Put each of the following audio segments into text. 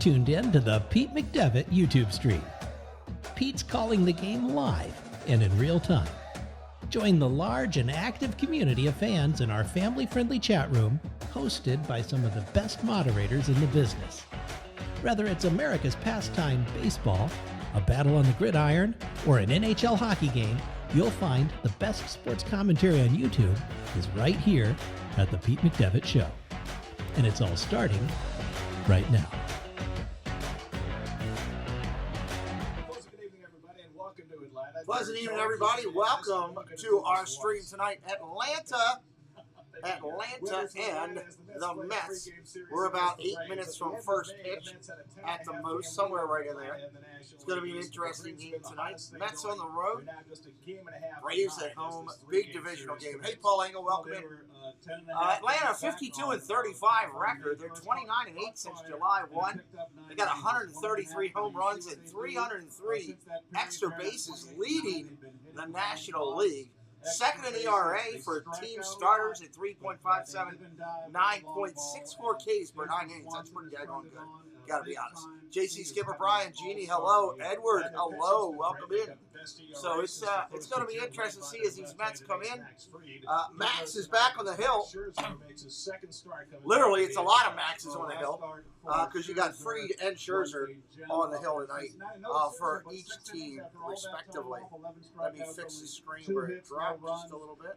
tuned in to the Pete McDevitt YouTube stream. Pete's calling the game live and in real time. Join the large and active community of fans in our family-friendly chat room, hosted by some of the best moderators in the business. Whether it's America's pastime baseball, a battle on the gridiron, or an NHL hockey game, you'll find the best sports commentary on YouTube is right here at the Pete McDevitt Show. And it's all starting right now. Pleasant evening, everybody. Welcome to our stream tonight. Atlanta and the Mets. We're about 8 minutes from first pitch at the most, somewhere right in there. It's going to be an interesting game tonight. Mets on the road, Braves at home, big divisional game. Hey, Paul Engel, welcome in. Atlanta 52-35 record. They're 29-8 since July 1. They got 133 home runs and 303 extra bases, leading the National League. Second in ERA for team starters at 3.57, 9.64 Ks per 9 innings. That's pretty daggone good. Got to be honest. JC Skipper, Brian, Jeannie, hello. Edward, hello. Welcome in. So it's going to be interesting to see as these Mets come in. Max is back on the hill. Literally, it's a lot of Maxes on the hill because you got Fried and Scherzer on the hill tonight for each team, respectively. Let me fix the screen where it dropped just a little bit.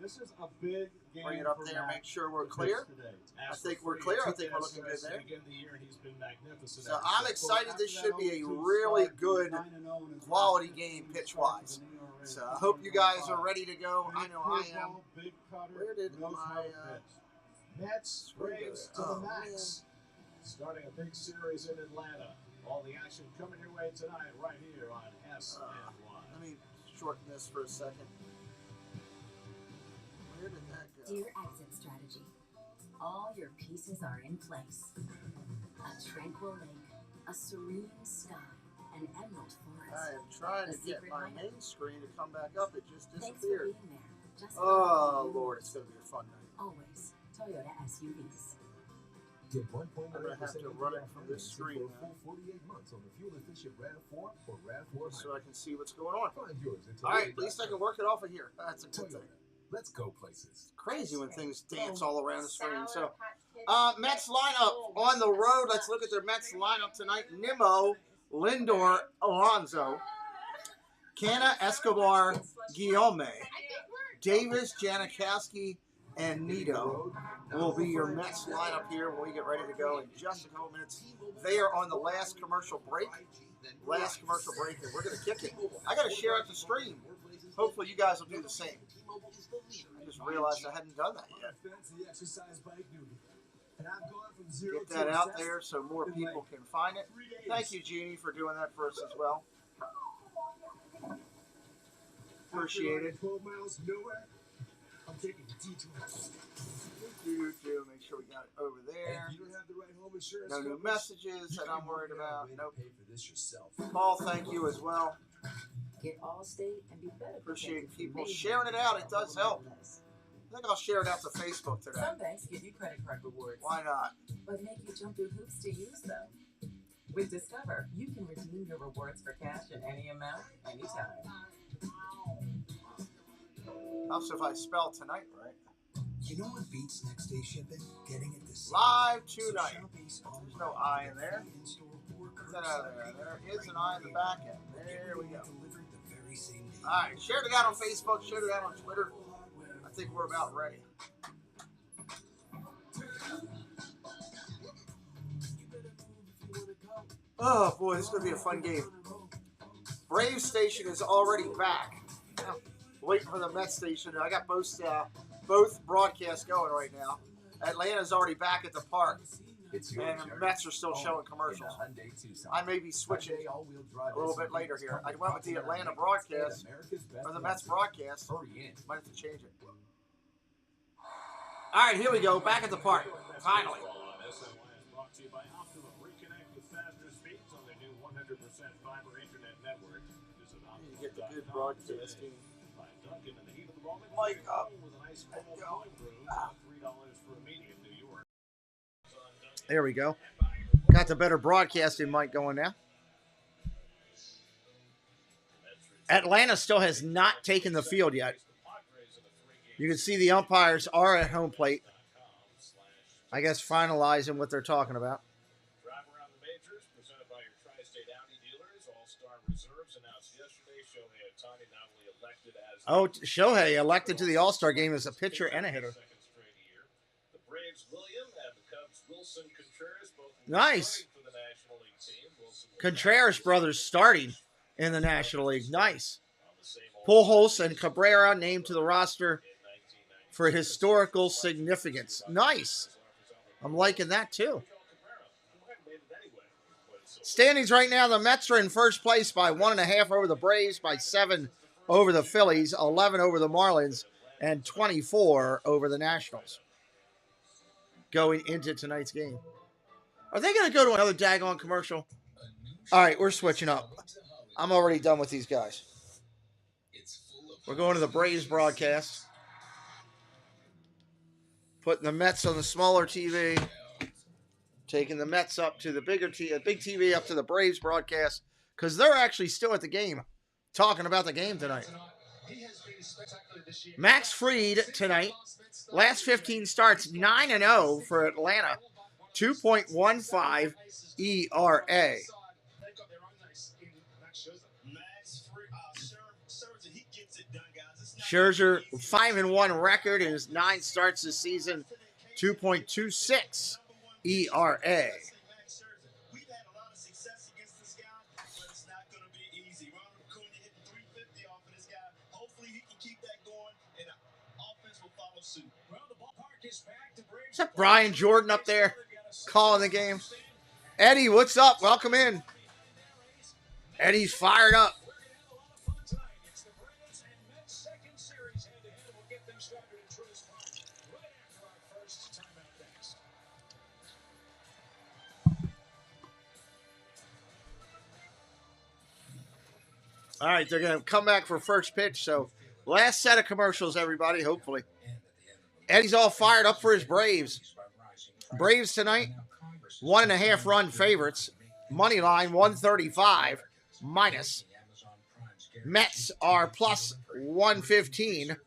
Bring it up there, make sure we're clear. I think we're clear. I think we're looking good there. So I'm excited. This should be a really good quality game pitch-wise. So I hope you guys are ready to go. I know I am. Where did my Mets Braves to the max? Starting a big series in Atlanta. All the action coming your way tonight right here on SNY. Let me shorten this for a second. Where did that go? Dear exit strategy, all your pieces are in place. A tranquil lake, a serene sky, an emerald forest. I am trying to get my main screen to come back up. It just Thanks disappeared. for being there. Just Oh, Lord, it's going to be a fun night. Always Toyota SUVs. Get I'm going to have to run it from this screen now, 48 months on the fuel-efficient RAV4 or RAV4 so I can see what's going on. Find yours All right, at least I can work it off of here. That's a good thing. Let's go places. Crazy when things dance all around the screen. So, Mets lineup on the road. Let's look at their Mets lineup tonight. Nimmo, Lindor, Alonso, Canna, Escobar, Guillaume, Davis, Janikowski, and Nito will be your Mets lineup here when we get ready to go in just a couple minutes. They are on the last commercial break. And we're going to kick it. I got to share out the stream. Hopefully you guys will do the same. I just realized I hadn't done that yet. Get that out there so more people can find it. Thank you, Jeannie, for doing that for us as well. Appreciate it. Make sure we got it over there. No new messages that I'm worried about. Nope. Paul, thank you as well. Get Allstate and be better. Appreciate people sharing it out. It does help. I think I'll share it out to Facebook today. Some banks give you credit card rewards, Why not? but make you jump through hoops to use them. With Discover, you can redeem your rewards for cash in any amount, anytime. Helps if I spell tonight right. You know what beats next day shipping? Getting it this Live tonight. There's no I in there. Get that out of there. There is an I in the back end. There we go. Alright, shared it out on Facebook, shared it out on Twitter. I think we're about ready. Oh boy, this is going to be a fun game. Brave Station is already back. Waiting for the Mets Station. I got both broadcasts going right now. Atlanta's already back at the park. And the Mets are still showing commercials. I may be switching a little bit later here. I went with the Atlanta broadcast, or the Mets broadcast. Might have to change it. All right, here we go. Back at the park. Finally. You get the good broadcasting. Mic up. There we go. Got the better broadcasting mic going now. Atlanta still has not taken the field yet. You can see the umpires are at home plate. I guess finalizing what they're talking about. Drive around the majors, presented by your Tri-State Audi dealers. All-Star Reserves announced yesterday. Shohei Ohtani not only elected as Shohei elected to the All-Star game as a pitcher and a hitter. second straight year. The Braves, William, and the Cubs, Wilson Contreras, both Nice. for the National League team. Wilson will Contreras brothers starting in the National League. Nice. on the same Pujols and Cabrera named to the roster in 1990. for historical significance. Nice. I'm liking that too. Standings right now, the Mets are in first place by 1.5 over the Braves, by 7 over the Phillies, 11 over the Marlins, and 24 over the Nationals. Going into tonight's game. Are they going to go to another daggone commercial? All right, we're switching up. I'm already done with these guys. We're going to the Braves broadcast. Putting the Mets on the smaller TV. Taking the Mets up to the big TV up to the Braves broadcast. Because they're actually still at the game. Talking about the game tonight. Max Fried tonight. Last 15 starts, 9-0 for Atlanta. 2.15 ERA. Scherzer, 5-1 record in his 9 starts this season, 2.26 ERA. Is that Brian Jordan up there calling the game? Eddie, what's up? Welcome in. Eddie's fired up. All right, they're going to come back for first pitch. So, last set of commercials, everybody, hopefully. Eddie's all fired up for his Braves. Braves tonight, 1.5 run favorites. Money line, 135 minus. Mets are plus 115.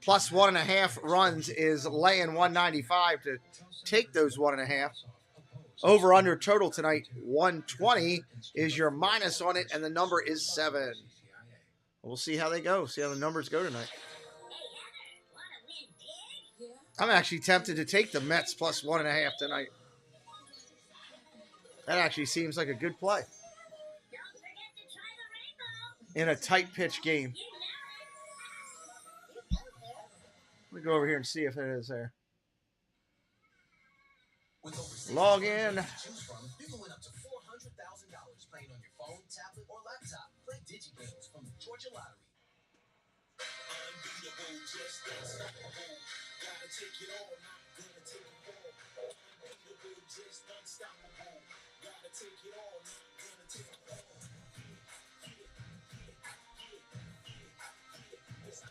Plus 1.5 runs is laying 195 to take those 1.5. Over under total tonight, 120 is your minus on it, and the number is 7. We'll see how they go. See how the numbers go tonight. I'm actually tempted to take the Mets plus 1.5 tonight. That actually seems like a good play. In a tight pitch game. Let me go over here and see if it is there. Log in. You can win up to $400,000 playing on your phone, tablet, or laptop. Play DigiGames from the Georgia Lottery.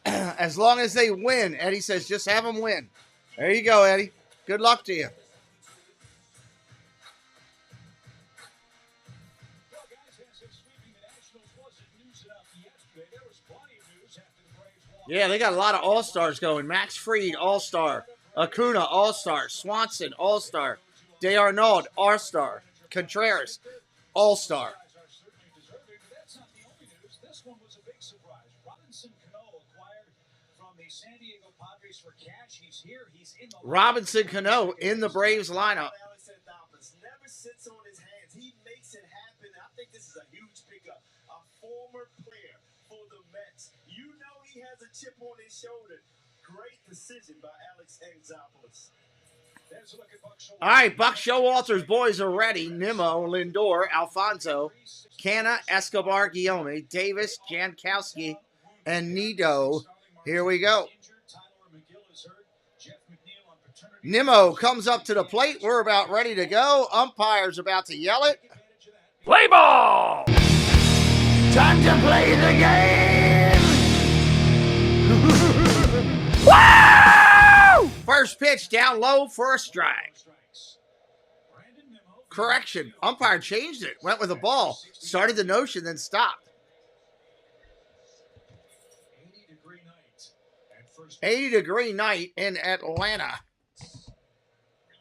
As long as they win, Eddie says, just have them win. There you go, Eddie. Good luck to you. Yeah, they got a lot of all-stars going. Max Fried, all-star. Acuna, all-star. Swanson, all-star. DeArnaud, all-star. Contreras, all-star. This one was a big surprise. Robinson Cano acquired from the San Diego Padres for cash. He's here. He's in the Robinson Cano in the Braves lineup. Never sits on his hands. He makes it happen. I think this is a huge pickup. A former player for the Mets. You know he has a chip on his shoulder. Great decision by Alex Anthopoulos. There's a look at Buck Showalter. All right, Buck Showalter's boys are ready. Nimmo, Lindor, Alfonso, Canna, Escobar, Guillaume, Davis, Jankowski, and Nido. Here we go. Nimmo comes up to the plate. We're about ready to go. Umpire's about to yell it. Play ball! Time to play the game! Woo! First pitch down low for a strike. Correction. Umpire changed it. Went with the ball. Started the notion, then stopped. 80-degree night. And first 80-degree night in Atlanta.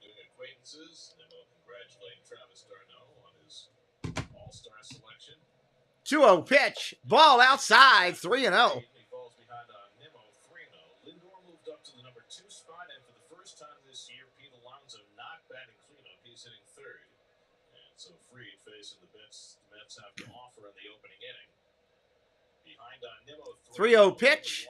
renewing acquaintances. Nemo congratulating Travis Darno on his all-star selection. 2-0 pitch. Ball outside. 3-0. He falls behind on Nemo 3-0. Lindor moved up to the number 2 spot, and for the first time this year, Pete Alonso not batting cleanup. He's hitting third. And so Fried facing the Mets have to offer in the opening inning. Behind on Nemo 3-0 pitch.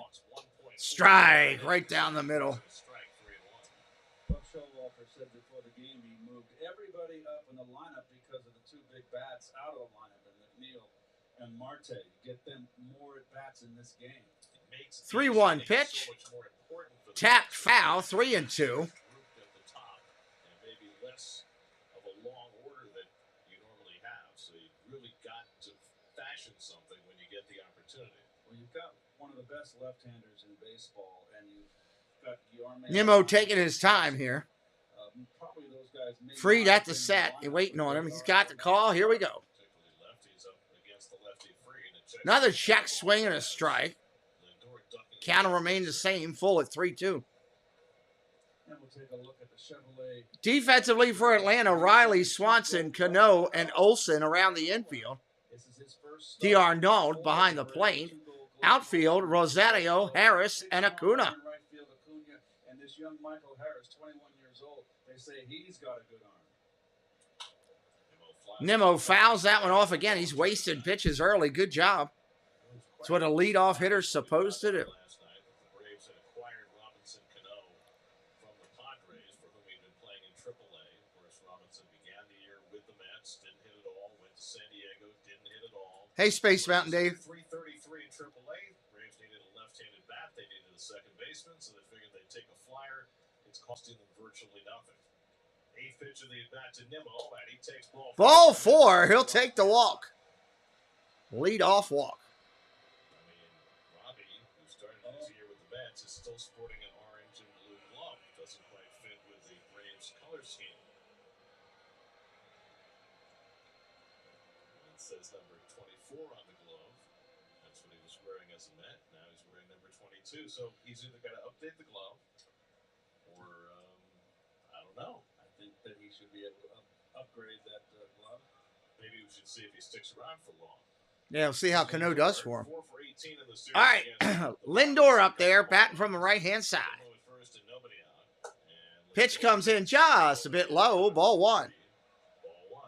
Strike right down the middle. Strike 3-1. Buck Showalter said before the game he moved everybody up in the lineup because of the 2 big bats out of the lineup, and McNeil and Marte. Get them more at bats in this game. 3-1 pitch. Tapped foul. 3-2. At the top, and maybe less of a long order that you normally have. So you really got to fashion something when you get the opportunity. Well, you've got one of the best left-handers in baseball, and you've got Guillermo. Nimmo taking his time here. Probably those guys may Freed not at have the been set. in You're the waiting on lineup, him. but He's they got are the call. Here we go. Particularly lefties up against the lefty free. And it Another check swing and a strike. Lindor ducking. Counter remained the same. Full at 3-2. And we'll take a look at the Chevrolet. Defensively for Atlanta, Riley, Swanson, Cano, and Olsen around the infield. This is his first D'Arnaud behind the plate. Outfield, Rosario, Harris, and Acuna. Right field, Acuna, and this young Michael Harris, 21 years old. They say he's got a good arm. Nimmo fouls that one off again. He's wasted pitches early. Good job. That's what a leadoff hitter's supposed to do. Last night, the Braves had acquired Robinson Cano from the Padres, for whom he'd been playing in AAA. Of course, Robinson began the year with the Mets, didn't hit it all. Went to San Diego, didn't hit it all. Hey, Space Mountain Dave. 333 in AAA. Braves needed a left-handed bat. They needed a second baseman, so they figured they'd take a flyer. It's costing them virtually nothing. 8th pitch of the at bat to Nimmo, and he takes Ball 4. He'll take the walk. Lead off walk. I mean, Robbie, who started his year with the Mets, is still sporting an orange and blue glove. Doesn't quite fit with the Braves color scheme. It says number 24 on the glove. That's what he was wearing as a Met. Now he's wearing number 22. So he's either got to update the glove, or I don't know. I think that he should be able to upgrade that glove. Maybe we should see if he sticks around for long. Yeah, we'll see how Cano does for him. 4 for 18 in the series. All right, Lindor up there, batting from the right-hand side. First and nobody out. And Pitch comes in just a bit low. Ball 1. Ball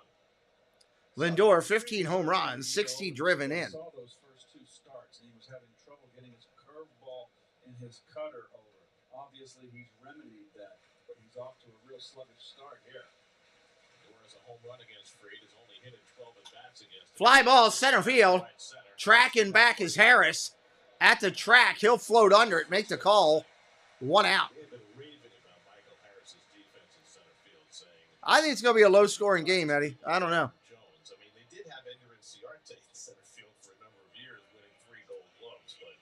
1. Lindor, 15 home runs, 60 driven in. I saw those first 2 starts, and he was having trouble getting his curveball and his cutter over. Obviously, he's remedied that, but he's off to a real sluggish start here. Lindor has a home run against Fried. He's only hit in 12 at bats against him. Fly ball center field. Right center. Tracking back is Harris. At the track, he'll float under it, make the call. 1 out. They've been raving about Michael Harris's defense in center field, saying I think it's going to be a low-scoring game, Eddie. I don't know. Jones. I mean, they did have Ender Inciarte in center field for a number of years, winning 3 Gold Gloves, but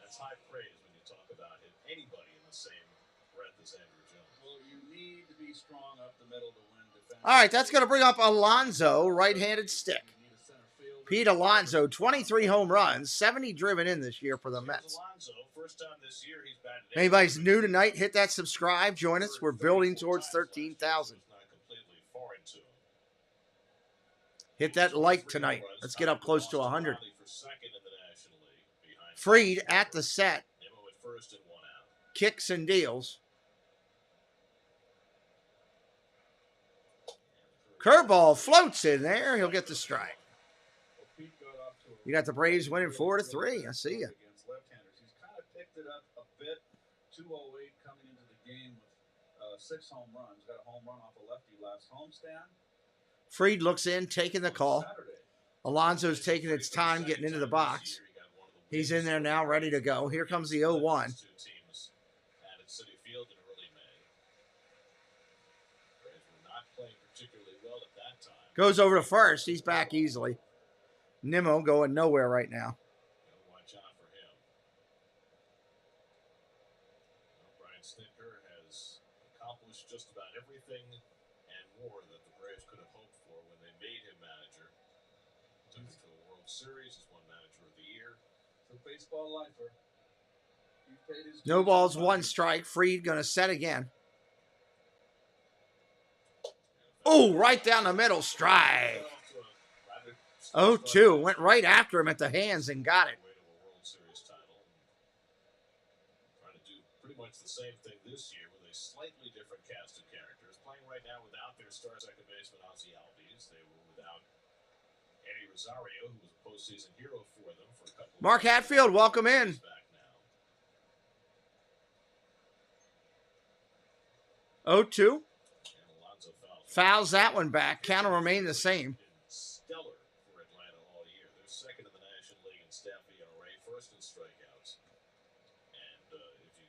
that's high praise when you talk about anybody in the same breath as Andrew Jones. Well, you need to be strong up the middle to win defense. All right, that's going to bring up Alonso, right-handed stick. You need a center fielder. Pete Alonso, 23 home runs, 70 driven in this year for the Mets. Alonso, first time this year he's batted. Anybody's new tonight, hit that subscribe, join us. We're building towards 13,000. Not completely foreign to him. Hit that like tonight. Let's get up close to 100. For second in the National League, behind Fried at the set, Nimmo at first and 1 out. kicks and deals. Curveball floats in there. He'll get the strike. Well, Pete got off to a You got the Braves winning 4-3. I see you. against left-handers. He's kind of picked it up a bit. 208 coming into the game with 6 home runs. Got a home run off a lefty last homestand. Fried looks in, taking the call. Saturday. Alonso's taking its time getting into the box. He's in there now, ready to go. Here comes the 0-1. Two teams at Citi Field in early May. Braves were not playing particularly well at that time. Goes over to first. He's back easily. Nimmo going nowhere right now. Gotta watch out for him. Brian Snitker has accomplished just about everything and more that the Braves could have hoped Series. He's won Manager of the Year. The baseball lifer. He paid his No dues. balls, one strike. Fried going to set again. Oh, right down the middle, strike. 0-2. Went right after him at the hands and got it. Way to a World Series title. Trying to do pretty much the same thing this year with a slightly different cast of characters. Playing right now without their star second baseman Ozzie Albies. They were without Eddie Rosario, who was a postseason hero for them for a couple of Mark years. Hatfield, welcome in. He's back now. 0-2. And Alonso Fouls that one back. Count will remain the same. Stellar for Atlanta all year. They're second in the National League in staff ERA, first in strikeouts. And if you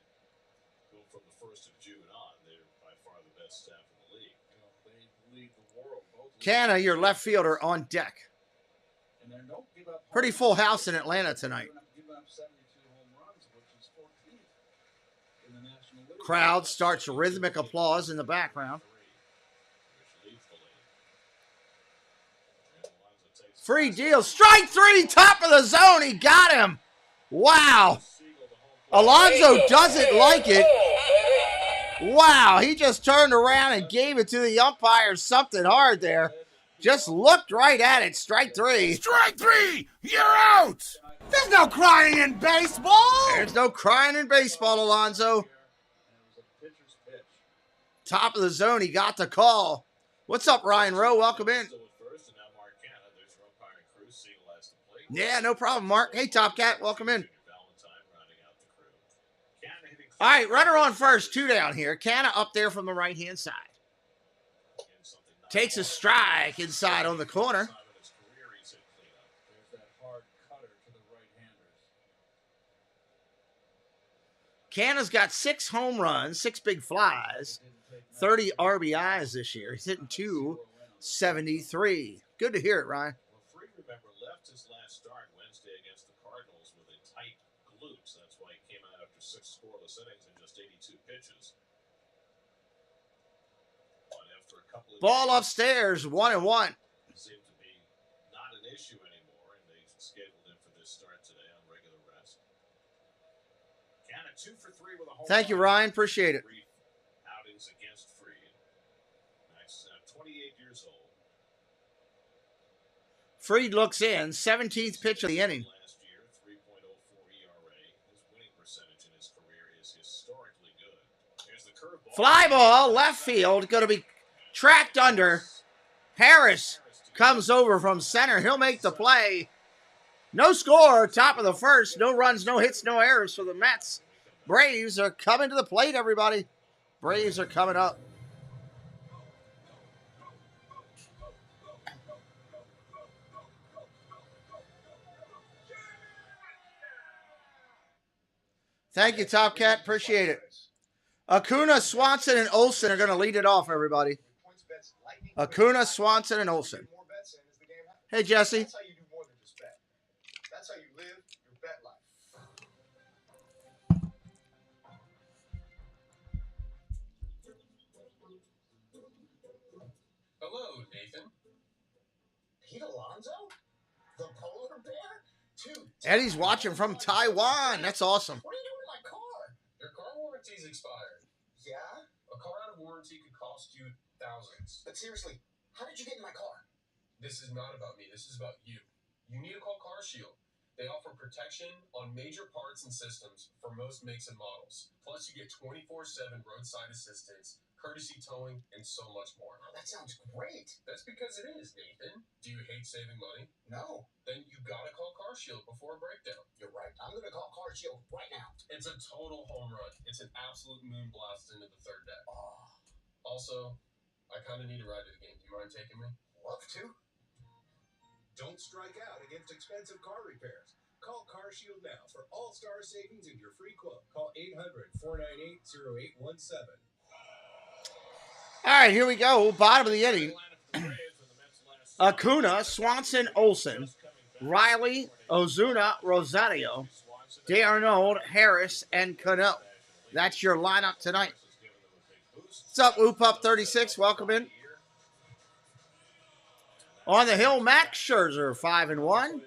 go from the 1st of June on, they're by far the best staff in the league. They lead the world. Both Canna, your left fielder, on deck. and they don't give up Pretty full house in Atlanta tonight. Giving up 72 home runs, which is 14th in the National League. Crowd starts rhythmic applause in the background. Which leads the league. And Alonso takes Free deal. Strike 3, top of the zone. He got him. Wow. Siegel to home plate. Alonso doesn't like it. Wow. He just turned around and gave it to the umpire something hard there. Just looked right at it. Strike 3. Strike 3! You're out! There's no crying in baseball! There's no crying in baseball, Alonso. And it was a pitcher's pitch. Top of the zone. He got the call. What's up, Ryan Rowe? Welcome in. Still at first, and now Mark Canha. There's your umpiring crew. Siegel has to play. Yeah, no problem, Mark. Hey, Top Cat. Welcome in. Junior Valentine rounding out the crew. Canha hitting All right, runner on first. 2 down here. Canna up there from the right-hand side. Takes a strike inside on the corner. His career, he's hit cleanup. There's that hard cutter to the right-handers. Canna's got 6 home runs, 6 big flies, 30 RBIs this year. He's hitting 273. Good to hear it, Ryan. Well, Fried, remember, left his last start Wednesday against the Cardinals with a tight glutes. That's why he came out after 6 scoreless innings and just 82 pitches. But after a couple of Ball games, upstairs, 1-1. seemed to be not an issue anymore, and they scheduled him for this start today on regular rest. Canha 2 for 3 with a home Thank you, run. Ryan. Appreciate it. 3 outings against Fried. Max is now 28 years old. Fried looks in, 17th pitch of the inning. Last year, 3.04 ERA. His winning percentage in his career is historically good. Here's the curveball. Fly ball, left field, going to be tracked under. Harris comes over from center. He'll make the play. No score, top of the first. No runs, no hits, no errors for the Mets. Braves are coming to the plate, everybody. Braves are coming up. Thank you, Top Cat. Appreciate it. Acuna, Swanson, and Olsen are going to lead it off, everybody. Acuna, Swanson, and Olsen. Hey, Jesse. That's how you do more than just bet. That's how you live your bet life. Hello, Nathan. Pete Alonso? The polar bear? Eddie's watching from Taiwan. That's awesome. What are you doing in my car? Your car warranty's expired. Yeah? A car out of warranty could cost you thousands. But seriously, how did you get in my car? This is not about me. This is about you. You need to call CarShield. They offer protection on major parts and systems for most makes and models. Plus, you get 24/7 roadside assistance, courtesy towing, and so much more. Oh, that sounds great. That's because it is, Nathan. Do you hate saving money? No, Then you gotta call CarShield before a breakdown. you're right. I'm going to call CarShield right now. It's a total home run. It's an absolute moon blast into the third deck. Oh, Also, I kind of need a ride to the game. Do you mind taking me? love to. Don't strike out against expensive car repairs. Call CarShield now for all-star savings and your free quote. Call 800-498-0817. All right, here we go. Bottom of the inning. Acuna, Swanson, Olsen, Riley, Ozuna, Rosario, D'Arnaud, Harris, and Cano. That's your lineup tonight. What's up, Whoop Up 36? Welcome in. On the hill, Max Scherzer, 5-1.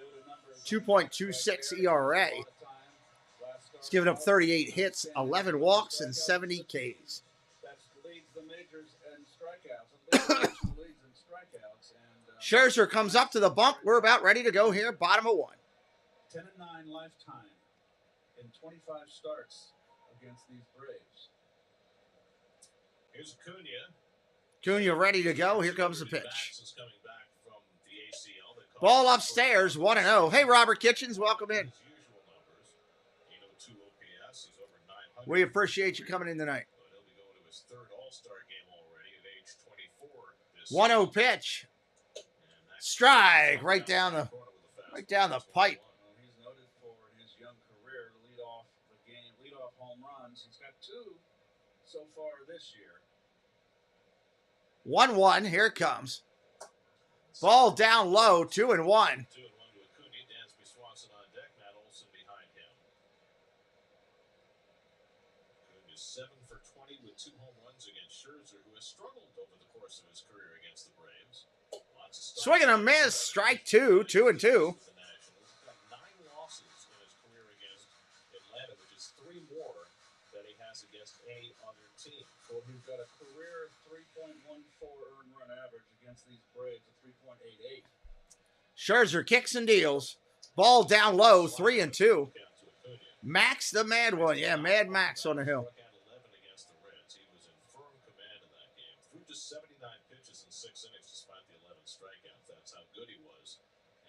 2.26 ERA. He's given up 38 hits, 11 walks, and 70 Ks. That leads the majors in strikeouts. Scherzer comes up to the bump. We're about ready to go here. Bottom of 1. 10-9 lifetime in 25 starts against these Braves. Here's Acuna. Acuna ready to go. Here comes the pitch. Is coming back from the ACL. They call Ball it upstairs, 1-0. Hey, Robert Kitchens, welcome in. his usual numbers. 802 OPS. He's over 900. We appreciate you coming in tonight. But he'll be going to his third All-Star game already at age 24. This 1-0 pitch. Strike right down the pipe. Well, he's noted for his young career to lead off the game, lead off home runs. He's got 2 so far this year. 1-1. Here it comes. Ball down low. 2-1. 2-1 to Acuna. Dansby Swanson on deck. Matt Olson behind him. Acuna is 7 for 20 with 2 home runs against Scherzer, who has struggled over the course of his career against the Braves. Swing and a miss. Strike 2. 2-2. He's got 9 losses in his career against Atlanta, which is 3 more than he has against any other team. So he's got a career 3.14 earned run average against these Braves at 3.88. Scherzer kicks and deals. Ball down low. 3-2. Max the Mad One. Yeah, Mad Max on the hill. Struck out 11 against the Reds. He was in firm command of that game. Threw just 79 pitches in 6 innings despite the 11 strikeouts. That's how good he was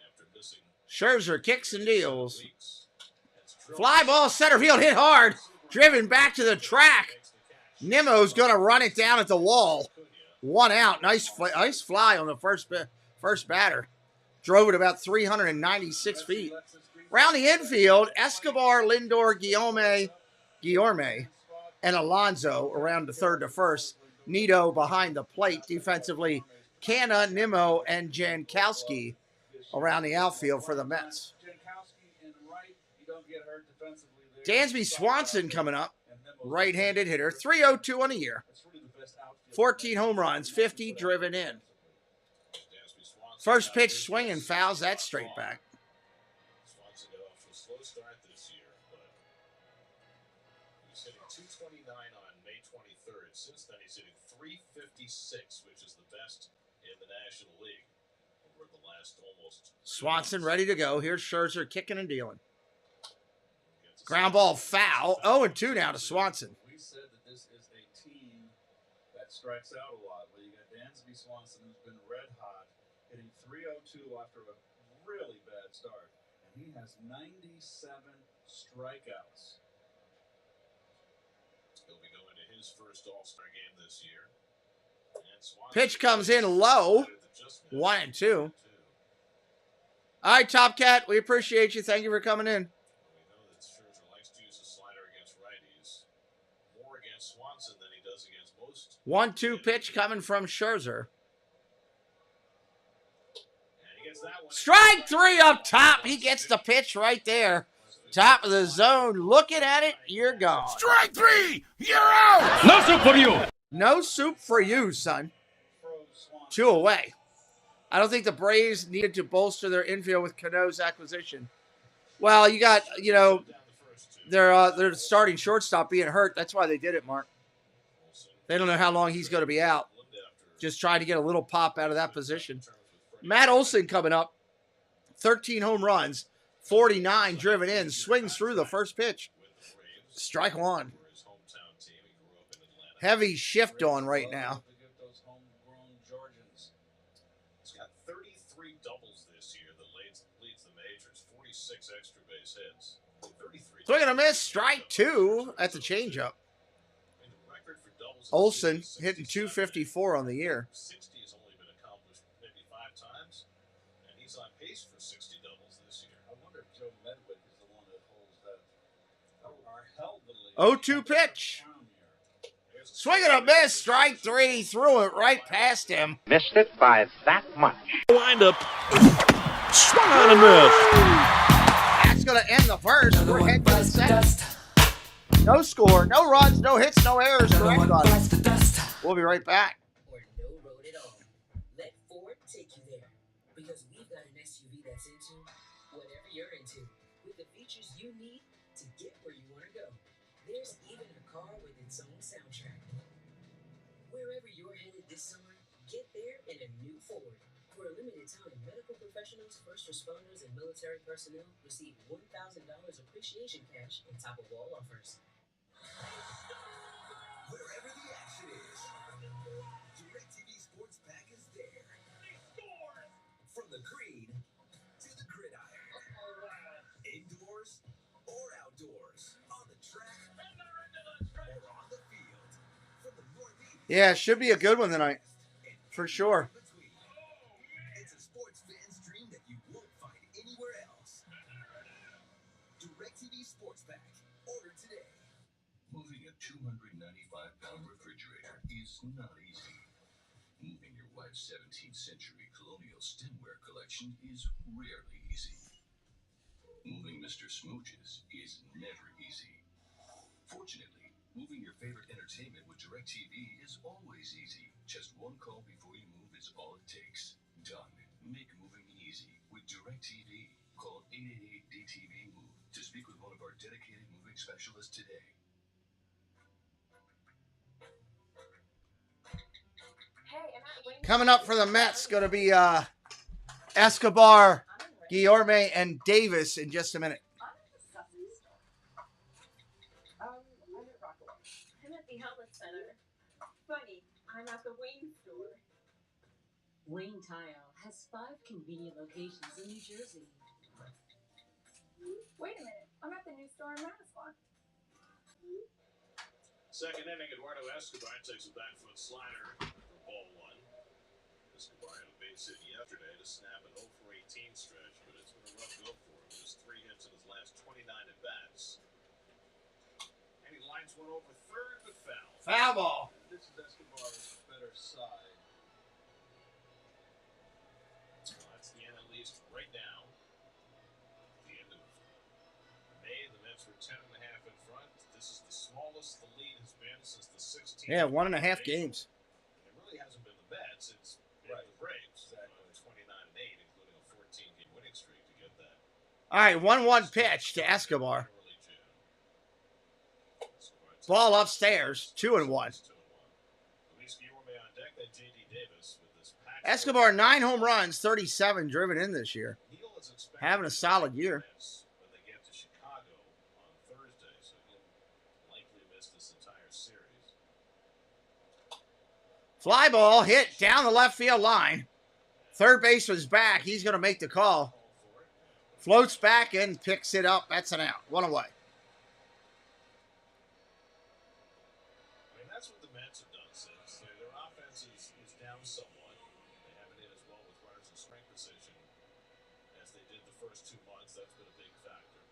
after missing Scherzer kicks and deals. weeks. That's drilled Fly ball center field hit hard. Driven back to the track. Nimmo's going to run it down at the wall. 1 out. Nice fly on the first batter. Drove it about 396 feet. Around the infield, Escobar, Lindor, Guillorme, and Alonso around the third to first. Nito behind the plate defensively. Canna, Nimmo, and Jankowski around the outfield for the Mets. Jankowski in right, you don't get hurt defensively there. Dansby Swanson coming up. Right-handed hitter. 302 on the year. 14 home runs, 50 driven in. First pitch swinging, fouls that straight back. Swanson got off to a slow start this year, but he's hitting 229 on May 23rd. Since then, he's hitting 356, which is the best in the National League over the last almost. Swanson ready to go. Here's Scherzer kicking and dealing. Ground ball foul. 0-2 now to Swanson. We said that this is a team that strikes out a lot. Well, you got Dansby Swanson, who's been red hot, hitting 302 after a really bad start, and he has 97 strikeouts. He'll be going to his first All-Star game this year. And Swanson Pitch comes in low. 1-2. All right, Top Cat, we appreciate you. Thank you for coming in. We know that Scherzer likes to use the slider against righties more against Swanson than he does against most. 1-2 pitch coming from Scherzer. And he gets that one. Strike 3 up top. He gets the pitch right there. Top of the zone. Looking at it, you're gone. Strike 3! You're out! No soup for you. No soup for you, son. 2 away. I don't think the Braves needed to bolster their infield with Cano's acquisition. Well, you got, their starting shortstop being hurt. That's why they did it, Mark. They don't know how long he's going to be out. Just trying to get a little pop out of that position. Matt Olson coming up. 13 home runs, 49 driven in, swings through the first pitch. Strike 1. Heavy shift on right now. He's got 33 doubles this year that leads the majors, 46 extra base hits. 33. Swing and a miss, strike 2 at the changeup. Olson hitting 254 on the year. 60 has only been accomplished maybe 5 times, and he's on pace for 60 doubles this year. I wonder if Joe Medwick is the one that holds that, or held the lead. 0-2 pitch. Swing and a miss, strike 3, threw it right past him. Missed it by that much. Wind up. Swung on and missed. That's going to end the first. We're heading to the second. No score, no runs, no hits, no errors. Correct on. We'll be right back. Or no road at all. Let Ford take you there. Because we've got an SUV that's into whatever you're with the features you need to get where you want to go. There's even a car with its own soundtrack. Wherever you're headed this summer, get there in a new Ford. For a limited time, medical professionals, first responders, and military personnel receive $1,000 appreciation cash and top-of-all offers. Wherever the action is, DirecTV Sports Pack is there. From the green to the gridiron. Indoors or outdoors. On the track or on the field. From the Northeast. Yeah, it should be a good one tonight. For sure. It's a sports fan's dream that you won't find anywhere else. DirecTV Sports Pack. Order today. Moving a 295-pound refrigerator is not easy. Moving your wife's 17th century colonial stemware collection is rarely easy. Moving Mr. Smooches is never easy. Fortunately, moving your favorite entertainment with DirecTV is always easy. Just one call before you move is all it takes. Done. Make moving easy with DirecTV. Call 888-DTV-MOVE to speak with one of our dedicated moving specialists today. Coming up for the Mets, going to be Escobar, Guillorme, and Davis in just a minute. I'm at the outlet center. Funny, I'm at the Wayne store. Wayne Tile has 5 convenient locations in New Jersey. Wait a minute, I'm at the new store in Manasquan. Second inning, Eduardo Escobar takes a back foot slider for ball 1. Escobar had a base hit yesterday to snap an 0 for 18 stretch, but it's been a rough go for him. Just 3 hits in his last 29 at bats. And he lines one over third, but foul. Foul ball. This is Escobar's better side. Well, that's the end at least right now. At the end of May, the Mets were 10.5 in front. This is the smallest the lead has been since the 16th. Yeah, 1.5 games. It really hasn't been the Mets since the Braves. Exactly. 29-8, including a 14-game winning streak to get that. All right, 1-1 pitch to Escobar. Ball upstairs, 2-1. Escobar, 9 home runs, 37 driven in this year. Having a solid year. When they get to Chicago on Thursday, so he'll likely miss this entire series. Fly ball hit down the left field line. Third baseman's back. He's going to make the call. Floats back and picks it up. That's an out. 1 away. I mean, that's what the Mets have done since. Their offense is down somewhat. They haven't hit as well with runners in scoring position as they did the first 2 months. That's been a big factor.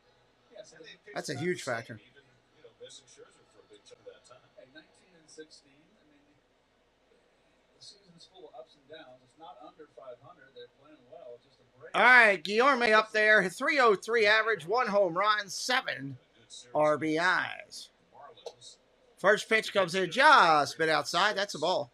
Yes, and they picked That's a up huge the same, factor. Even, missing Scherzer for a big chunk of that time. At 19 and 16, I mean, the season's full of ups and downs. It's not under 500. They're playing well. It's just a break. All right, Guillorme up there. 303 average, 1 home run, 7 RBIs. First pitch comes in just a bit outside. That's a ball.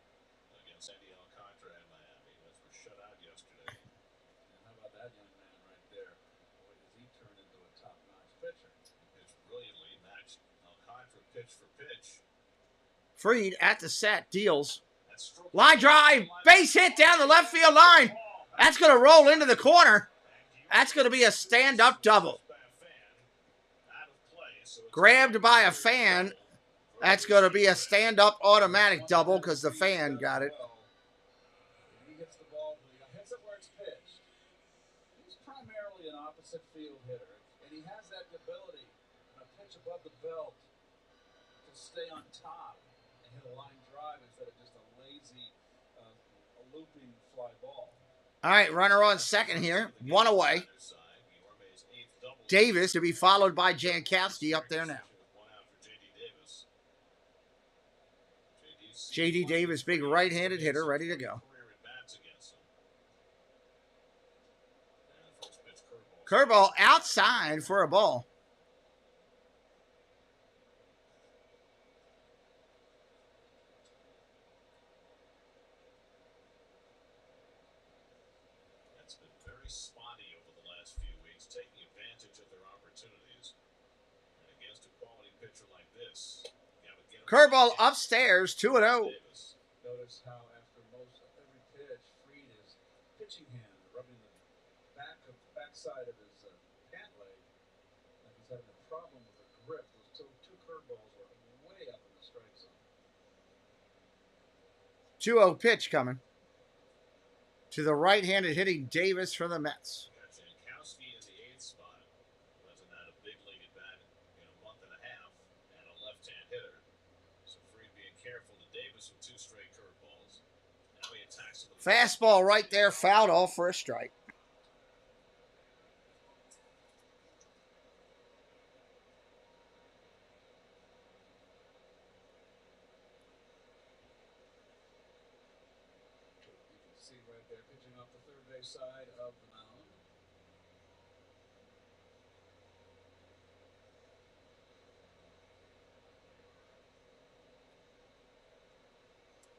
Against Andy Alcantara and Miami. Those were shut out yesterday. And how about that young man right there? Boy, does he turn into a top-notch pitcher. Pitched brilliantly, matched Alcantara pitch for pitch. Fried at the set, deals. Line drive, base hit down the left field line. That's going to roll into the corner. That's going to be a stand-up double. Grabbed by a fan. That's going to be a stand-up automatic double because the fan got it. He hits the ball, hits it where it's pitched. He's primarily an opposite field hitter, and he has that ability on a pitch above the belt to stay on top and hit a line drive instead of just a lazy, a looping fly ball. All right, runner on second here. 1 away. Davis to be followed by Jankowski up there now. J.D. Davis, big right-handed hitter, ready to go. Curveball outside for a ball. That's been very spotty over the last few weeks, taking advantage of their opportunities. Curveball upstairs, 2-0. Notice how after most of every pitch, Fried is pitching hand, rubbing the backside of his pant leg, like he's having a problem with the grip. Those two curveballs are way up in the strike zone. 2-0 pitch coming. To the right-handed hitting Davis for the Mets. Jankowski in the 8th spot. Hasn't had a big league at bat in a month and a half, and a left-hand hitter. So Fried being careful to Davis with 2 straight curveballs. Now he attacks him. Fastball right there, fouled off for a strike. See right there, pitching off the third base side of the mound.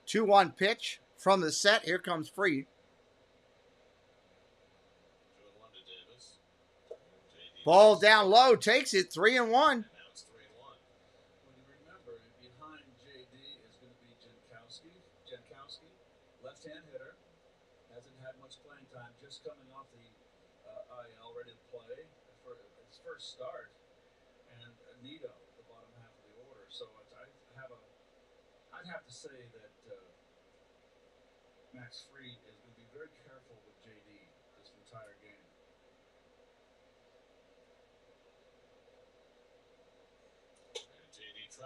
Two-one pitch from the set. Here comes Fried. 2-1 to Davis. Ball down low, takes it 3-1. Now it's 3-1. When you remember, behind JD is going to be Jankowski. Jankowski, left-hand hitter, hasn't had much playing time, just coming off the IL, ready to play for his first start. And Nito, the bottom half of the order. So I'd have to say that Max Fried is going to be very careful with JD this entire game.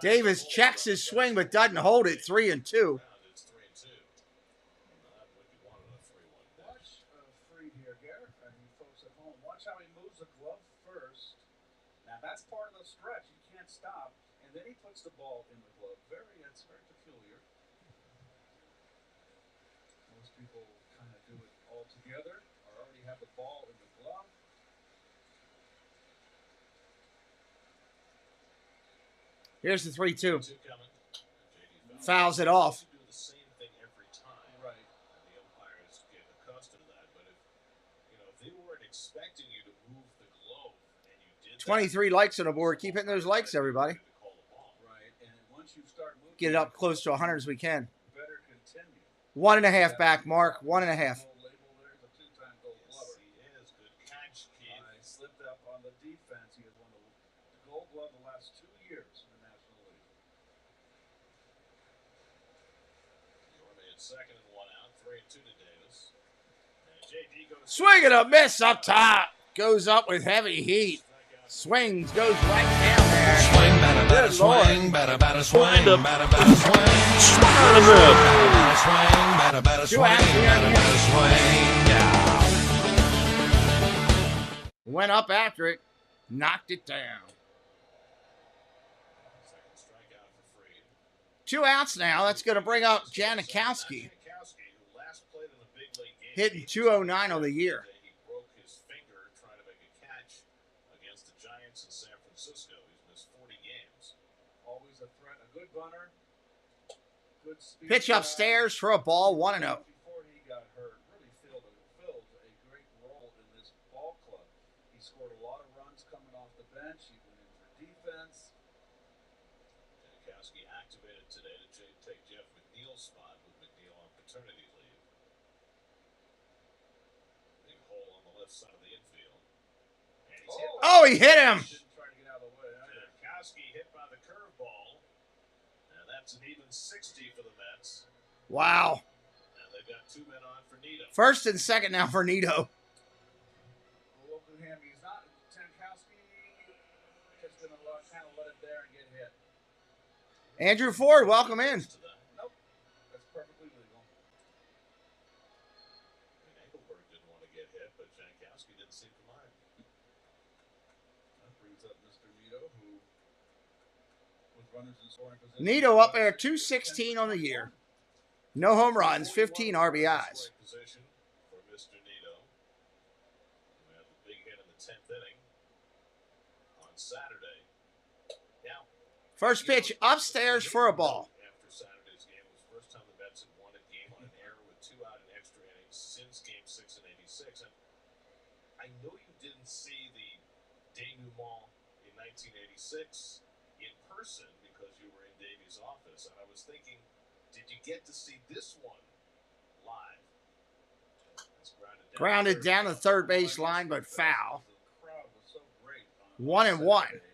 Davis checks his swing but doesn't hold it. 3-2. It's 3-2. Watch Fried here, Garrett, and you folks at home. Watch how he moves the glove first. Now that's part of the stretch. You can't stop. And then he puts the ball in the glove. It's very peculiar. Most people kind of do it all together or already have the ball in the glove. Here's the 3-2. 2 coming. Fouls it off. Do the same thing every time. Right. And the umpires get accustomed to that. But if they weren't expecting you to move the glove and you did 23 likes on the board. Keep hitting those likes, everybody. Right. And once you start moving, Get it up close to 100 as we can. better continue. 1.5 back, Mark. 1.5. Label there's a 2-time Gold Glover. he is. Good catch, Keith. I slipped up on the defense. He has won the Gold Glove the last 2 years in the National League. Yorme at second and 1 out. 3-2 to Davis. And JD goes. Swing and a miss up top. Goes up with heavy heat. Swings, goes right down there. Swing, batter, batter, Good Lord. swing, batter, batter, swing, batter, batter, swing. Swing on and miss. Swing, batter, batter, swing, batter, batter, swing. Yeah. Went up after it. Knocked it down. Second strikeout for Fried. 2 outs now. That's going to bring up Janikowski. Jankowski, who last played in a big league game. Hitting 209 on the year. He broke his finger trying to make a catch against the Giants in San Francisco. He's missed 40 games. Always a threat, a good bunter. Good speed. Pitch upstairs for a ball. 1-0. Before he got hurt, really filled a great role in this ball club. He scored a lot of runs coming off the bench. He went in for defense. Jankowski activated today to take Jeff McNeil's spot with McNeil on paternity leave. Big hole on the left side of the infield. And he's hit by Oh, he hit him. Didn't try to get out of the way. Jankowski hit by the curveball. And that's an even 60 for the Mets. Wow. And they've got 2 men on for Nito. First and second now for Nito. Well, look at him. He's not Jankowski. Just gonna kind of let it there and get hit. Andrew Ford, welcome in. Nope. That's perfectly legal. Engelberg didn't want to get hit, but Jankowski didn't seem to mind. That brings up Mr. Nito, who, with runners in scoring position. Nito up there, 216 on the year. No home runs, 15 RBIs. Position for Mr. Nito. We had the big hit in the 10th inning on Saturday. Now, First pitch upstairs for a ball. after Saturday's game, was the first time the Mets had won a game on an error with 2 out in extra innings since Game 6 in '86. And I know you didn't see the denouement in 1986. in person because you were in Davey's office, and I was thinking, did you get to see this one live? Grounded down the third base line, but foul. The crowd was so great on 1-1. Saturday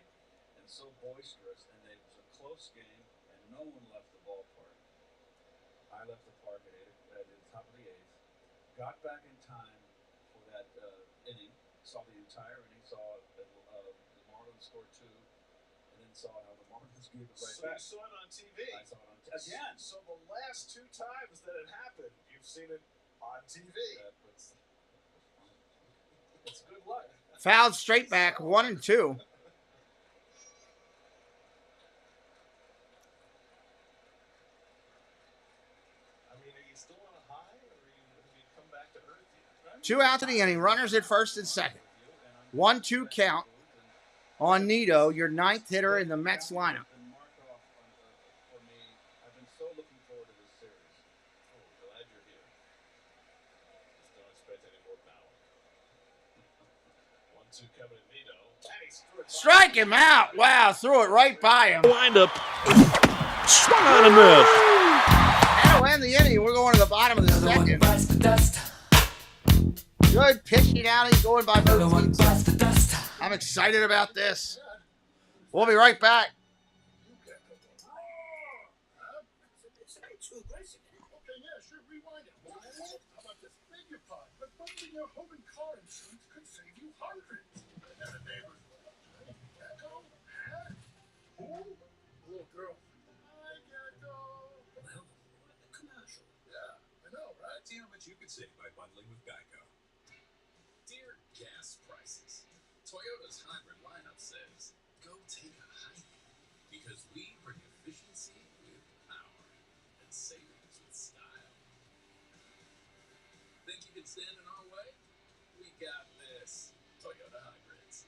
and so boisterous, and it was a close game, and no one left the ballpark. I left the park at the top of the eighth, got back in time for that inning, saw the entire inning, saw the Marlins score 2, and then saw how the Marlins gave it right back. So you saw it on TV. I saw it on TV. Again. So the last 2 times that it happened, you've seen it on TV. It's good luck. Fouled straight back, 1-2. I mean, are you still on a high, or have you come back to earth yet? 2 outs in the inning. Runners at first and second. 1-2 count on Nito, your 9th hitter in the Mets lineup. For me, I've been so looking forward to this series. Oh, glad you're here. Just don't expect any more power. 1-2 coming at Nito. And he threw it by. Strike him out. Wow, threw it right by him. Wind up. Swung on and missed. That'll end the inning. We're going to the bottom of the second. Good pitching out. He's going by both teams. I'm excited about this. We'll be right back. See how much you could save by bundling with Geico. Dear gas prices, Toyota's hybrid lineup says, go take a hike. Because we bring efficiency with power and savings with style. Think you can stand in our way? We got this. Toyota Hybrids.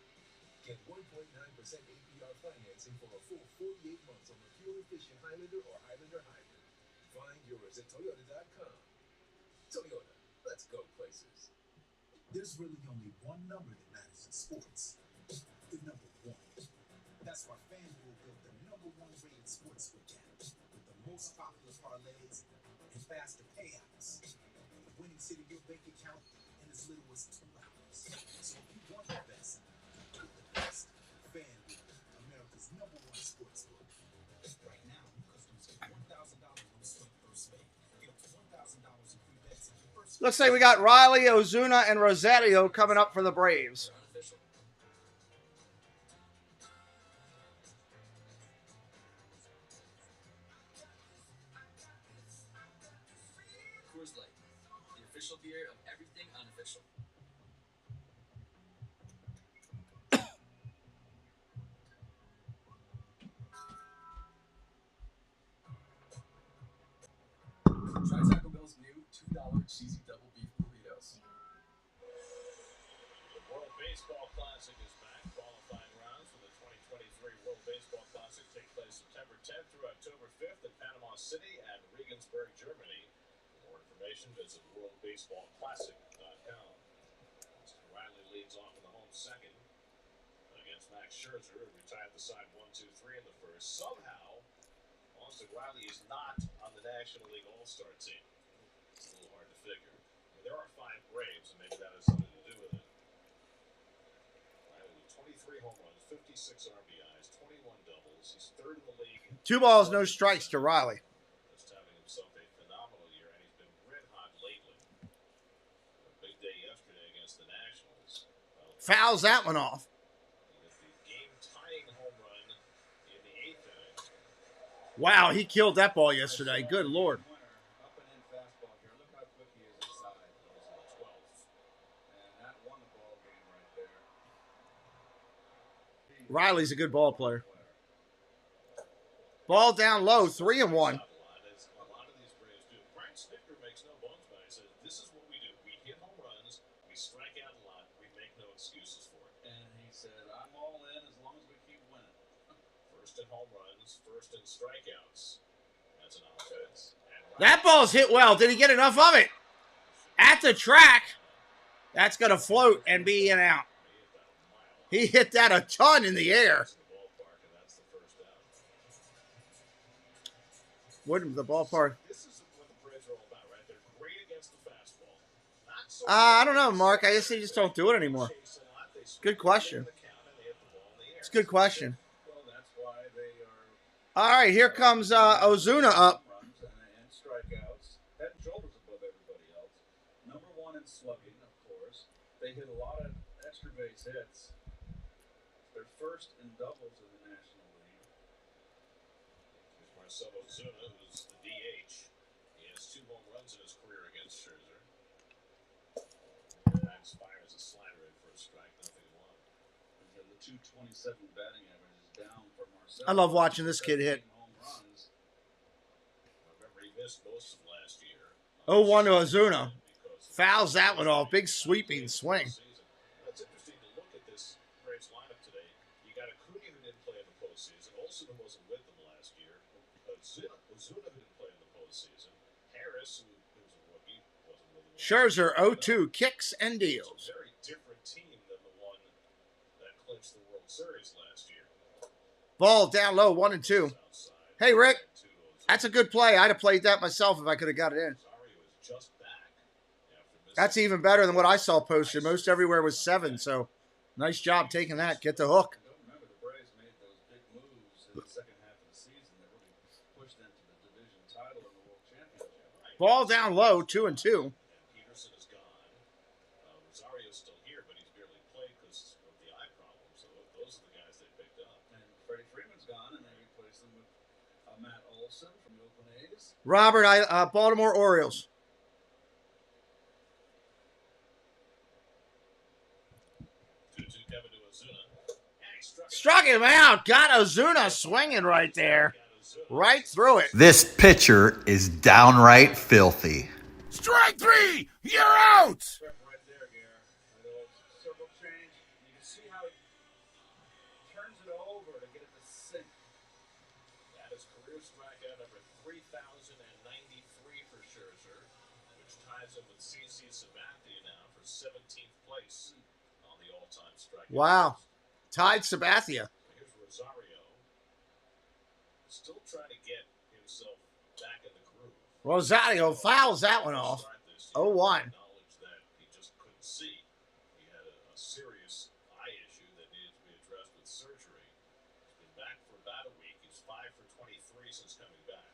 Get 1.9% APR financing for a full 48 months on the fuel-efficient Highlander or Highlander Hybrid. Find yours at Toyota.com. Toyota, let's go places. There's really only one number that matters in sports. The number 1. That's why FanDuel built the #1 rated sportsbook app with the most popular parlays and faster payouts. The winning sitting in your bank account in as little as 2 hours. So if you want the best, get the best. FanDuel, America's #1 sportsbook. Right now, customers get $1,000 when you start first pay. Get up to $1,000 in free bets in your first. Looks like we got Riley, Ozuna, and Rosario coming up for the Braves. Coors Light, the official beer of everything unofficial. Try Taco Bell's new $2 cheesy double beef burritos. The World Baseball Classic is back. Qualifying rounds for the 2023 World Baseball Classic take place September 10th through October 5th in Panama City and Regensburg, Germany. For more information, visit worldbaseballclassic.com. Austin Riley leads off in the home second against Max Scherzer, who retired the side 1-2-3 in the first. Somehow, Austin Riley is not on the National League All-Star team. It's a little hard to figure. I mean, there are 5 Braves, and maybe that has something to do with it. Riley with 23 home runs, 56 RBIs, 21 doubles. He's 3rd in the league. 2 balls, no strikes to Riley. Just having himself a phenomenal year, and he's been red hot lately. A big day yesterday against the Nationals. Fouls that one off. He hit the game-tying home run in the 8th inning. Wow, he killed that ball yesterday. Good Lord. Up and in fastball here. Look how quick he is inside. That was in the 12th. And that won the ball game right there. Riley's a good ball player. Ball down low, 3-1. A lot of these Braves do. Brian Snitker makes no bones about it. He says, this is what we do. We hit home runs. We strike out a lot. We make no excuses for it. And he said, I'm all in as long as we keep winning. First in home runs, first in strikeouts. That's an offense. That ball's hit well. Did he get enough of it? At the track. That's going to float and be in out. He hit that a ton in the air. The ballpark, and that's the first out. Wouldn't the ballpark? This is what the Braves are all about, right? They're great against the fastball. Not so I don't know, Mark. I guess they just don't do it anymore. Good question. It's a good question. Well, that's why they are All right, here comes Ozuna up. runs and strikeouts. Head and shoulders above everybody else. Number one in slugging, of course. They hit a lot of extra base hits. They're first in doubles in the National League. Here's Marcell Ozuna, who's the DH. He has 2 home runs in his career against Scherzer. Max fires a slider in for a strike, 0-1. The 227 batting average is down for Marcell. I love watching this kid hit. Home runs. Remember, he missed most of last year. 0-1 to Ozuna. Fouls that one off. Big sweeping swing. It's interesting to look at this Braves lineup today. You got Acuna who didn't play in the postseason. Olsen who wasn't with them last year. Ozuna who didn't play in the postseason. Harris, who was a rookie, wasn't with them. Scherzer 0-2 kicks and deals. It's a very different team than the one that clinched the World Series last year. Ball down low, 1-2. Hey, Rick. That's a good play. I'd have played that myself if I could have got it in. That's even better than what I saw posted. Most everywhere was 7, so nice job taking that. Get the hook. Remember, the Braves made those big moves in the second half of the season that really pushed them to the division title and the World Championship. Ball down low, 2-2. Peterson is gone. Rosario's still here, but he's barely played because of the eye problem. So those are the guys they picked up. And Freddie Freeman's gone, and they replaced him with Matt Olson from the Oakland A's. Robert, Baltimore Orioles. Struck him out. Got Ozuna swinging right there. Right through it. This pitcher is downright filthy. Strike 3! You're out! Right there, Gare. A little circle change. You can see how he turns it over to get it to sink. That is career strikeout number 3,093 for Scherzer, which ties him with CC Sabathia now for 17th place on the all-time strikeout. Wow. Tied Sabathia. Here's Rosario. Still trying to get himself back in the groove. Rosario fouls that one off. 0-1. Acknowledged that he just couldn't see. He had a serious eye issue that needed to be addressed with surgery. He's been back for about a week. He's 5 for 23 since coming back.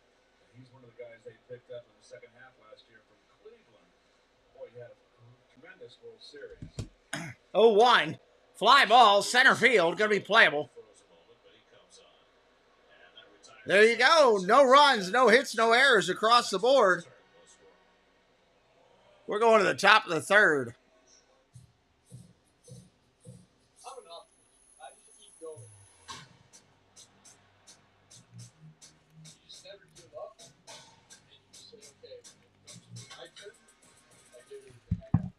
And he's one of the guys they picked up in the second half last year from Cleveland. Boy, he had a tremendous World Series. 0-1. Fly ball, center field, going to be playable. There you go. No runs, no hits, no errors across the board. We're going to the top of the 3rd. I don't know. I just keep going. You just never give up. And you just say, okay, I couldn't. I did everything I got.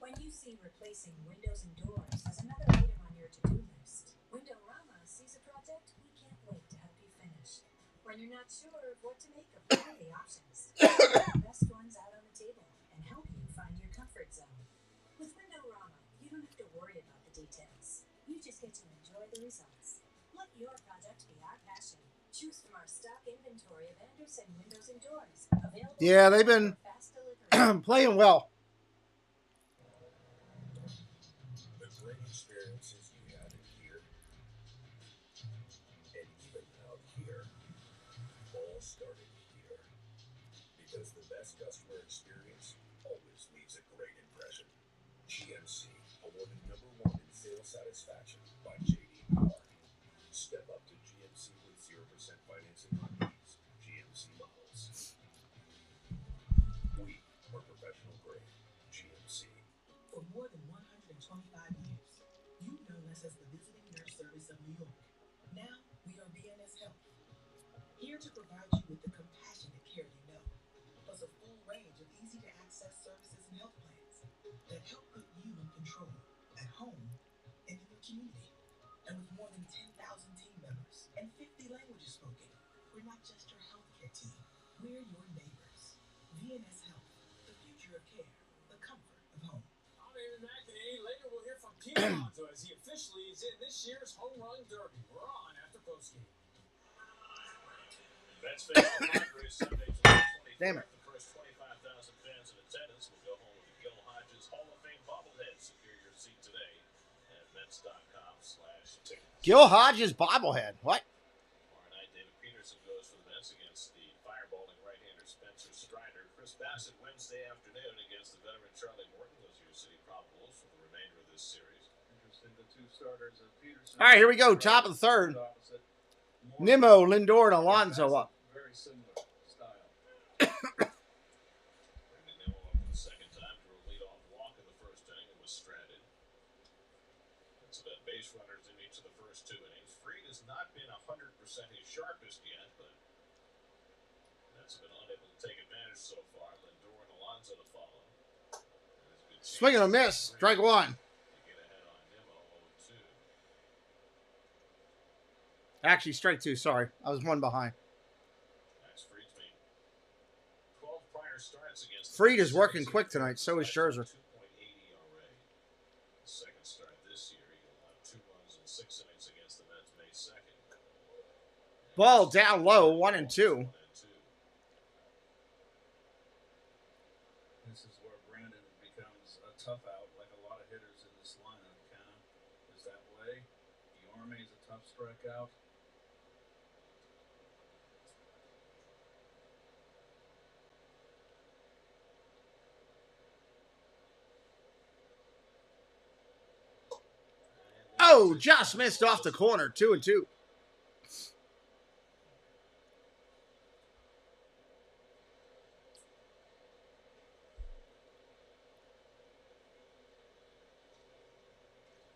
When you see replacing windows and doors as another item on your to-do list, Windorama sees a project we can't wait to help you finish. When you're not sure of what to make of all the options, we'll put the best ones out on the table and help you find your comfort zone. With Windorama, you don't have to worry about the details. You just get to enjoy the results. Let your project be our passion. Choose from our stock inventory of Andersen windows and doors. Available Yeah, they've been playing well. The great experiences you have in here, and even out here, all started here. Because the best customer experience always leaves a great impression. GMC, awarded #1 in sales satisfaction by J.D. Power. Step up to GMC with 0% financing on these GMC models. We are professional grade GMC. For more than 125 years, you've known us as the Visiting Nurse Service of New York. Now, we are VNS Health, here to provide you with the compassionate care you know, plus a full range of easy-to-access services and health plans that help put you in control at home and in your community. And with more than 10,000 team members and 50 languages spoken, we're not just your healthcare team, we're your neighbors. VNS Health, the future of care, the comfort of home. I'm Aaron McEnany. Later we'll hear from Pete Alonso as he officially is in this year's Home Run Derby. We're on after postgame. Mets face the Padres Sunday, July 24th. Damn it. The first 25,000 fans in attendance will go home with the Gil Hodges Hall of Fame bobblehead. Secure your seat today at Mets.com/tickets. Gil Hodges bobblehead. What? Tomorrow night, David Peterson goes for the Mets against the fireballing right-hander Spencer Strider. Chris Bassett Wednesday afternoon against the veteran Charlie Morton. Those are your city probables for the remainder of this series. Interesting, the two starters of Peterson. All right, here we go. Top of the third. Nimmo, Lindor, and Alonso up. Very similar style. Brandon Nimmo up for the second time. Drew a leadoff walk in the first inning and was stranded. That's about base runners in each of the first two innings. Fried has not been 100% his sharpest yet, but that's been unable to take advantage so far. Lindor and Alonso to follow. Swing and a miss. Strike one. Actually, strike two. Sorry. I was one behind. Max Fried's made 12 prior starts against Fried is working quick tonight. So is Scherzer. 2.80 ERA. His second start this year, he allowed 2 runs in 6 innings against the Mets May 2nd. Ball down low, 1-2. This is where Brandon becomes a tough out, like a lot of hitters in this lineup. Kind of is that way. Yorme is a tough strikeout. Oh, just missed off the corner. 2-2.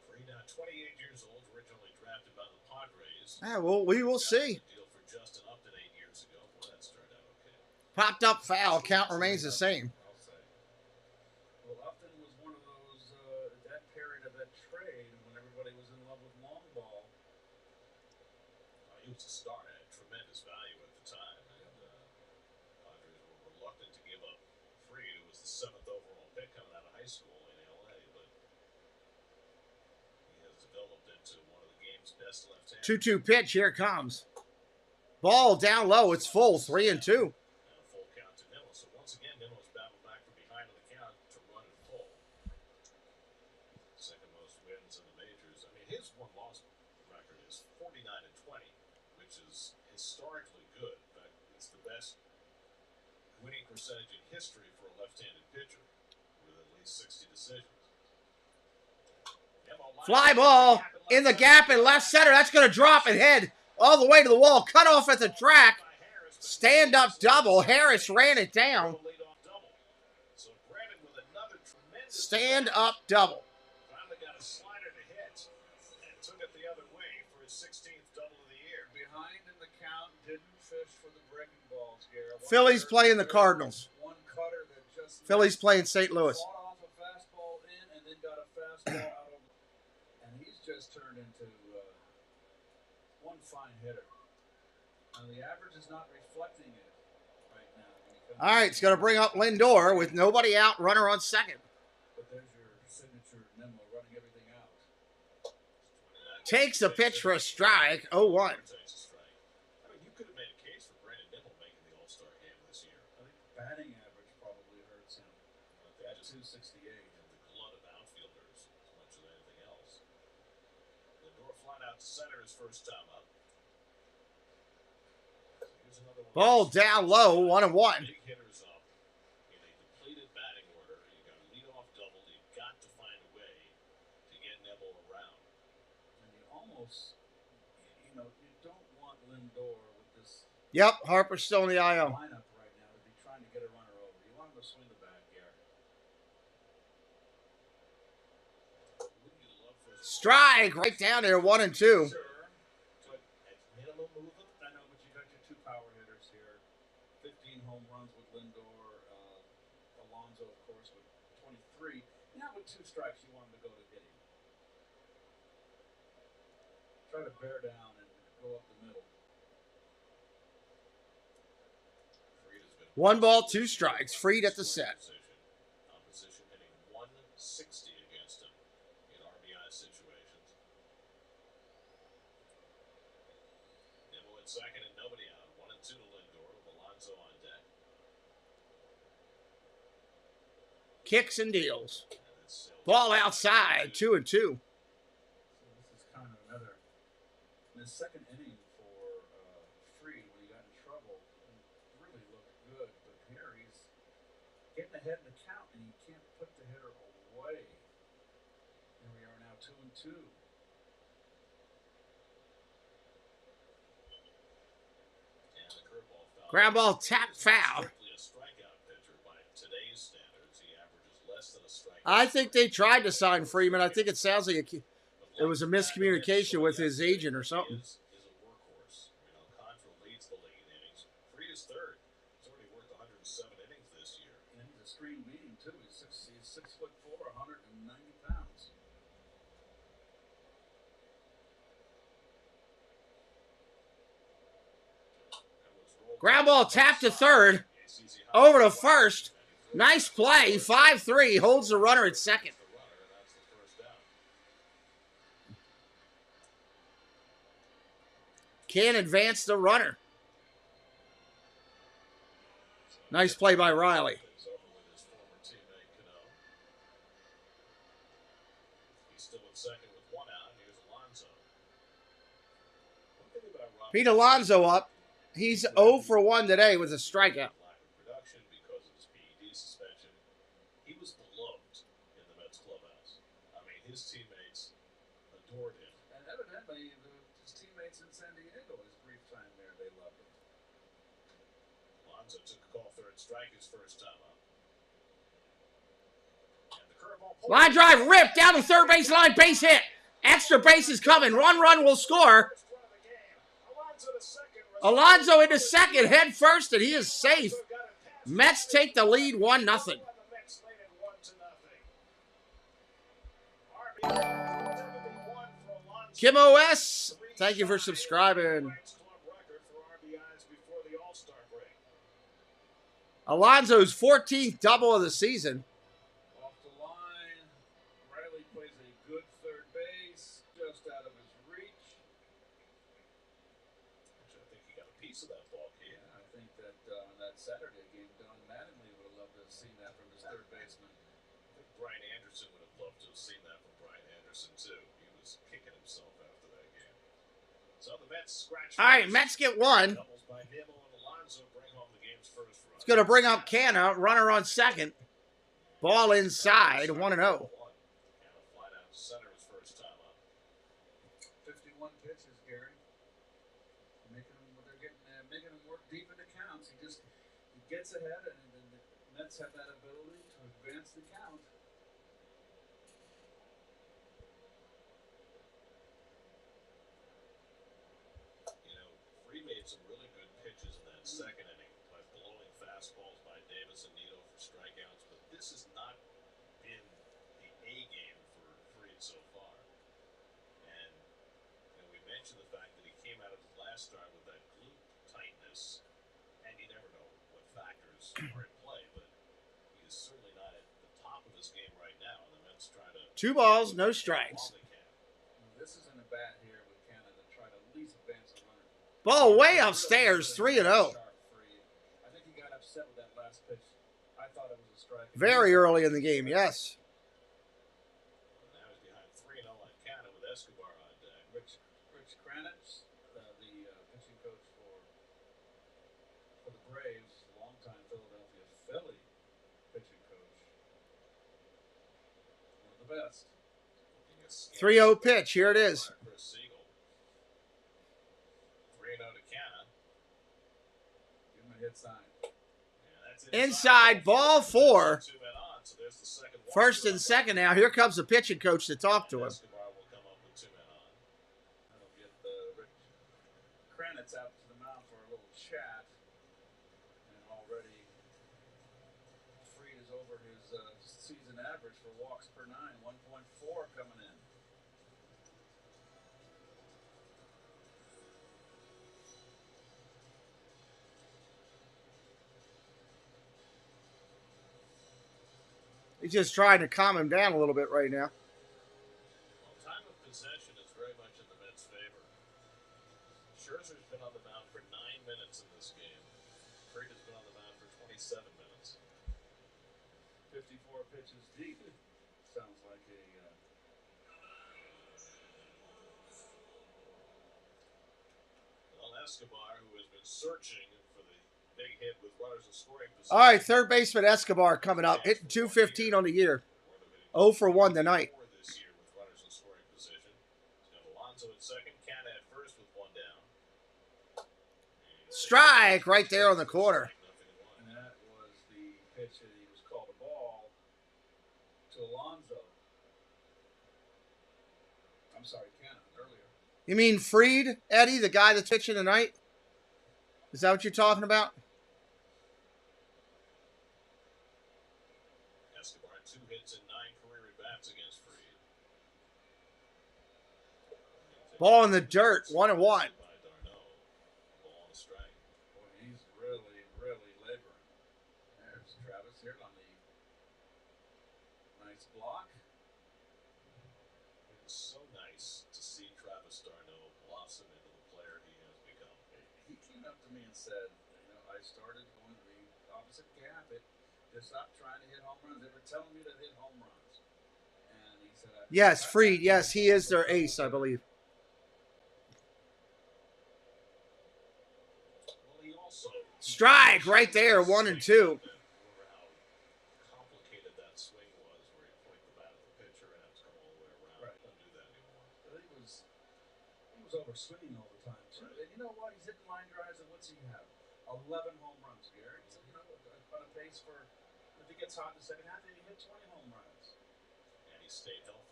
Fried, now 28 years old, originally drafted by the Padres. Yeah, well, we will see. Deal for Justin Upton 8 years ago. Well, that started out okay. Popped up foul. Count remains the same. I'll say. Well, Upton was one of those that period of that trade when everybody was in love with long ball. He was a star, had tremendous value at the time, and Padres were reluctant to give up Fried, who was the 7th overall pick coming out of high school in LA, but he has developed into one of the game's best left-handers. 2-2 pitch. Here it comes. Ball down low. It's full. 3-2. And a full count to Nimmo. So once again, Nimmo's battled back from behind on the count to run it full. Second most wins in the majors. I mean, his one-loss record is 49-20, which is historically good. In fact, it's the best winning percentage in history for a left-handed pitcher, with at least 60 decisions. Fly ball in the gap in left center. That's going to drop and head all the way to the wall. Cut off at the track. Stand up double. Harris ran it down. Stand up double. Finally got a slider to hit and took it the other way for his 16th double of the year. Behind in the count, didn't fish for the breaking balls, Garrett. Phillies playing the Cardinals. One cutter that just Phillies playing St. Louis. fought off a fastball in and then got a fastball out of, and he's just turned into one fine hitter. And the average is not reflecting it right now. All right, it's going to bring up Lindor with nobody out, runner on second. But there's your signature Nimmo running everything out. Takes a pitch for a strike. 0-1. I mean, you could have made a case for Brandon Nimmo making the All-Star game this year. I think batting average probably hurts him at 268. And the glut of outfielders as much as anything else. Lindor flying out to center his first time up. Here's another one. Ball down low, 1-1. Big hitters up in a depleted batting order. You got a leadoff double. You've got to find a way to get Nimmo around. And you almost, you don't want Lindor with this Yep, Harper's still in the IL. lineup right now to be trying to get a runner over. You want him to swing the bat, Garrett. Strike right down there, 1-2. Minimum movement. I know, but you got your two power hitters here. 15 home runs with Lindor. Alonso, of course, with 23. Now with 2 strikes, you want him to go to hitting. Try to bear down and go up the middle. 1 ball, 2 strikes. Fried at the set. Opposition hitting 160 against him in RBI situations. Nimmo at second and nobody out. 1-2 to Lindor. Kicks and deals. Ball outside, 2-2. So this is kind of another. In the second inning for Freed, when he got in trouble, he really looked good. But here he's getting ahead in the count, and he can't put the hitter away. Here we are now, 2-2. Ground ball, tap, foul. I think they tried to sign Freeman. I think it sounds like it was a miscommunication with his agent or something. Freed is third. He's already worked 107 innings this year. And he's a screen medium too. He's 6'4", 190 pounds. Ground ball, tap to third. Over to first. Nice play. 5-3. Holds the runner at second. Can't advance the runner. Nice play by Riley. Pete Alonso up. He's 0 for 1 today with a strikeout. He was beloved in the Mets clubhouse. I mean, his teammates adored him. And evidently, his teammates in San Diego, his brief time there, they loved him. Alonso took a call third strike his first time up. And the curveball. Line drive ripped down the third base line. Base hit. Extra base is coming. Run will score. Alonso into second, head first, and he is safe. Mets take the lead 1-0. Kim OS, thank you for subscribing. Alonso's 14th double of the season. Off the line, Riley plays a good third base, just out of his reach. Actually, I think he got a piece of that ball game. Yeah, I think that on that Saturday game, Don Mattingly would have loved to have seen that from his third baseman. I think Brian Anderson would have loved to have seen that from Brian Anderson, too. He was kicking himself after that game. So the Mets scratch. All right, Mets get one. Doubles by Nimmo and Alonso bring home the game's first run. It's going to bring up Canna, runner on second. Ball inside, 1-0. Canna fly down to center his first time up. 51 pitches, Gary. They're making him work deep into counts. He gets ahead, and the Mets have that ability to advance the count. You know, Freed made some really good pitches in that second inning by blowing fastballs by Davis and Nito for strikeouts, but this has not been the A game for Freed so far. And we mentioned the fact that he came out of his last start with that glute tightness, and you never know what factors are at play, but he is certainly not at the top of his game right now, and the Mets try to 2 balls, no strikes. This isn't a bat here with Canada to try to at least advance the runner. Ball way upstairs, 3-0. I think he got upset with that last pitch. I thought it was a strike. Very early in the game, yes. Now he's behind 3-0 on Canada with Escobar on deck. Rich Kranitz, the pitching coach for the Braves, longtime Philadelphia Philly pitching coach. One of the best. 3-0 pitch, here it is. Chris Siegel. 3-0 to Canna. Give him a hit sign. Inside, ball 4. 2 men on, so there's the second one. First and second now. Here comes the pitching coach to talk to him. Escobar will come up with 2 men on. That'll get Rich Kranitz out to the mound for a little chat. And already Freed is over his season average for walks per 9, 1.4 coming in. He's just trying to calm him down a little bit right now. Well, time of possession is very much in the Mets' favor. Scherzer's been on the mound for 9 minutes in this game. Freed has been on the mound for 27 minutes. 54 4 pitches deep. Sounds like a Well, Escobar, who has been searching for the big hit with runners in scoring position. All right, third baseman Escobar coming up, hitting .215 on the year. 0 for 1 tonight. This year with runners in scoring position. He's got Alonso at second, Canna at first with 1 down. Strike right there on the corner. And that was the pitch that he was called a ball to Alonso. I'm sorry, Canna, earlier. You mean Fried, Eddie, the guy that's pitching tonight? Is that what you're talking about? Escobar 2 hits and 9 career at-bats against Fried. Ball in the dirt, 1-1. Ball on a strike. Boy, he's really, really laboring. There's Travis here on the nice block. It was so nice to see Travis d'Arnaud blossom into the player he has become. He came up to me and said, I started going to the opposite gap. They stopped trying to hit home runs. They were telling me to hit home runs. And he said, Yes, Fried. Yes, he is their ace, I believe. Well, he also Strike right there, 1-2. remember how complicated that swing was, where you point the bat at the pitcher and have to come all the way around. Right. Don't do that anymore. But he was overswinging all the time, too. And you know what? He's hitting line drives, and what's he have? 11 home runs, Gary. So, on a pace for, if he gets hot in the second half, then he hit 20 home runs. And he stayed healthy.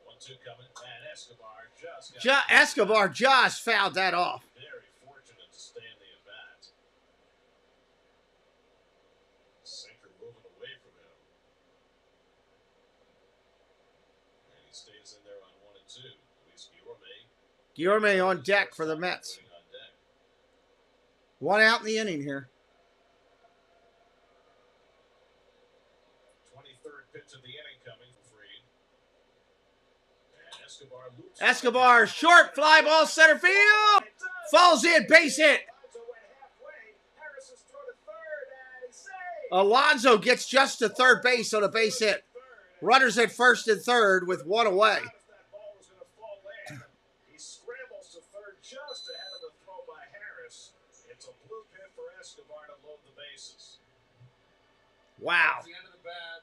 1-2 coming, and Escobar just got Escobar just fouled that off. very fortunate to stay in the at-bat. Sinker moving away from him. And he stays in there on 1-2. Luis Guillorme on deck for the Mets. 1 out in the inning here. 23rd pitch of the inning coming for Fried. And Escobar loops. Escobar, short fly ball center field. Falls in, base hit. Alonso gets just to third base on a base hit. Runners at first and third with 1 away. He scrambles to third just ahead of the throw by Harris. It's a blue pit for Escobar to load the bases. Wow. That's the end of the bat.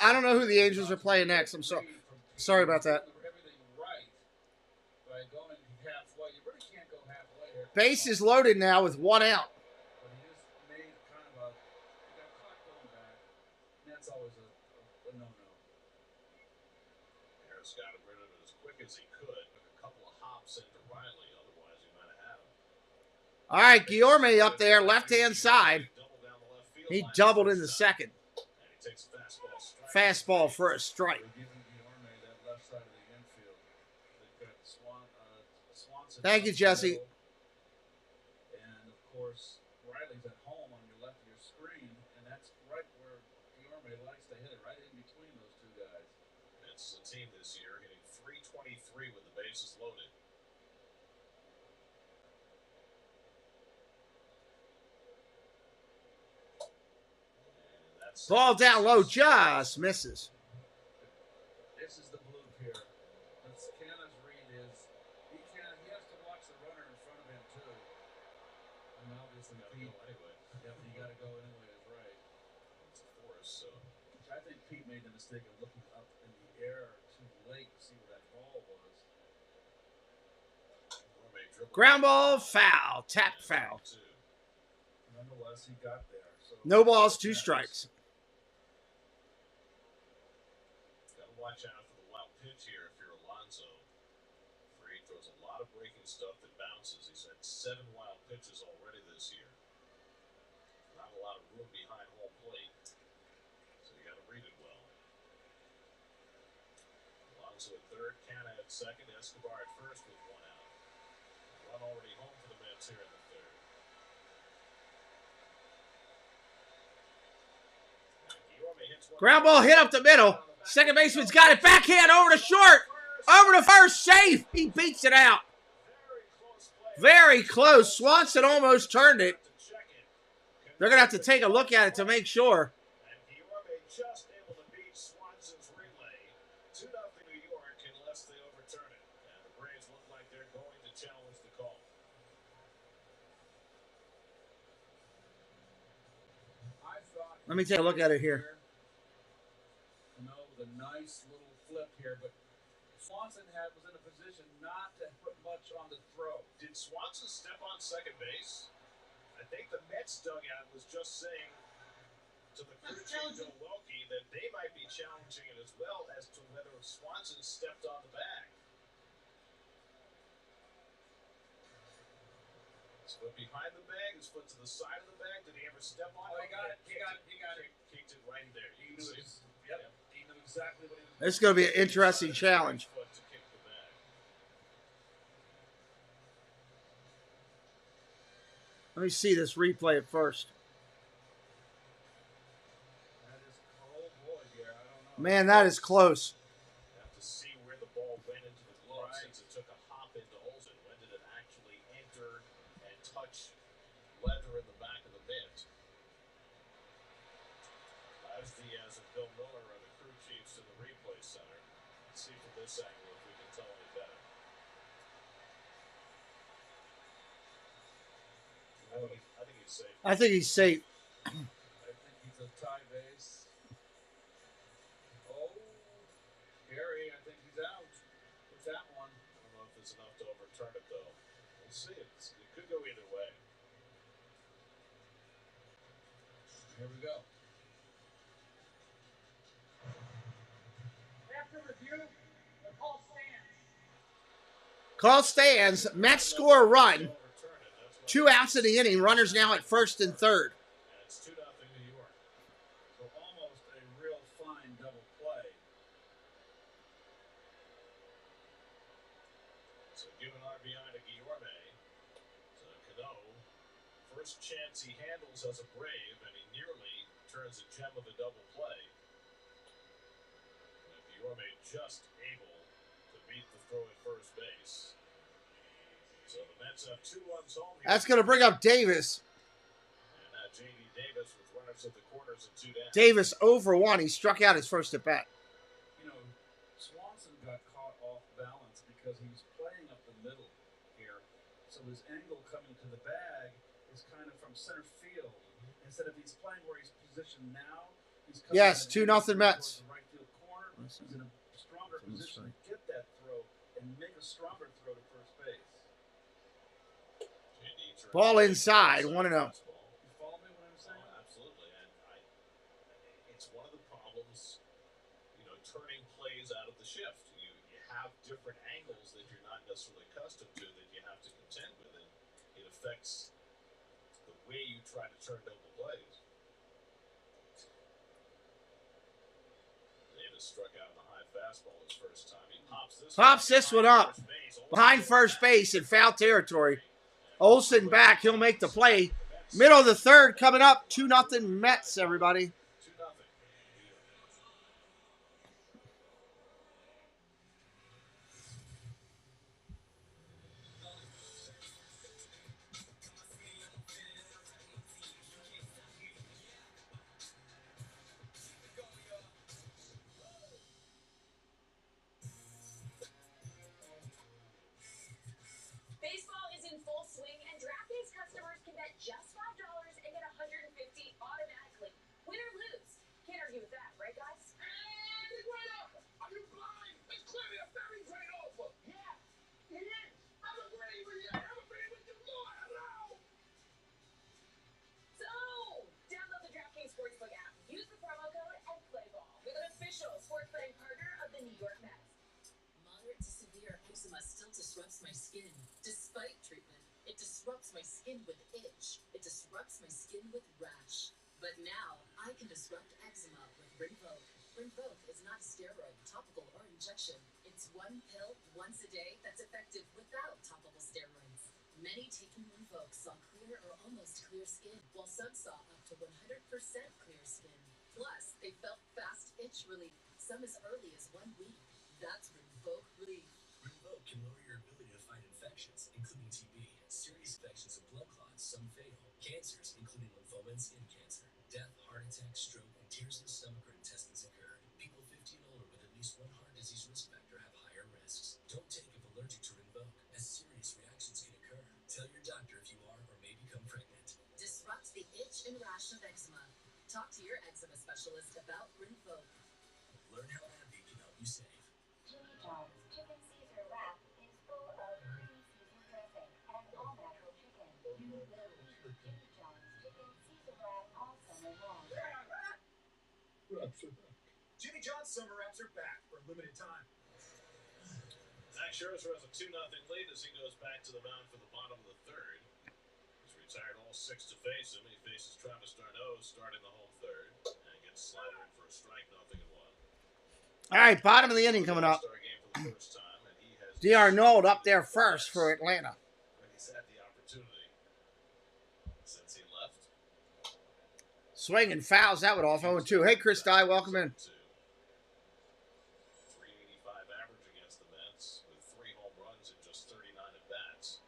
I don't know who the Angels are playing next. I'm sorry about that. Everything right by going halfway. You really can't go halfway here. Base is loaded now with 1 out. But he just made kind of he got caught going back. And that's always a no-no. Harris got him rid of it as quick as he could. Took a couple of hops into Riley. Otherwise, he might have had him. All right, Guillorme up there, left-hand side. He doubled in the second. And he takes a fastball strike. Fastball for a strike. We're giving Guillorme that left side of the infield. They've got Swanson. Thank you, Jesse. And, of course, Riley's at home on your left of your screen. And that's right where Guillorme likes to hit it, right in between those two guys. It's a team this year hitting .323 with the bases loaded. And that's Ball down low, just misses. This is the bloop here. That's Canna's read is he has to watch the runner in front of him too. And obviously Pete. anyway. Yep, you got to go anyway is right. It's a force, so I think Pete made the mistake of looking up in the air too late to see where that ball was. Ground ball, foul, tap foul. Nonetheless, he got there. So No balls, 2 strikes. got to watch out for the wild pitch here if you're Alonso. Fried throws a lot of breaking stuff that bounces. He's had 7 wild pitches already this year. Not a lot of room behind home plate, so you got to read it well. Alonso at third, Canna at second, Escobar at first with 1 out. Run already home for the Mets here in the third. And Guillorme hits one. Ground ball hit up the middle. Second baseman's got it. Backhand over to short. Over to first. Safe. He beats it out. Very close. Swanson almost turned it. They're going to have to take a look at it to make sure. And Guillorme just able to beat Swanson's relay. 2-0 New York unless they overturn it. And the Braves look like they're going to challenge the call. Let me take a look at it here. You know, the nice little flip here, but Swanson was in a position not to put much on the throw. Did Swanson step on second base? I think the Mets dugout was just saying to the crew chief Joe Welke that they might be challenging it as well as to whether Swanson stepped on the bag. His foot behind the bag, his foot to the side of the bag. Did he ever step on it? He got it. He got it. Kicked it right there. He knew he knew exactly what he was. This is going to be an interesting challenge. Foot to kick the bag. Let me see this replay at first. That is cold boy here. I don't know. Man, that is close. You have to see where the ball went into the glove since it took a hop into Olsen. When did it actually enter and touch leather in the back of the mitt? As Diaz and Bill Miller are the crew chiefs in the replay center. Let's see from this angle if we can tell any better. I think he's safe. I think he's safe. I think he's a tie base. Oh, Gary, I think he's out. What's that one? I don't know if it's enough to overturn it, though. We'll see. It could go either way. Here we go. After review, the call stands. Call stands. Mets score a run. 2 outs in the inning. Runners now at first and third. And it's 2-0 New York. So almost a real fine double play. So give an RBI to Guillorme. So Cano, first chance he handles as a Brave, and he nearly turns a gem of a double play. And Guillorme just able to beat the throw at first base. So the Mets have 2 runs home here. That's going to bring up Davis. And now J.D. Davis with runners at the corners and 2 down. Davis 0 for 1. He struck out his first at bat. You know, Swanson got caught off balance because he was playing up the middle here. So his angle coming to the bag is kind of from center field. Instead of he's playing where he's positioned now, he's coming Yes, at 2-0 towards Mets. the right field corner. He's in a stronger position to get that throw and make a stronger throw to first base. Ball inside. 1-0. You follow me what I'm saying? Oh, absolutely. And it's one of the problems, turning plays out of the shift. You have different angles that you're not necessarily accustomed to that you have to contend with, and it affects the way you try to turn double plays. Davis struck out in the high fastball his first time. He pops this one up behind first base in foul territory. Olsen back. He'll make the play. Middle of the third coming up. 2-0 Mets, everybody. 2-0. Baseball is in full swing, and DraftKings customers can bet just $5 and get $150 automatically. Win or lose. Can't argue with that, right, guys? And it's right over. Are you blind? It's clearly a very great offer. Yeah, it is. I'm agreeing with you. I'm agreeing with you more. Hello. So, download the DraftKings Sportsbook app. Use the promo code and play ball with an official sports betting partner of the New York Mets. Moderate to severe eczema still disrupts my skin. Despite treatment, it disrupts my skin with itch. It disrupts my skin with rash. But now, I can disrupt eczema with Rinvoq. Rinvoq is not a steroid, topical, or injection. It's one pill once a day that's effective without topical steroids. Many taking Rinvoq saw clear or almost clear skin, while some saw up to 100% clear skin. Plus, they felt fast itch relief, some as early as 1 week. That's Rinvoq relief. Rinvoq can lower your ability to fight infections, including TB, serious infections of blood clots, some fatal, cancers, including lymphoma when skin cancer, death, heart attack, stroke, and tears in the stomach or intestines occur. People 50 and older with at least one heart disease risk factor have higher risks. Don't take if allergic to Rinvoq, as serious reactions can occur. Tell your doctor if you are or may become pregnant. Disrupt the itch and rash of eczema. Talk to your eczema specialist about Rinvoq. Learn how AbbVie can help you save. Jimmy John's Chicken Caesar Wrap is full of creamy Caesar dressing and all-natural chicken. You will eat Jimmy John's Chicken Caesar Wrap all summer long. Jimmy John's summer wraps are back for a limited time. Max Scherzer has a 2-0 lead as he goes back to the mound for the bottom of the third. He's retired all 6 to face him. He faces Travis d'Arnaud starting the home third and gets slided in for a strike, 0-1. All right, bottom of the inning coming up. d'Arnaud up there first for Atlanta. When he's had the opportunity since he left. Swing and fouls that one off 0-2. Hey, Chris Dye, welcome in. 385 average against the Mets with 3 home runs and just 39 at bats.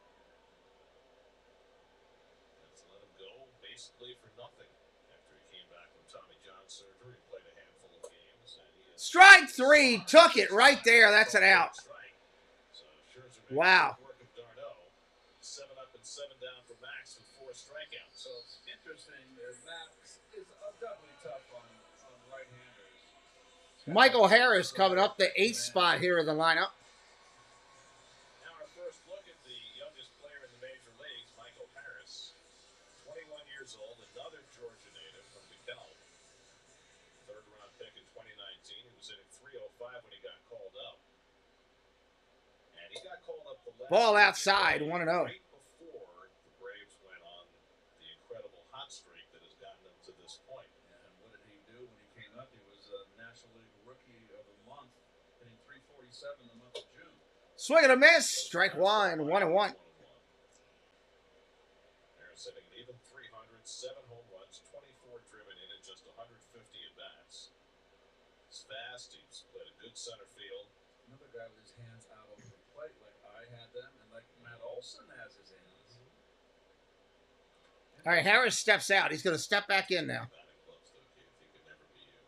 That's let him go basically for nothing after he came back from Tommy John surgery. He played a handful of games. And he has Strike 3. Took it right there. That's an out. Wow. work of d'Arnaud. 7 up and 7 down for Max with 4 strikeouts. So it's interesting that Max is doubly tough on right-handers. Michael Harris coming up the 8th spot here in the lineup. Now our first look at the youngest player in the major leagues, Michael Harris. 21 years old, another Georgia native from DeKalb. 3rd-round pick in 2019. He was hitting .305 when he got called up. And he got called up the last Ball week outside, 1-0. right before the Braves went on the incredible hot streak that has gotten them to this point. And what did he do when he came up? He was a National League Rookie of the Month, hitting .347 in the month of June. Swing and a miss. Strike 1. 1-1. Harris hitting an even .300, 7 home runs, 24 driven in, and just 150 at bats. He's fast. He's played a good center field. Another guy with his hands out over the plate like I had them and like Matt Olson has his hands. All right, Harris steps out. He's going to step back in now. Batting gloves, though, Keith. He could never be you.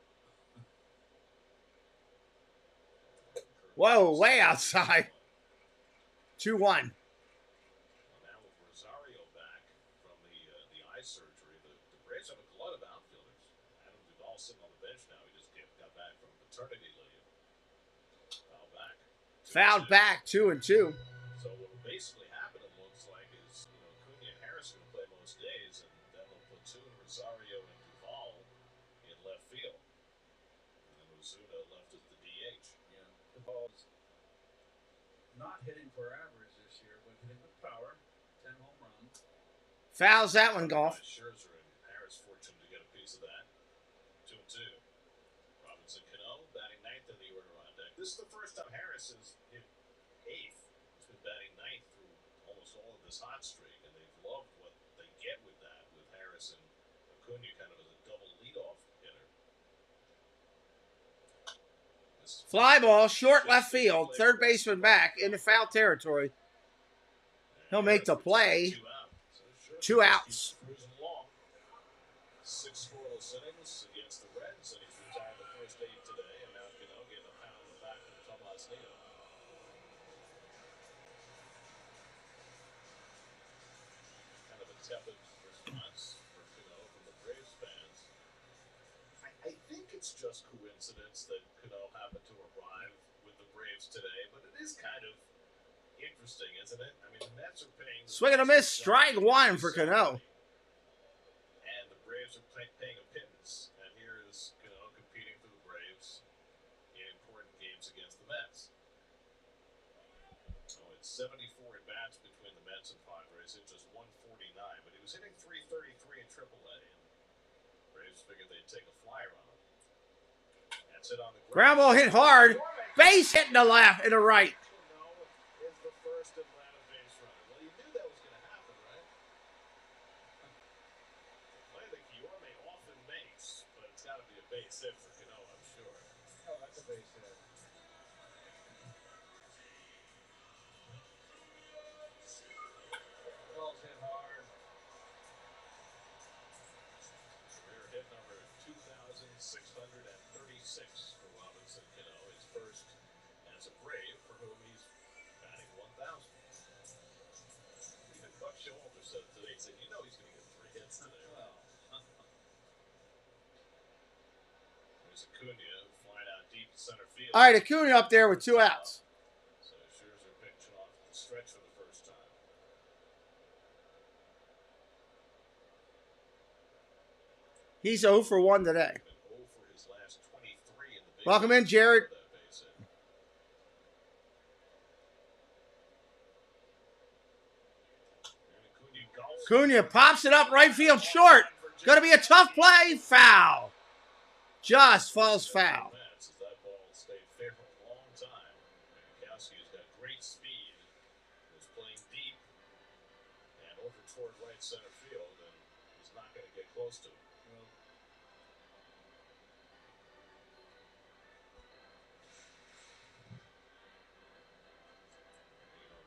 Whoa, way outside. 2-1. Well, now with Rosario back from the eye surgery, the Braves have a glut of outfielders. Adam Duvall sitting on the bench now. He just got back from paternity leave. Fouled back. 2-2. So what will basically happen, it looks like, is Acuna and Harris going to play most days, and then they'll platoon Rosario and Duvall in left field, and then Ozuna left as the DH. Yeah, Duvall's not hitting for average this year, but hitting with power. 10 home runs. Fouls that one, Golf. Scherzer and Harris fortunate to get a piece of that. 2-2. Robinson Cano batting 9th in the order on deck. This is the first time Harris has hit 8th. He's been batting 9th through almost all of this hot streak, and they've loved what they get with that, with Harris and Acuna kind of as a double leadoff hitter. Fly ball, short left field. Third baseman back into foul territory. He'll make the play. 2 outs. Cruising along. 6 scoreless innings against the Reds, and he's retired the first 8 today, and now Cano getting a pound in the back from Tomas Nido. Kind of a tepid response for Cano from the Braves fans. I think it's just coincidence that Cano happened to arrive with the Braves today, but it is kind of interesting, isn't it? I mean, the Mets are paying... Swing and a miss. Strike 1 for Cano. And the Braves are paying a pittance. And here is Cano competing for the Braves in important games against the Mets. So it's 74 at bats between the Mets and Padres. It's just 149, but he was hitting .333 in AAA. And the Braves figured they'd take a flyer on him. That's it on the Ground ball hit hard. Base hit in the left and the right. Is the first Atlanta base runner. Well, you knew that was going to happen, right? I think Yorme often makes, but it's got to be a base hit for Cano, I'm sure. Oh, that's a base hit. Ball's hit hard. center field. All right, Acuna up there with 2 outs. So Scherzer pitching off the stretch for the first time. He's 0 for 1 today. Been 0 for his last 23 in the big Welcome in, Jared. that base hit. And Acuna golfs Acuna pops it up right field short. Going to be a tough play. Foul. Just falls foul. Mets as that ball stayed fair for a long time. Gronkowski's got great speed. Was playing deep and over toward right center field, and he's not going to get close to it.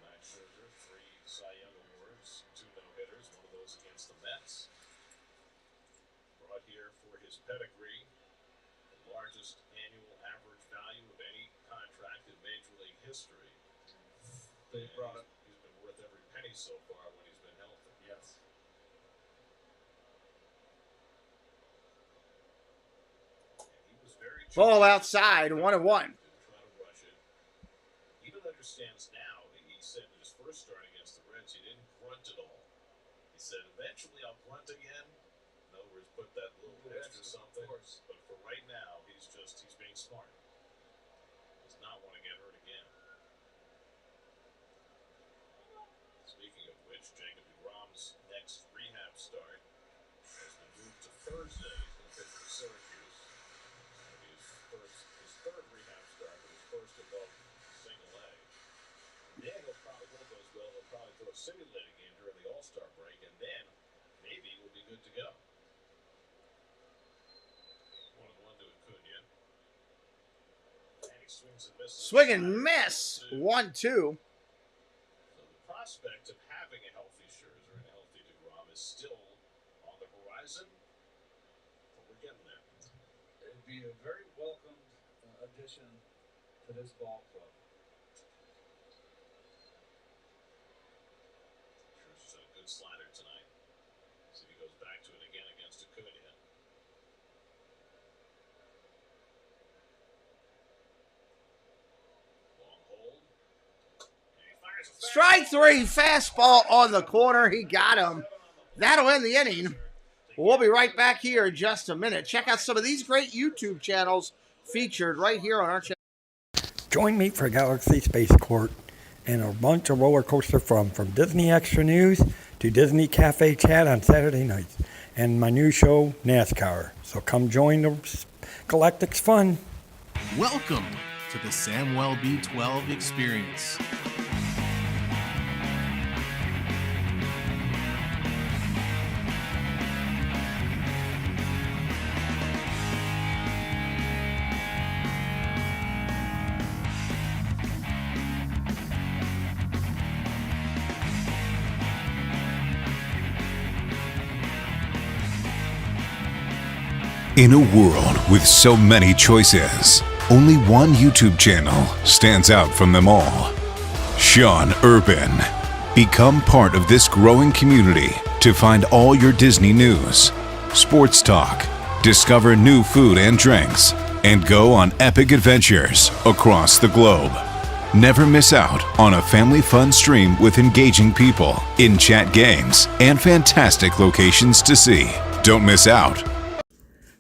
Max Scherzer, 3 Cy Young Awards, 2 no-hitters, one of those against the Mets. Brought here for his pedigree, the largest annual average value of any contract in Major League history. They brought it. He's been worth every penny so far when he's been healthy. Yes. And he was very Ball outside, 1-1. Didn't try to rush it. He even understands now. He said in his first start against the Reds, he didn't grunt at all. He said, eventually I'll grunt again. In other words, put that little extra something. But for right now, he's being smart. Does not want to get hurt again. Speaking of which, Jacob deGrom's next rehab start has been moved to Thursday. He's going to pitch for Syracuse. It'll be his third rehab start, but his first above single A. Then he'll probably, if all goes well, he'll probably throw a simulated game during the All-Star break, and then maybe we'll be good to go. 1-1 to Acuna. And he swings and misses. Swing and miss. 1-2. So the prospect of having a healthy Scherzer and a healthy DeGrom is still on the horizon, but we're getting there. It'd be a very welcomed addition to this ball club. Scherzer's had a good slider tonight. See if he goes back to it again against Acuna. Long hold. And he fires a Strike 3, fastball on the corner. He got him. That'll end the inning. We'll be right back here in just a minute. Check out some of these great YouTube channels featured right here on our channel. Join me for Galaxy Spaceport and a bunch of roller coaster fun, from Disney Extra News to Disney Cafe Chat on Saturday nights, and my new show, NASCAR. So come join the Galactic's fun. Welcome to the Samwell B12 experience. In a world with so many choices, only one YouTube channel stands out from them all. Sean Urban. Become part of this growing community to find all your Disney news, sports talk, discover new food and drinks, and go on epic adventures across the globe. Never miss out on a family fun stream with engaging people, in-chat games, and fantastic locations to see. Don't miss out.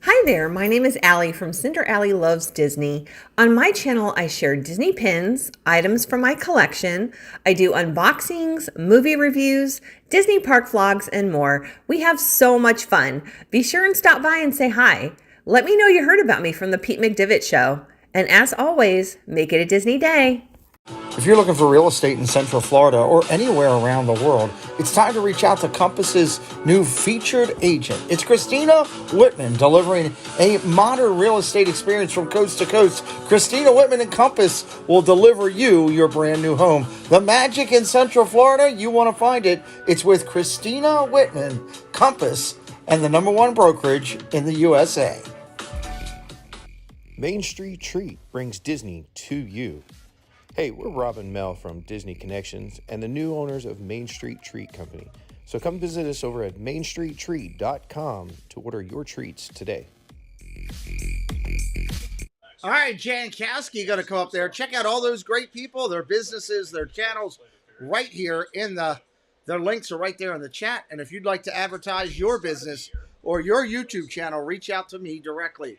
Hi there, my name is Allie from Cinder Allie Loves Disney. On my channel, I share Disney pins, items from my collection. I do unboxings, movie reviews, Disney park vlogs, and more. We have so much fun. Be sure and stop by and say hi. Let me know you heard about me from the Pete McDivitt Show. And as always, make it a Disney day. If you're looking for real estate in Central Florida or anywhere around the world, it's time to reach out to Compass's new featured agent. It's Christina Whitman, delivering a modern real estate experience from coast to coast. Christina Whitman and Compass will deliver you your brand new home. The magic in Central Florida, you want to find it. It's with Christina Whitman, Compass, and the #1 brokerage in the USA. Main Street Treat brings Disney to you. Hey, we're Rob and Mel from Disney Connections and the new owners of Main Street Treat Company. So come visit us over at mainstreettreat.com to order your treats today. All right, Jankowski going to come up there. Check out all those great people, their businesses, their channels right here in their links are right there in the chat. And if you'd like to advertise your business or your YouTube channel, reach out to me directly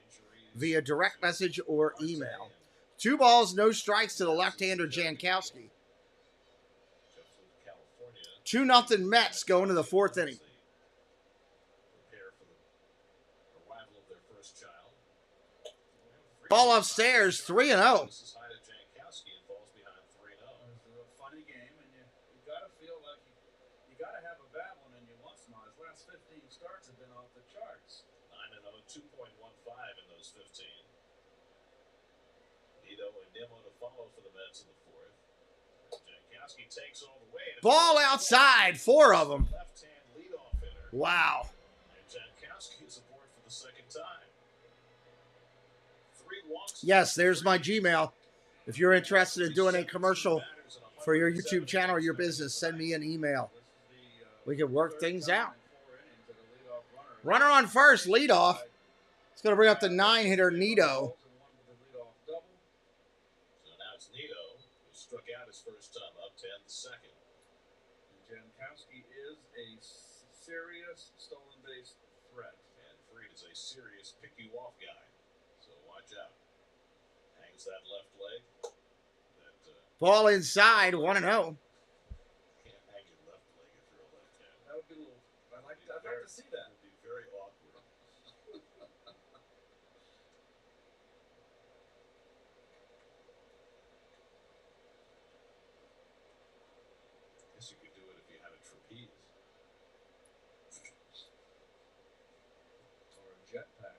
via direct message or email. 2 balls, no strikes to the left-hander Jankowski. 2-0 Mets going to the 4th inning. Ball upstairs, 3-0. Funny game, and you got to feel like you got to have a bad one in you once in a while. His last 15 starts have been off the charts. 9-0, 2.15 in those 15. Nito and Nimmo to follow for the Mets in the 4th. Jankowski takes all the way. Ball outside, 4 of them. Left-hand leadoff hitter. Wow. And Jankowski is aboard for the 2nd time. 3 walks. Yes, there's my Gmail. If you're interested in doing a commercial for your YouTube channel or your business, send me an email. We can work things out. Runner on first, leadoff. It's going to bring up the 9-hitter, Nito. So now it's Nito, who struck out his first time up to end the 2nd. Jankowski is a serious stolen base threat. And Fried is a serious pick-you-off guy. So watch out. Hangs that left leg. Ball inside, 1-0. Can't hang your left leg if you're a left-hander. That would be a little. I'd like to see that. It would be very awkward. Guess you could do it if you had a trapeze. Or a jetpack.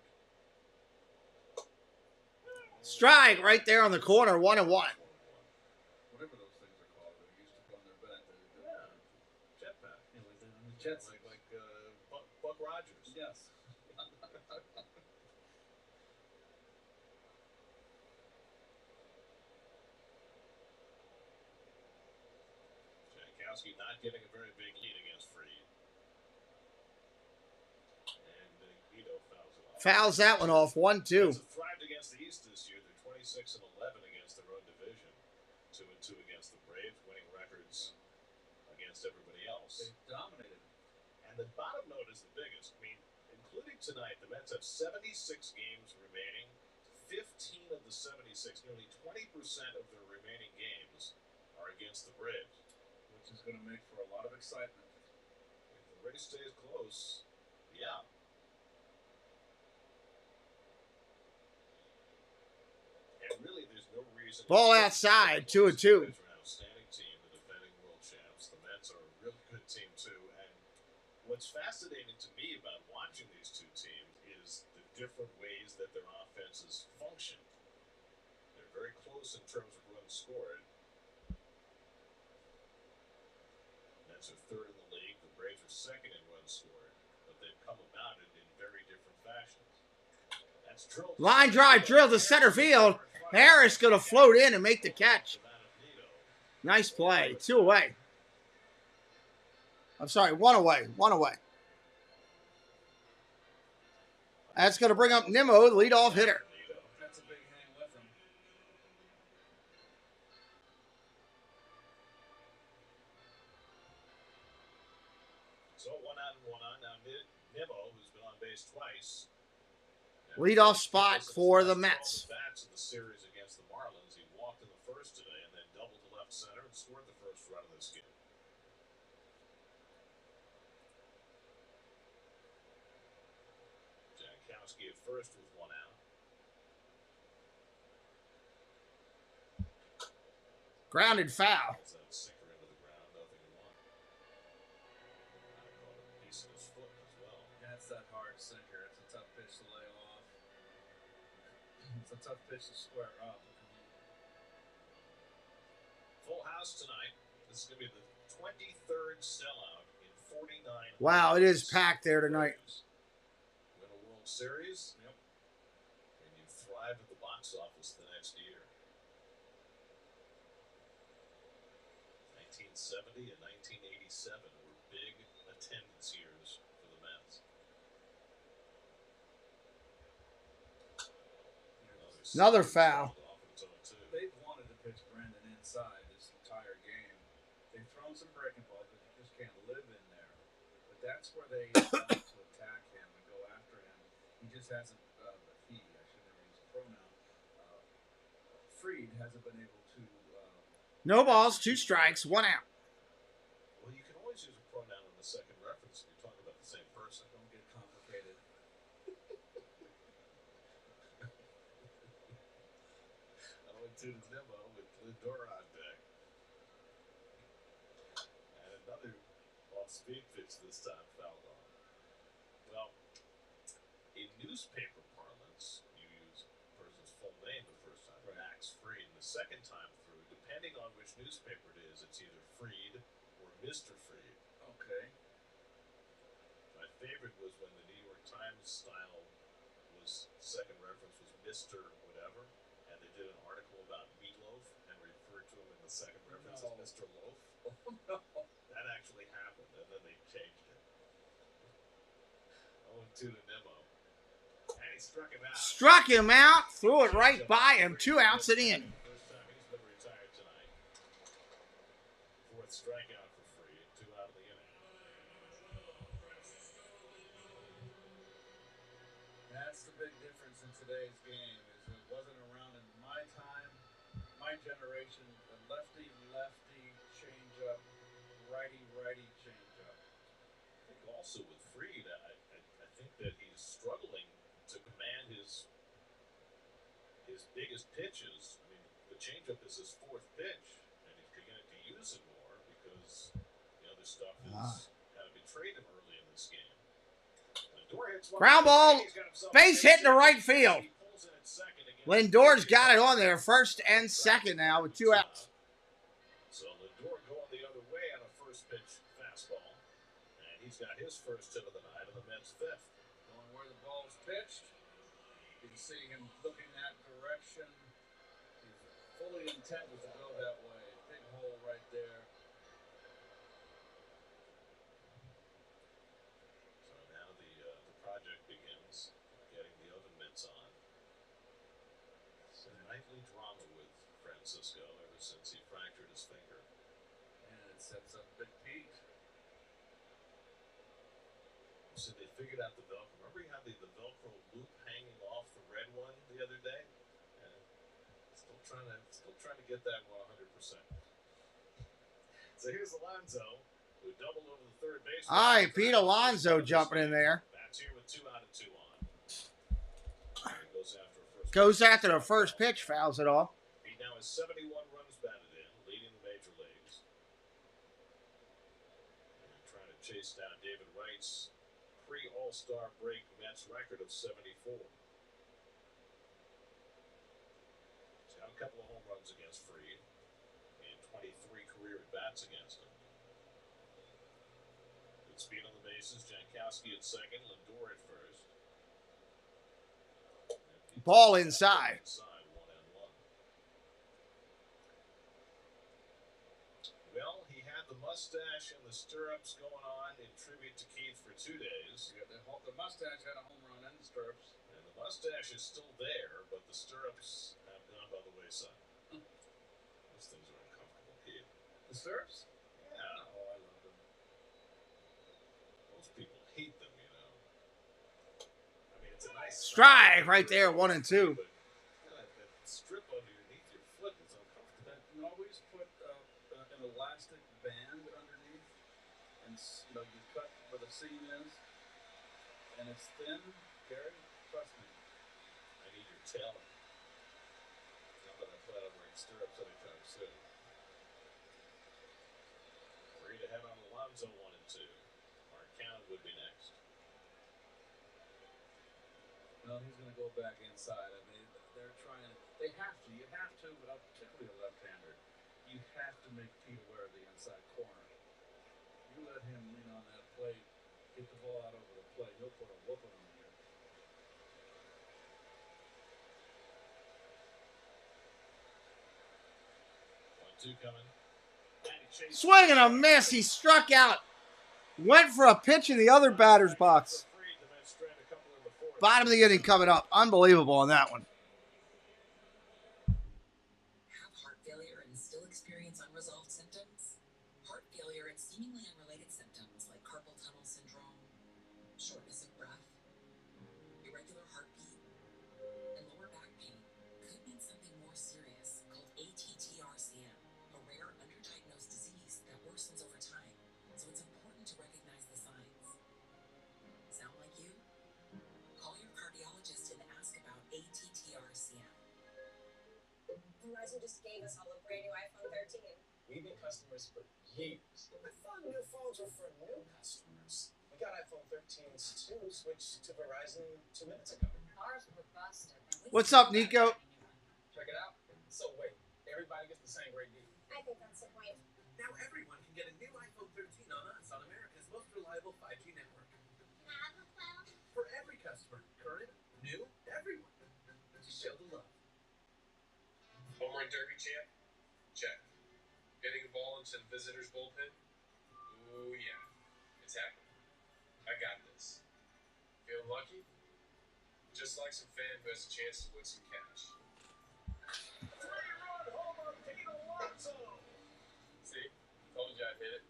Strike right there on the corner, 1-1. Whatever those things are called, they used to put on their back. Yeah, jetpack. Jets. Like Buck Rogers. Yes. Jankowski not getting a very big lead against Fried. And Nito fouls it off. Fouls that one off, 1-2. Mets have thrived against the East this year. They're 26-11 against their own division. 2-2 against the Braves, winning records against everybody else. They've dominated. And the bottom note is the biggest. I mean, including tonight, the Mets have 76 games remaining. 15 of the 76, nearly 20% of their remaining games, are against the Braves. Which is going to make for a lot of excitement. If the race stays close, yeah. And really, there's no reason. Ball outside, 2-2. The Braves are an outstanding team, the defending world champs. The Mets are a really good team too. And what's fascinating to me about watching these two teams is the different ways that their offenses function. They're very close in terms of runs scored. Mets are 3rd in the league. The Braves are 2nd in runs scored, but they've come about it in very different fashions. That's drilled. Line drive, drill to center field. Harris going to float in and make the catch. Nice play. 2 away. I'm sorry, 1 away. 1 away. That's going to bring up Nimmo, the leadoff hitter. That's a big hang with him. So 1 out and 1 on. Now Nimmo, who's been on base twice. Leadoff spot for the Mets. Bats in the series against the Marlins. He walked in the first today and then doubled to left center and scored the first run of this game. Jankowski at first with 1 out. Grounded foul. That sinker into the ground, 0-1. Caught a piece of his foot as well. That's that hard sinker. It's a tough pitch to lay off. It's a tough pitch to square up. Full house tonight. This is going to be the 23rd sellout in 49. Wow, it is packed there tonight. Win a World Series. Yep. And you thrive at the box office the next year. 1970 and 1987 were big attendance years for the Mets. Another Another foul. They've wanted to pitch Brendan inside this entire game. They've thrown some breaking balls, but you just can't live in there. But that's where they want to attack him and go after him. He just hasn't, I should never use a pronoun. Freed hasn't been able to. No balls, 2 strikes, 1 out. Well, you can always use a pronoun in the second reference if you're talking about the same person. Don't get complicated. I went to the demo with Lindor on deck. And another off-speed pitch this time fouled on. Well, in newspaper parlance, you use a person's full name the first time, right. Max Fried. The second time through, depending on which newspaper it is, it's either Fried or Mr. Fried. Okay. My favorite was when the New York Times style was, second reference was Mr. whatever, and they did an article about Meatloaf and referred to him in the second reference as Mr. Loaf. Oh, no. That actually happened, and then they changed it. 0-2 to Nimmo. And he struck him out. Struck him out, threw it right by him, 2 outs and in. First time he's been retired tonight. 4th strikeout for Fried, 2 out of the inning. That's the big difference in today's game. Is it wasn't around in my time, my generation. The lefty changeup, righty changeup. I think also with Fried, I think that he's struggling to command his biggest pitches. I mean, the changeup is his 4th pitch, and he's beginning to use it more because the other stuff is kind of betrayed him early in this game. Lindor hits one. Ground ball, He's got himself base hit to right field. He pulls in at second again. Lindor's got it on there, 1st and 2nd now with 2 outs. So Lindor going the other way on a first pitch fastball, and he's got his first hit of the night on the Mets' 5th. Going where the ball's pitched. You can see him looking that direction. He's fully intended to go that way. Big hole right there. So now the project begins, getting the oven mitts on. It's a nightly drama with Francisco ever since he fractured his finger. And it sets up Big Pete. So they figured out the Velcro. Remember he had the Velcro loop hanging off the red one the other day? And still trying to get that 100%. So here's Alonso, who doubled over the third base. All right, Pete Alonso jumping in there. Bats here with 2 out and 2 on. And Goes after the first pitch, fouls it off. Pete now has 71 runs batted in, leading the major leagues. And trying to chase down David Wright's pre-All-Star break Mets record of 74. He's got a couple of home runs against Fried and 23 career at-bats against him. Good speed on the bases. Jankowski at second, Lindor at first. Ball inside. 1-1. Well, he had the mustache and the stirrups going on in tribute to Keith for 2 days. Yeah, the mustache had a home run and the stirrups. And the mustache is still there, but the stirrups have gone by the wayside. Those things are uncomfortable, Keith. The stirrups? Yeah. Oh, I love them. Most people hate them, you know. I mean, it's a nice Strike right there, 1 and 2. But that strip underneath your foot is uncomfortable. You always put an elastic band underneath, and you cut where the seam is, and it's thin. Gary, trust me. I need your tail. Not that I plan on wearing stirrups anytime soon. Ready to head on Alonso 1 and 2. Mark Cannon would be next. No, he's going to go back inside. I mean, they're trying. They have to. You have to, particularly a left-hander. You have to make Pete aware of the inside corner. You let him lean on that plate, get the ball out over the plate. He'll put a whooping on you. 1-2 coming. Swing and a miss. He struck out. Went for a pitch in the other batter's box. Bottom of the inning coming up. Unbelievable on that one. experience unresolved symptoms? Heart failure and seemingly unrelated symptoms like carpal tunnel syndrome, shortness of breath, irregular heartbeat, and lower back pain could mean something more serious called ATTR-CM, a rare underdiagnosed disease that worsens over time, so it's important to recognize the signs. Sound like you? Call your cardiologist and ask about ATTR-CM. Verizon just gave us all a brand new iPhone 13. We've been customers for years. I thought new phones were for new customers. We got iPhone 13s too, switched to Verizon 2 minutes ago. Ours were busted. What's up, Nico? Check it out. So wait, everybody gets the same great deal. I think that's the point. Now everyone can get a new iPhone 13 on us on America's most reliable 5G network. Have a phone? For every customer, current, new, everyone. To show the love. Home run derby champ? Check. Getting a ball into the visitor's bullpen? Ooh, yeah. It's happening. I got this. Feeling lucky? Just like some fan who has a chance to win some cash. See? Told you I'd hit it.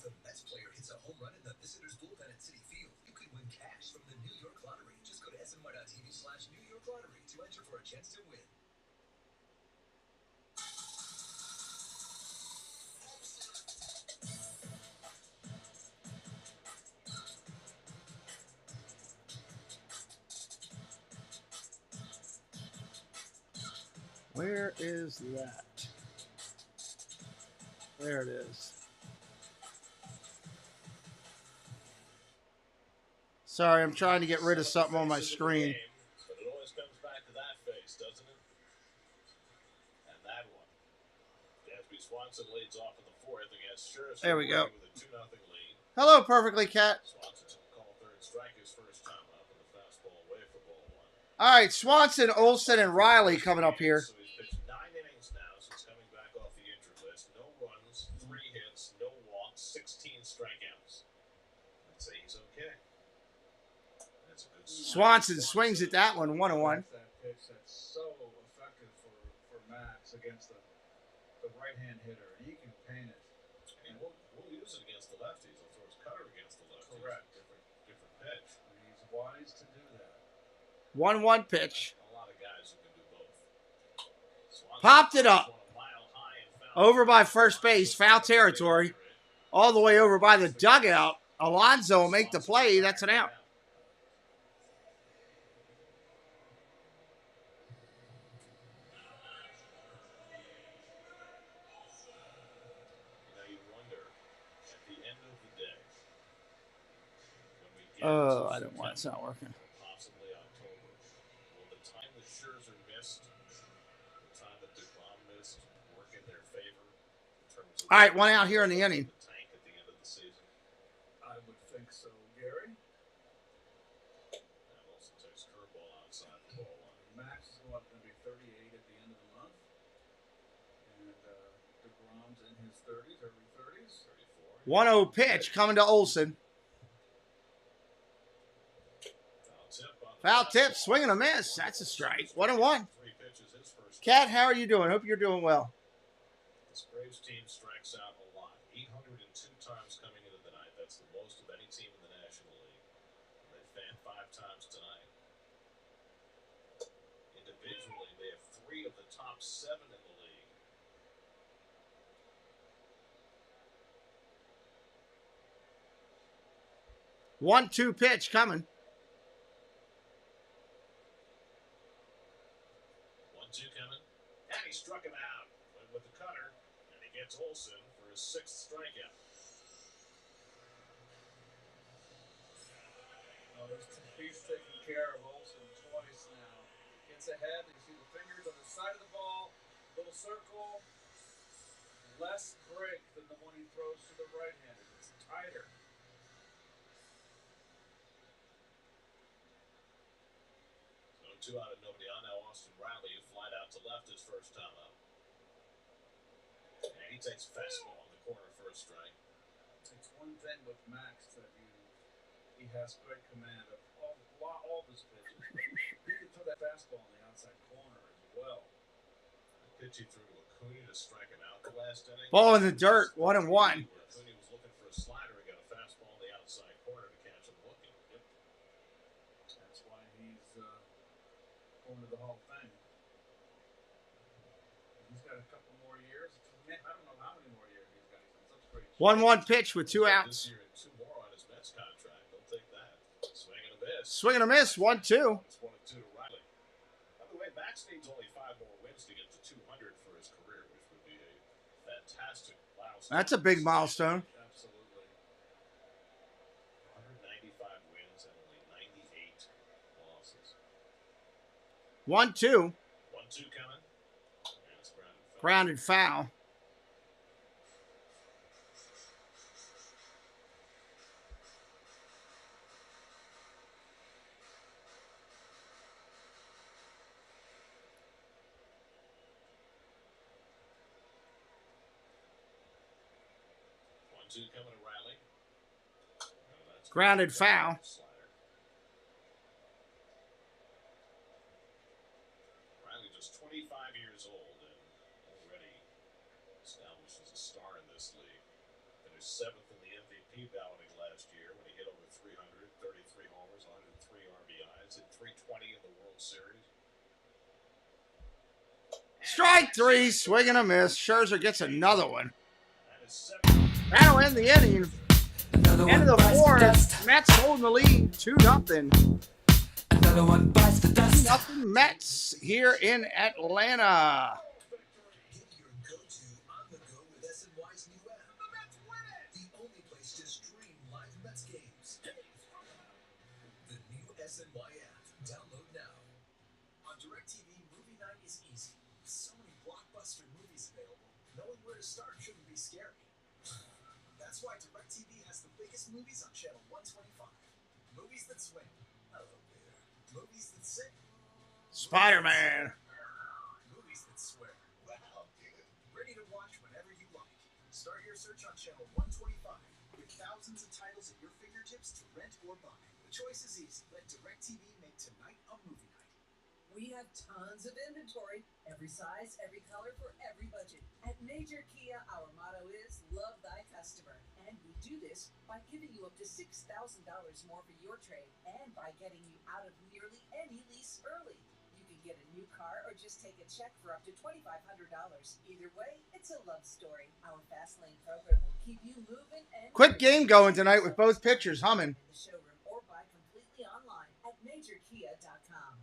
If a Mets player hits a home run in the visitor's bullpen at Citi Field, you could win cash from the New York Lottery. Just go to SNY.TV/New York Lottery to enter for a chance to win. Where is that? There it is. Sorry, I'm trying to get rid of something on my screen. But it always comes back to that face, doesn't it? And that one. Dansby Swanson leads off in the fourth against Scherzer. There we go. With a 2-0 lead. Hello, Perfectly Cat. Swanson's called third strike his first time up, and the fastball away for ball one. All right, Swanson, Olsen, and Riley coming up here. So he's pitched 9 innings now since coming back off the injured list. No runs, 3 hits, no walks, 16 strikeouts. I'd say he's okay. That's a good Swanson swings at that one, 1-1. That pitch that's so effective for Max against the right-hand hitter. He can paint it. And we'll use it against the lefties. He'll throw his cutter against the lefties. Correct. Different pitch. And he's wise to do that. 1-1 pitch. A lot of guys who can do both. Swanson Popped it up. a mile high and foul. Over by first base, foul territory. All the way over by the dugout. Alonso will make the play. That's an out. You know, you wonder at the end of the day. When we get Oh, to I don't want it. It's not working. possibly October. Will the time that Scherzer missed, the time that DeGrom missed, work in their favor in terms of All right, one out here in the inning. the tank at the end of the season? I would think so, Gary. That also takes curveball outside the ball line. Max is going to be 38 at the end of the month. And DeGrom's in his 30s, early 30s. 34. 1-0 pitch coming to Olsen. Foul tip, swing and a miss. That's a strike. 1-1. 3 pitches his first. Cat, how are you doing? Hope you're doing well. This Braves team strikes out a lot. 802 times coming into the night. That's the most of any team in the National League. They fanned 5 times tonight. Individually, they have 3 of the top 7 in the league. One-two pitch coming. 1-2 coming. And he struck him out. Went with the cutter. And he gets Olsen for his 6th strikeout. He's taking care of Olsen twice now. Gets ahead. You see the fingers on the side of the ball. Little circle. Less break than the one he throws to the right-handed. It's tighter. So 2 out of nobody on now. Austin Riley, who flied out to left his first time up. And he takes a fastball on the corner for a strike. It's one thing with Max that he has great command of all of his pitches. He can throw that fastball on the outside corner as well. The pitch he threw to Acuna to strike him out last inning. Ball in the dirt, 1-1. Clooney was looking for a slider and got a fastball in the outside corner to catch him looking. Yep. That's why he's going to the Hall of Fame. He's got a couple more years. I don't know how many more years he's got. He's in such great shape. 1-1 pitch with 2 outs. This year and 2 more on his Mets contract. They'll take that. Swing and a miss. Swing and a miss, 1-2. It's 1-2 to Riley. By the way, Max needs only 5 more wins to get to 200 for his career, which would be a fantastic milestone. That's a big milestone. Absolutely. 195 wins and only 98 losses. 1-2. 1-2 coming. And it's Grounded foul. Two coming to Riley. Grounded foul. Riley just 25 years old and already established as a star in this league. Finished 7th in the MVP balloting last year when he hit over 300, 33 homers, 103 RBIs, hit 320 in the World Series. Strike 3, swing and a miss. Scherzer gets another one. That'll end the inning. End of the 4th. Mets holding the lead 2-0. Another one bites the dust. 2-0 Mets here in Atlanta. Get your go-to on the go with SNY's new app. The Mets win it! The only place to stream live Mets games. The new SNY app. Download now. On DirecTV, movie night is easy. With so many blockbuster movies available, knowing where to start shouldn't be scary. That's why DirecTV has the biggest movies on channel 125. Movies that swing. Hello there. Movies that sing. Spider-Man. Movies that swear. Wow, dude. Ready to watch whenever you like. Start your search on channel 125 with thousands of titles at your fingertips to rent or buy. The choice is easy. Let DirecTV make tonight a movie night. We have tons of inventory, every size, every color, for every budget. At Major Kia, our motto is love thy customer. And we do this by giving you up to $6,000 more for your trade and by getting you out of nearly any lease early. You can get a new car or just take a check for up to $2,500. Either way, it's a love story. Our Fast Lane program will keep you moving and Quick game going tonight with both pitchers humming. in the showroom or buy completely online at MajorKia.com.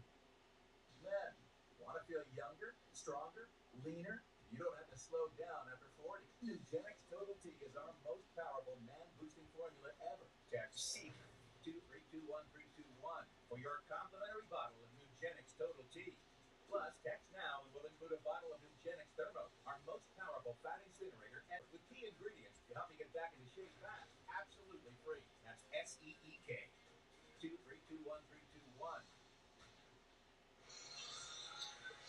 Men, want to feel younger, stronger, leaner? You don't have to slow down after 40. Nugenix Total T is our most powerful man-boosting formula ever. Text SEEKER 2321321 for your complimentary bottle of Nugenix Total T. Plus, text now and we'll include a bottle of Nugenix Thermo, our most powerful fat incinerator ever, with key ingredients to help you get back into shape fast. Absolutely free. That's SEEK 2321321.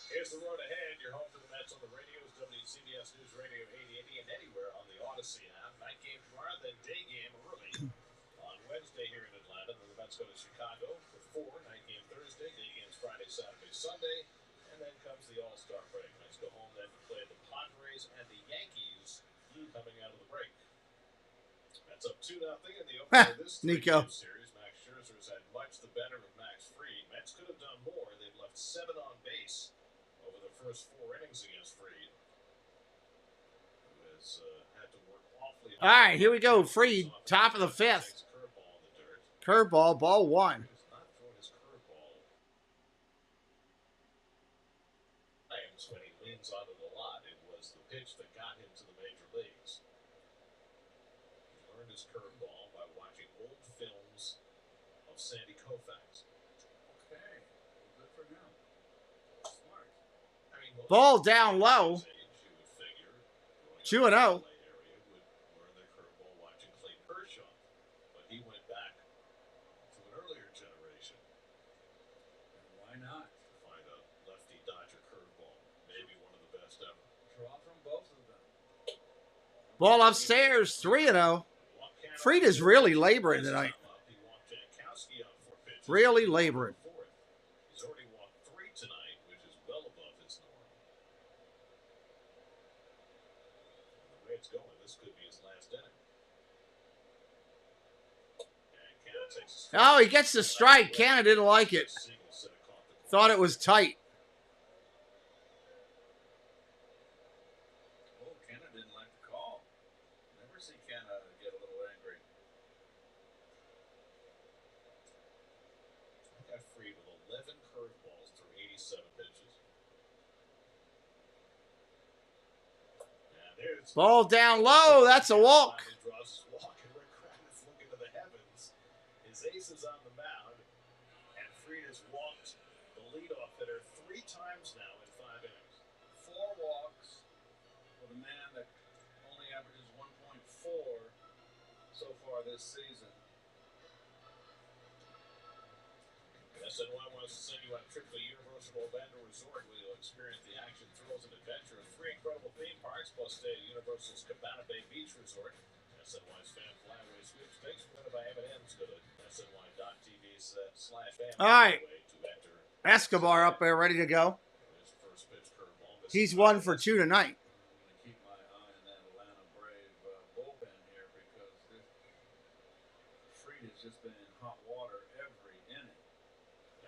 Here's the road ahead. You're home to the Mets on the radios, WCBS News Radio 880 and anywhere on the Odyssey app. Night game tomorrow, then day game early on Wednesday here in Atlanta. Then the Mets go to Chicago for 4. Night game Thursday, day games Friday, Saturday, Sunday. And then comes the All-Star break. Mets go home then to play the Padres and the Yankees coming out of the break. Mets up 2-0 in the opener of this Nico. series. Max Scherzer's had much the better of Max Fried. Mets could have done more. They've left 7 on base over the first 4 innings against Fried, who has had to work awfully hard. All right, here we go. Fried, top of the 5th. Curveball, ball 1. He's not throwing his curveball. Times when he leans on it a lot, it was the pitch that got him to the major leagues. He learned his curveball by watching old films of Sandy Koufax. Okay. Good for him. Smart. I mean, most Ball down low. age, you would figure, growing up 2-0. in the LA area would learn their curveball watching Clayton Kershaw. But he went back to an earlier generation Why not? to find a lefty Dodger curveball. Maybe one of the best ever. Draw from both of them. Well, Ball upstairs, 3-0. Fried is really laboring tonight. Really laboring. He's already walked 3 tonight, which is well above his norm. gets going, this could be his last inning. And Canna takes a Oh, he gets the strike. Canna didn't like it. Thought it was tight. Oh, Canna didn't like the call. Never see Canna get a little angry. Got Fried with 11 curveballs through 87 pitches. And there's Ball down low. That's a walk. finally draws his walk, and Rick Kravitz looking to the heavens. His ace is on the mound, and Fried has walked the leadoff hitter 3 times now in 5 innings. 4 walks with a man that only averages 1.4 so far this season. SNY wants to send you on a trip to Universal Orlando Resort where you'll experience the action, thrills, and adventure of 3 incredible theme parks plus stay at Universal's Cabana Bay Beach Resort. SNY's fan flyaway sweepstakes presented by M&M's. Go to SNY.tv/fan. All right. To enter Escobar up there ready to go. his first pitch curveball. He's 1 for 2 tonight. I'm going to keep my eye on that Atlanta Brave bullpen here because Fried has just been in hot water every inning.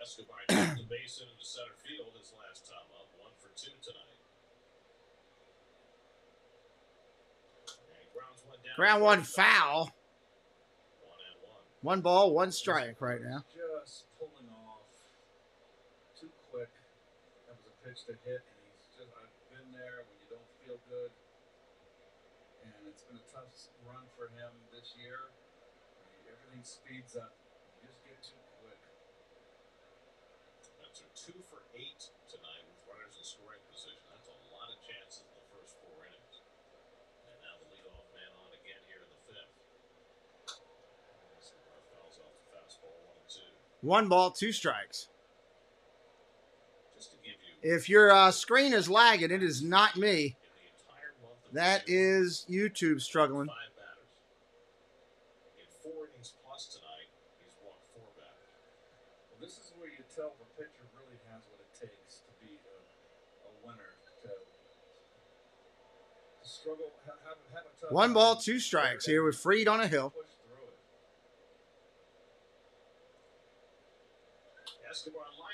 Escobar took the base hit into center field his last time up, 1 for 2 tonight. And grounds one down. Ground 1 foul. 1-1. 1 ball, 1 strike right now. Just pulling off too quick. That was a pitch to hit, and he's just, I've been there when you don't feel good. And it's been a tough run for him this year. Everything speeds up. You just get too quick. That's a 2 for 8 tonight with runners in scoring position. That's a lot of chances in the first 4 innings. And now the leadoff man on again here in the 5th. Escobar fouls off the fastball 1-2. 1 ball, 2 strikes. Just to give you If your screen is lagging, it is not me. in the entire month of That is YouTube struggling. 5 batters. In 4 innings plus tonight, he's walked 4 batters. Well, this is where you tell the pitcher really has what it takes to be a winner. To struggle, have a tough 1 ball, 2 strikes here with Fried on a hill. push through it.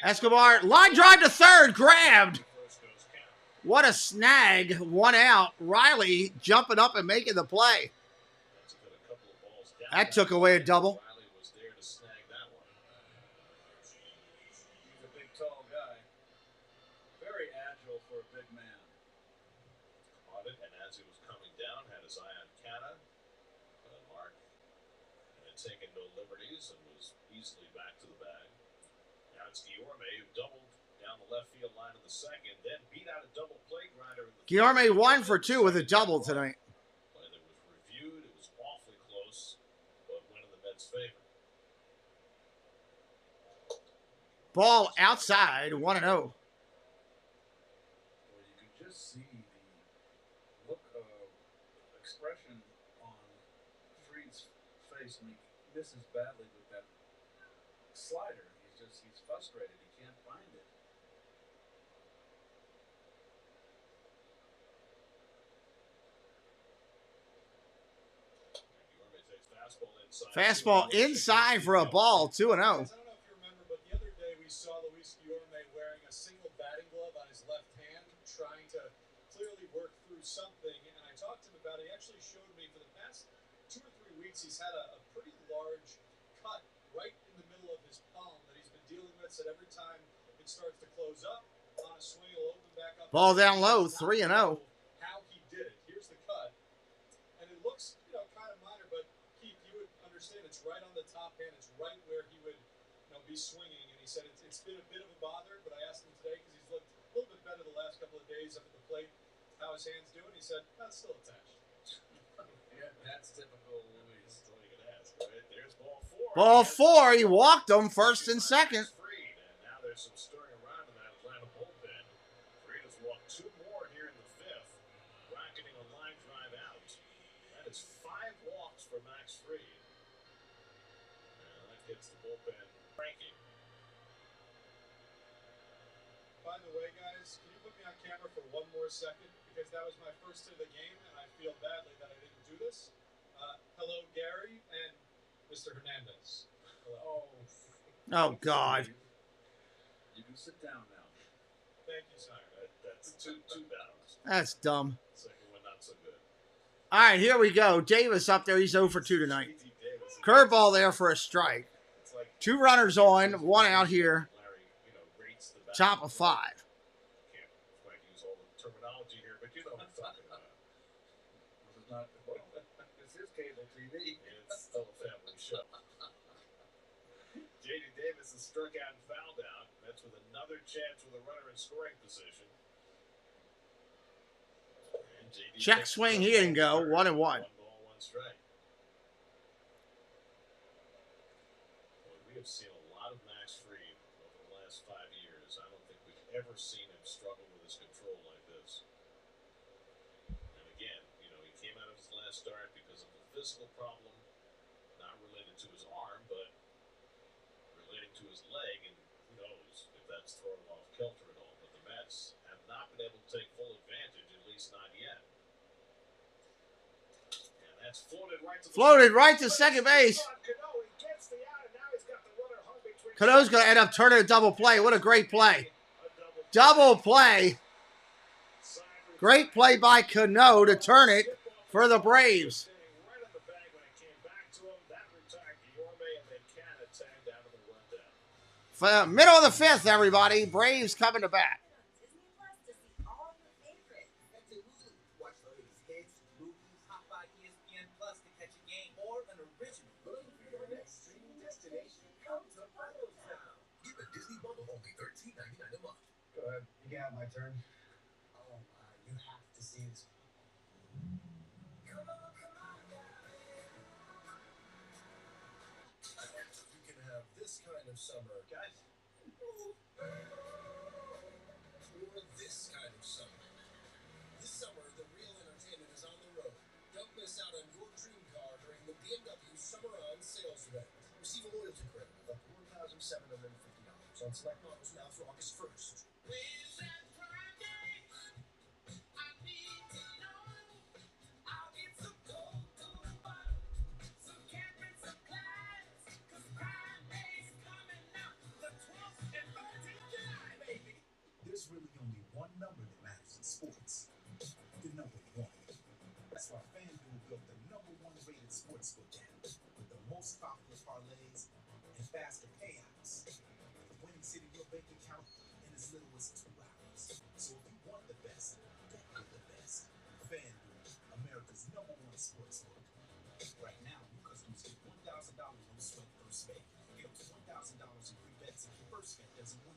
Escobar Line drive to third, grabbed. first goes Canna. What a snag. 1 out. Riley jumping up and making the play. That's a good couple of balls down. That took away a double. Riley was there to snag that one. He's a big, tall guy. Very agile for a big man. Caught it, and as he was coming down, had his eye on Canna. Mark had taken no liberties and was easily back to the bag. Now it's Guillorme who doubled down the left field line in the 2nd, then beat out a double play grinder in the 3rd. Guillorme 1 for 2 with a double tonight. Play that was reviewed, it was awfully close, but went in the Mets' favor. Ball outside, 1-0. Well, you could just see the look of expression on Fried's face when he misses badly with that slider. He's frustrated. He can't find it. Guillorme takes fastball inside. Fastball inside for a ball, 2-0. I don't know if you remember, but the other day we saw Luis Guillorme wearing a single batting glove on his left hand, trying to clearly work through something. And I talked to him about it. He actually showed me for the past 2 or 3 weeks he's had a pretty large cut right in the middle of his palm that he's been dealing with. Said every time it starts to close up on a swing, it'll open back up. Ball down low, 3-0. How he did it. Here's the cut, and it looks, kind of minor, but Keith, you would understand it's right on the top hand. It's right where he would, be swinging. And he said it's been a bit of a bother, but I asked him today because he's looked a little bit better the last couple of days up at the plate. How his hands doing? He said that's still attached. Yeah, that's typical Luis. That's all you can ask, right? There's ball 4. Ball 4, he walked them 1st and 2nd. Fried, and now there's some stirring around in that Atlanta bullpen. Fried has walked 2 more here in the 5th, rocketing a line drive out. That is 5 walks for Max Fried. And that gets the bullpen cranking. By the way, guys, can you put me on camera for one more second? Because that was my first hit of the game, and I feel badly Mr. Hernandez. Oh, God. You can sit down now. Thank you, sir. That's two downs. That's dumb. Second one, not so good. All right, here we go. Davis up there. He's 0 for 2 tonight. Curveball there for a strike. 2 runners on, 1 out here. Top of 5. Can't quite use all the terminology here, but you know what I'm talking about. This is not, well, this is cable TV. It's still a family show. J.D. Davis is struck out and fouled out. Mets with another chance with a runner in scoring position. And J.D. Check swing, he didn't go. 1-1. 1 ball, 1 strike. Well, we have seen a lot of Max Fried over the last 5 years. I don't think we've ever seen him struggle with his control like this. And again, you know, he came out of his last start because of a physical problem, not related to his arm, but relating to his leg, and who knows if that's thrown off kilter at all. But the Mets have not been able to take full advantage, at least not yet. And that's floated right to second base. Cano's going to end up turning a double play. What a great play. Double play. Great play by Cano to turn it for the Braves. Middle of the 5th, everybody. Braves coming to bat. Watch the latest hits, movies, hot by ESPN Plus to catch a game or an original. Looking for your next streaming destination? Come to Town. Get the Disney Bundle only $13.99 a month. Go ahead. You can have my turn. Oh, you have to see this. You can have this kind of summer, guys. Or this kind of summer. This summer, the real entertainment is on the road. Don't miss out on your dream car during the BMW Summer On sales event. Receive a loyalty credit of up to $1,750 on select models now through August 1st. There's really only one number that matters in sports. The number 1. That's why FanDuel built the #1 rated sportsbook app with the most popular parlays and faster payouts. Winning sitting your bank account in as little as 2 hours. So if you want the best, bet with the best. FanDuel, America's #1 sportsbook. Right now, new customers get $1,000 no sweat first bet. Get up to $1,000 in free bets if your first bet doesn't win.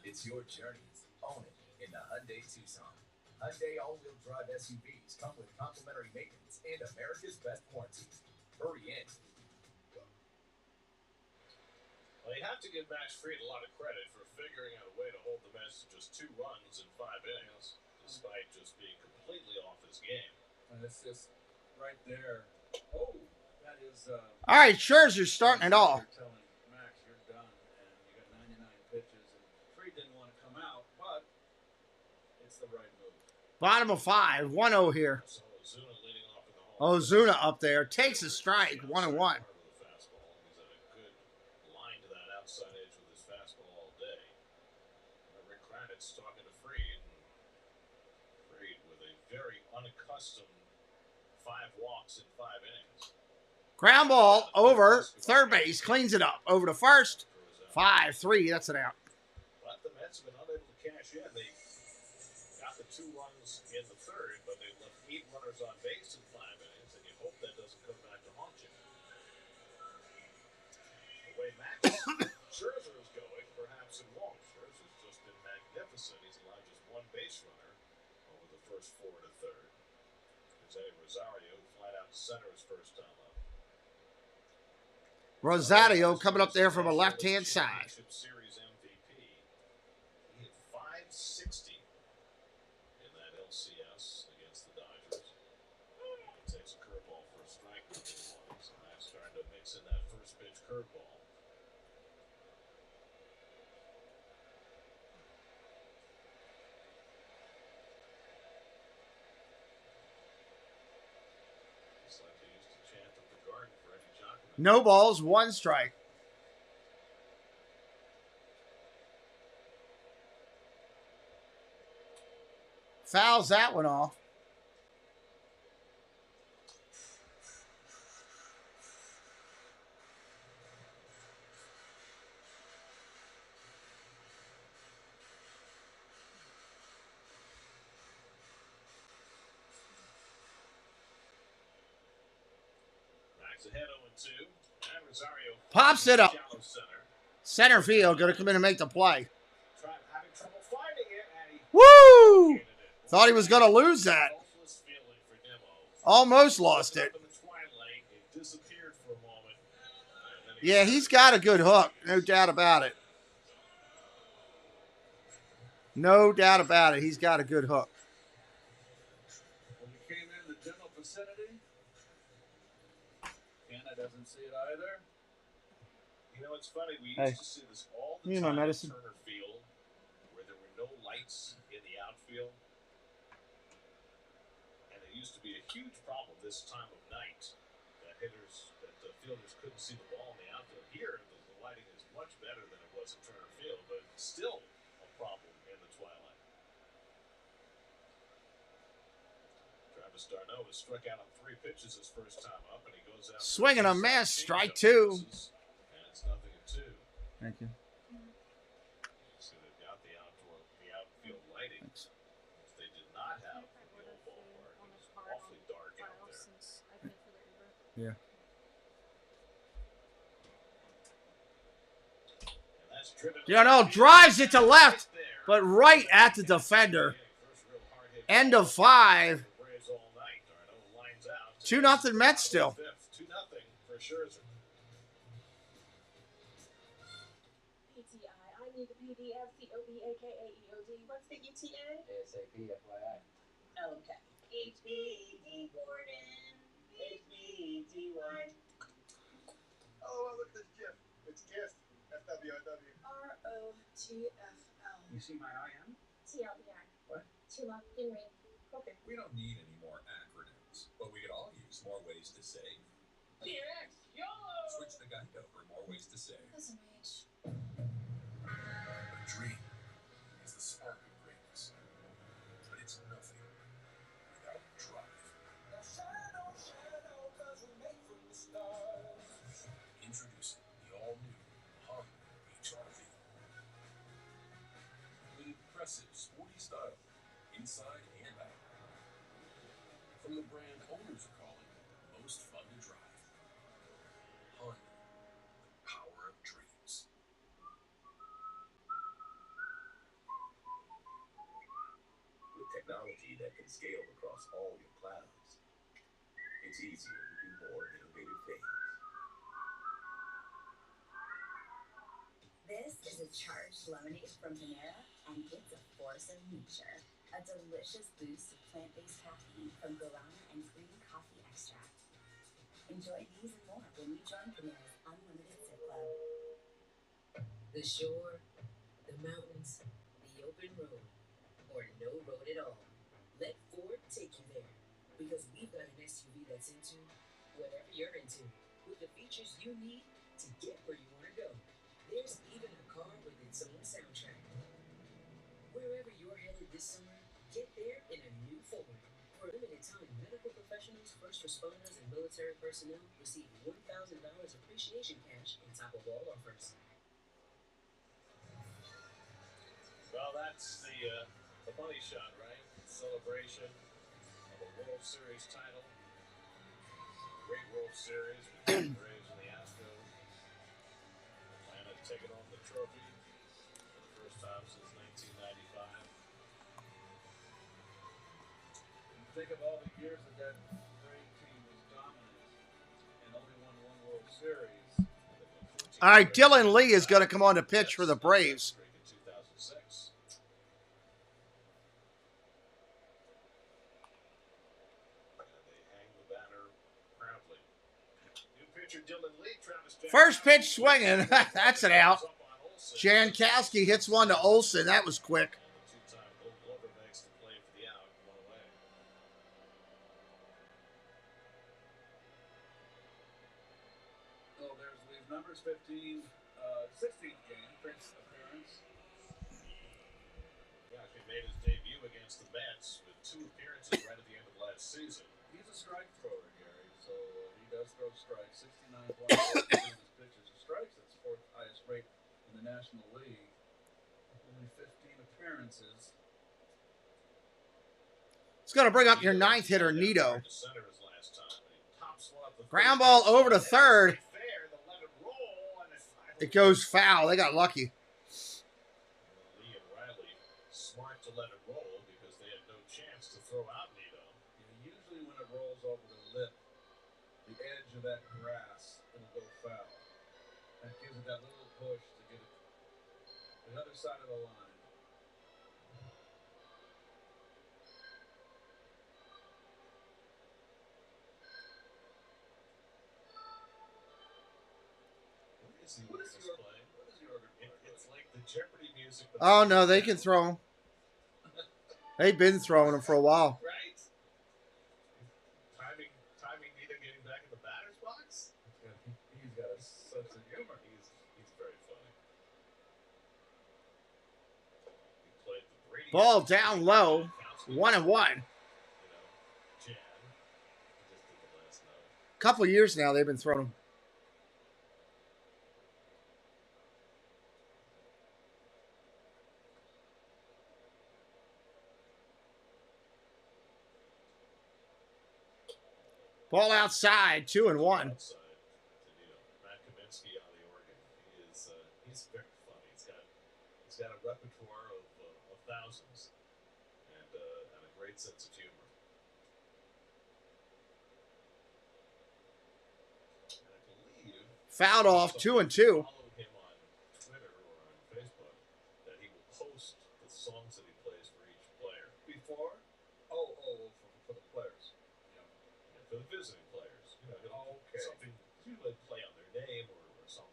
It's your journey. Own it in the Hyundai Tucson. Hyundai all-wheel drive SUVs come with complimentary maintenance and America's best warranty. Hurry in. Well, you have to give Max Fried a lot of credit for figuring out a way to hold the Mets to just 2 runs in 5 innings, despite just being completely off his game. And it's just right there. Oh, that is. All right, Scherzer's starting it off. You're telling Max you're done, and you got 99 pitches, and Fried didn't want to come out, but it's the right move. Bottom of 5, 1-0 here. So Ozuna leading off in the home. Ozuna up there takes a strike, 1-1. Outside edge with his fastball all day. Rick Kravitz talking to Fried. Fried with a very unaccustomed 5 walks in 5 innings. Ground ball over third base, cleans it up. Over to first, 5-3, that's an out. But the Mets have been unable to cash in. They got the 2 runs in the third, but they left 8 runners on base in 5 innings, and you hope that doesn't come back to haunt you. The way Max Scherzer is going, perhaps it won't. Scherzer's just been magnificent. He's allowed just 1 base runner over the first 4 and a third. Jose Rosario flat out center his first time up. Rosario coming up there from a left-hand side. Series MVP. He hit 560 in that LCS against the Dodgers. No balls, 1 strike. Fouls that one off. Ahead 0-2. And Rosario Pops it up. shallow center. Center field, going to come in and make the play. Having trouble finding it, and he Woo! Thought he was going to lose that. hopeless feeling for Nimmo. Almost lost it. Up in the twilight, it disappeared for a moment. And then Yeah, he's got a good hook. No doubt about it. No doubt about it. He's got a good hook. When he came in the general vicinity, Kenna doesn't see it either. You know, it's funny. We Hey. used to see this all the You need time my medicine? at Turner Field, where there were no lights in the outfield. And it used to be a huge problem this time of night that fielders couldn't see the ball in the outfield. Here, the lighting is much better than it was at Turner Field, but still a problem in the twilight. Travis d'Arnaud was struck out on 3 pitches his first time up, and he goes out. Swinging a miss, strike 2. And it's 0-2. Thank you. So they've got the outfield lighting, which they did not have in the old ballpark. It was awfully dark out there. Yeah. And that's driven D'Arnaud drives it to left, but right at the defender. End of 5. Braves all night. D'Arnaud lines out. 2-0 Mets still. 2-0 for Scherzer. PTI. I need the PDF, COBAKAEOD. What's the ETA? ASAP, FYI. Okay. HBD Gordon. HBDY. Oh, look at this GIF. It's GIF. FWIW. ROTFL. You see my IM? TLDR. What? Too long. Didn't read. Okay. We don't need any more acronyms, but we could all use more ways to save. DX, YOLO! Switch to Geico for more ways to save. Doesn't wage. A dream is the spark of greatness, but it's nothing without drive. Introducing the all-new Honda HR-V. With impressive sporty style, inside and out. From the brand owners are calling most fun to drive. Honda, the power of dreams. With technology that can scale across all your clouds, it's easier to do more innovative things. This is a charged lemonade from Panera, and it's a force of nature. A delicious boost of plant-based caffeine from guarana and green coffee extract. Enjoy these and more when you join Panera's Unlimited Sip Club. The shore, the mountains, the open road, or no road at all. Let Ford take you there. Because we've got an SUV that's into whatever you're into, with the features you need to get where you want to go. There's even a car with its own soundtrack. Wherever you're headed this summer, get there in a new Ford. For a limited time, medical professionals, first responders, and military personnel receive $1,000 appreciation cash on top of all offers. Well, that's the money shot, right? Celebration of a World Series title. Great World Series with the Braves and the Astros. Atlanta taking on the trophy for the first time since 1995. And think of all the years that great team was dominant and only won 1 World Series. All right, Dylan Lee is going to come on to pitch for the Braves. In 2006. First pitch swinging. That's an out. Jankowski hits one to Olsen. That was quick. numbers 15, 16th game, Prince appearance. He actually made his debut against the Mets with 2 appearances right at the end of last season. He's a strike thrower, Gary, so he does throw strikes. 69.4% of his pitches are strikes. That's 4th highest rate in the National League. Only 15 appearances. It's going to bring up your 9th hitter, Nito. Ground ball over to third. It goes foul. They got lucky. Lee and Riley smart to let it roll because they had no chance to throw out Nito. Usually when it rolls over the lip, the edge of that grass, it'll go foul. That gives it that little push to get it the other side of the line. What is your it's like the Jeopardy music. Oh, no, they can throw them. They've been throwing them for a while. Right? Timing Nito getting back in the batter's box? He's got a sense of humor. He's very funny. He played the Brady Ball down low. 1-1. Couple of years now they've been throwing them. Ball outside, 2-1. Matt Kaminsky out of the Oregon. He's very funny. He's got a repertoire of thousands and a great sense of humor. And I believe Fouled off, 2-2. Follow him on Twitter or on Facebook that he will post the songs that he plays for each player. Before? For the players. For the visiting players, something you would play on their name or some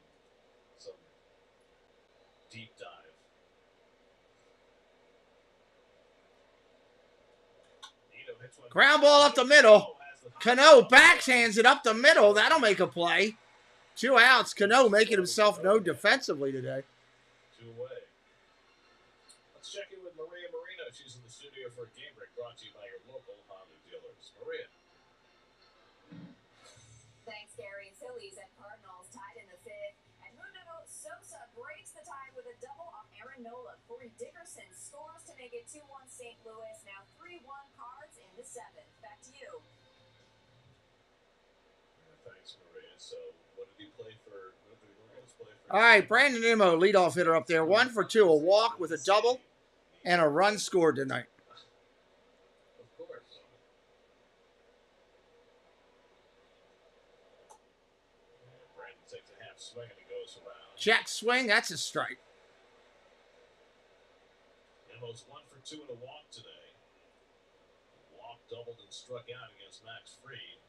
deep dive. Nito hits one. Ground ball up the middle. Cano backhands it up the middle. That'll make a play. 2 outs. Cano making himself known defensively today. 2 away. Let's check in with Maria Marino. She's in the studio for a game break brought to you by your local Honda dealers. Maria. Thanks, Gary. Phillies and Cardinals tied in the 5th, and Mundo Sosa breaks the tie with a double off Aaron Nola. Corey Dickerson scores to make it 2-1 St. Louis. Now 3-1 Cards in the 7th. Back to you. Thanks, Maria. So, what did he play for? What did the Orioles play for? All right, Brandon Nimmo, leadoff hitter up there. 1 for 2, a walk with a double and a run scored tonight. Of course. Brandon takes a half swing and he goes around. Jack swing, that's a strike. Nimmo's 1 for 2 in a walk today. Walk doubled and struck out against Max Fried.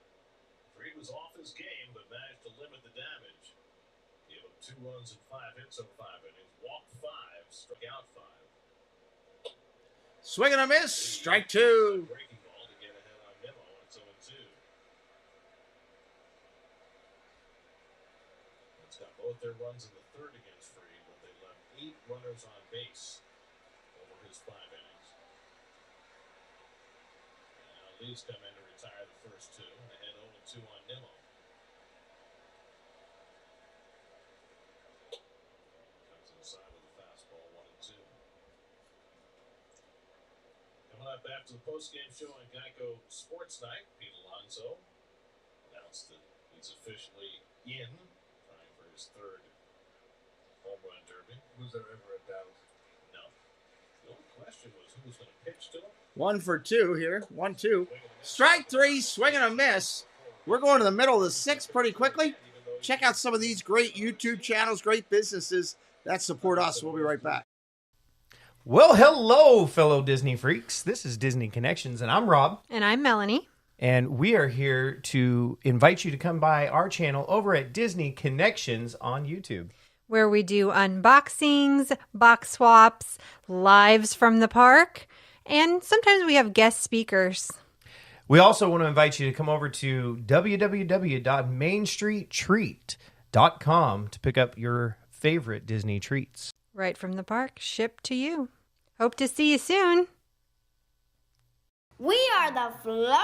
Fried was off his game, but managed to limit the damage. Gave up 2 runs and 5 hits over 5 innings. Walked 5, struck out 5. Swing and a miss, strike 2. Breaking ball to get ahead on Nimmo, and it's 0-2. It's got both their runs in the 3rd against Fried, but they left 8 runners on base over his 5 innings. And now Leafs come in to retire the first 2 and head 0-2 on Nimmo. Comes inside with a fastball, 1-2. Coming up after the postgame show on Geico Sports Night, Pete Alonso announced that he's officially in, trying for his 3rd home run derby. Was there ever a doubt? No. The only question was who was going to pitch to him. 1 for 2 here. 1-2. Strike 3, swing and a miss. We're going to the middle of the 6th pretty quickly. Check out some of these great YouTube channels, great businesses that support us. We'll be right back. Well, hello, fellow Disney freaks. This is Disney Connections, and I'm Rob. And I'm Melanie. And we are here to invite you to come by our channel over at Disney Connections on YouTube, where we do unboxings, box swaps, lives from the park, and sometimes we have guest speakers. We also want to invite you to come over to www.mainstreettreat.com DisneyParks.com to pick up your favorite Disney treats. Right from the park, shipped to you. Hope to see you soon. We are the Florida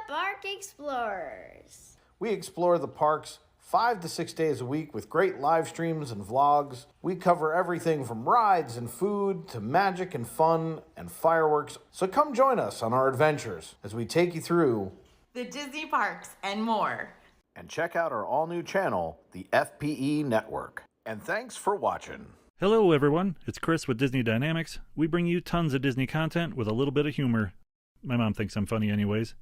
Park Explorers. We explore the parks 5 to 6 days a week with great live streams and vlogs. We cover everything from rides and food to magic and fun and fireworks. So come join us on our adventures as we take you through the Disney parks and more. And check out our all-new channel, the FPE Network. And thanks for watching. Hello everyone, it's Chris with Disney Dynamics. We bring you tons of Disney content with a little bit of humor. My mom thinks I'm funny anyways.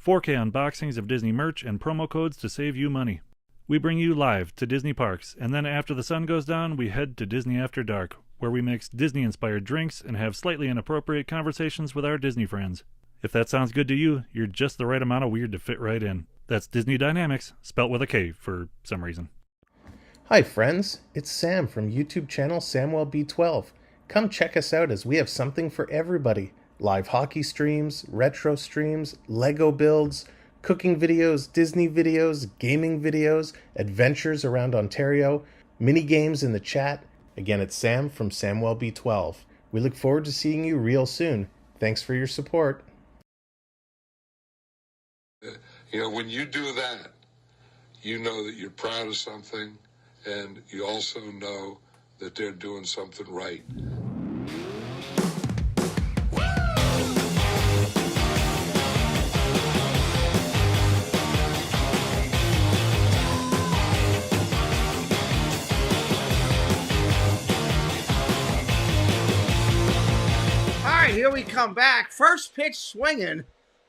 4K unboxings of Disney merch and promo codes to save you money. We bring you live to Disney parks, and then after the sun goes down, we head to Disney After Dark, where we mix Disney-inspired drinks and have slightly inappropriate conversations with our Disney friends. If that sounds good to you, you're just the right amount of weird to fit right in. That's Disney Dynamics, spelt with a K for some reason. Hi friends, it's Sam from YouTube channel SamwellB12. Come check us out as we have something for everybody. Live hockey streams, retro streams, Lego builds, cooking videos, Disney videos, gaming videos, adventures around Ontario, mini games in the chat. Again, it's Sam from SamwellB12. We look forward to seeing you real soon. Thanks for your support. You know, when you do that, you know that you're proud of something, and you also know that they're doing something right. Here we come back. First pitch swinging.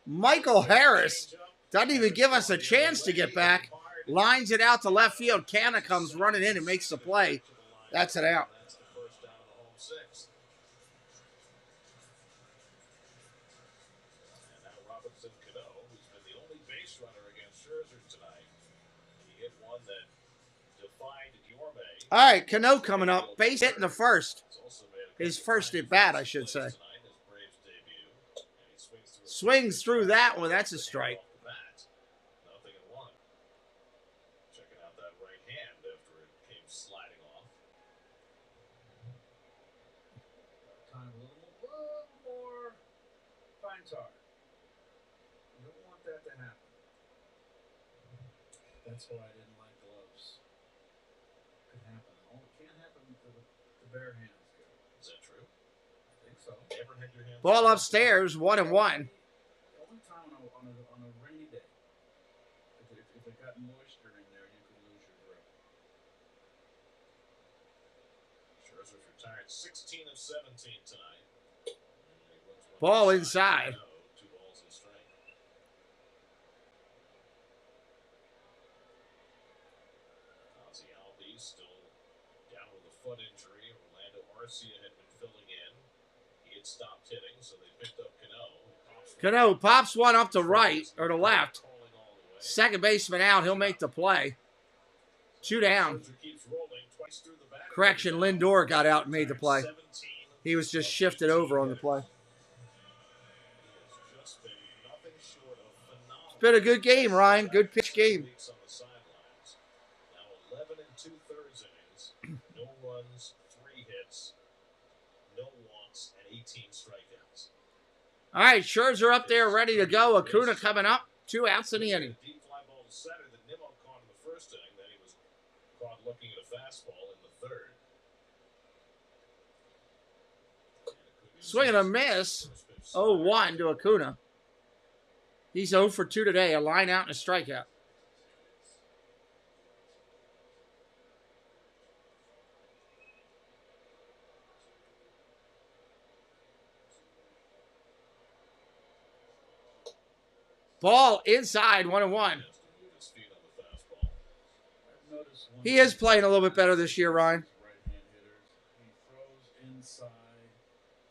Michael Harris doesn't even give us a chance to get back. Lines it out to left field. Canna comes running in and makes the play. That's an out. All right, Cano coming up. Base hit in the first. His first at bat, I should say. Swings through that one. That's a strike. Checking out that right hand after it came sliding off. Time a little more fine tar. You don't want that to happen. That's why I didn't like gloves. Could happen. Oh, it can't happen with the bare hands. Is that true? I think so. Ever had your hands? Ball upstairs, 1-1. On a rainy day, if it got moisture in there, you could lose your grip. Scherzer's retired 16 of 17 tonight. Ball inside. 2 balls and strike. Ozzy Albies still down with a foot injury. Orlando Arcia had been filling in. He had stopped hitting, so they picked up Cano. Cano pops one up to right, or to left. Second baseman out. He'll make the play. 2 down. Correction, Lindor got out and made the play. He was just shifted over on the play. It's been a good game, Ryan. Good pitch game. Now 11 2/3 innings. No runs, 3 hits, no walks, and 18 strikeouts. All right, Scherzer up there ready to go. Acuna coming up. 2 outs in the inning. Deep fly ball to center that Nimmo caught in the first inning. Then he was caught looking at a fastball in the third. Swing and a miss. 0-1 to Acuna. He's 0 for 2 today. A line out and a strikeout. Ball inside, 1-1. He is playing a little bit better this year, Ryan. Right-hand hitters, he throws inside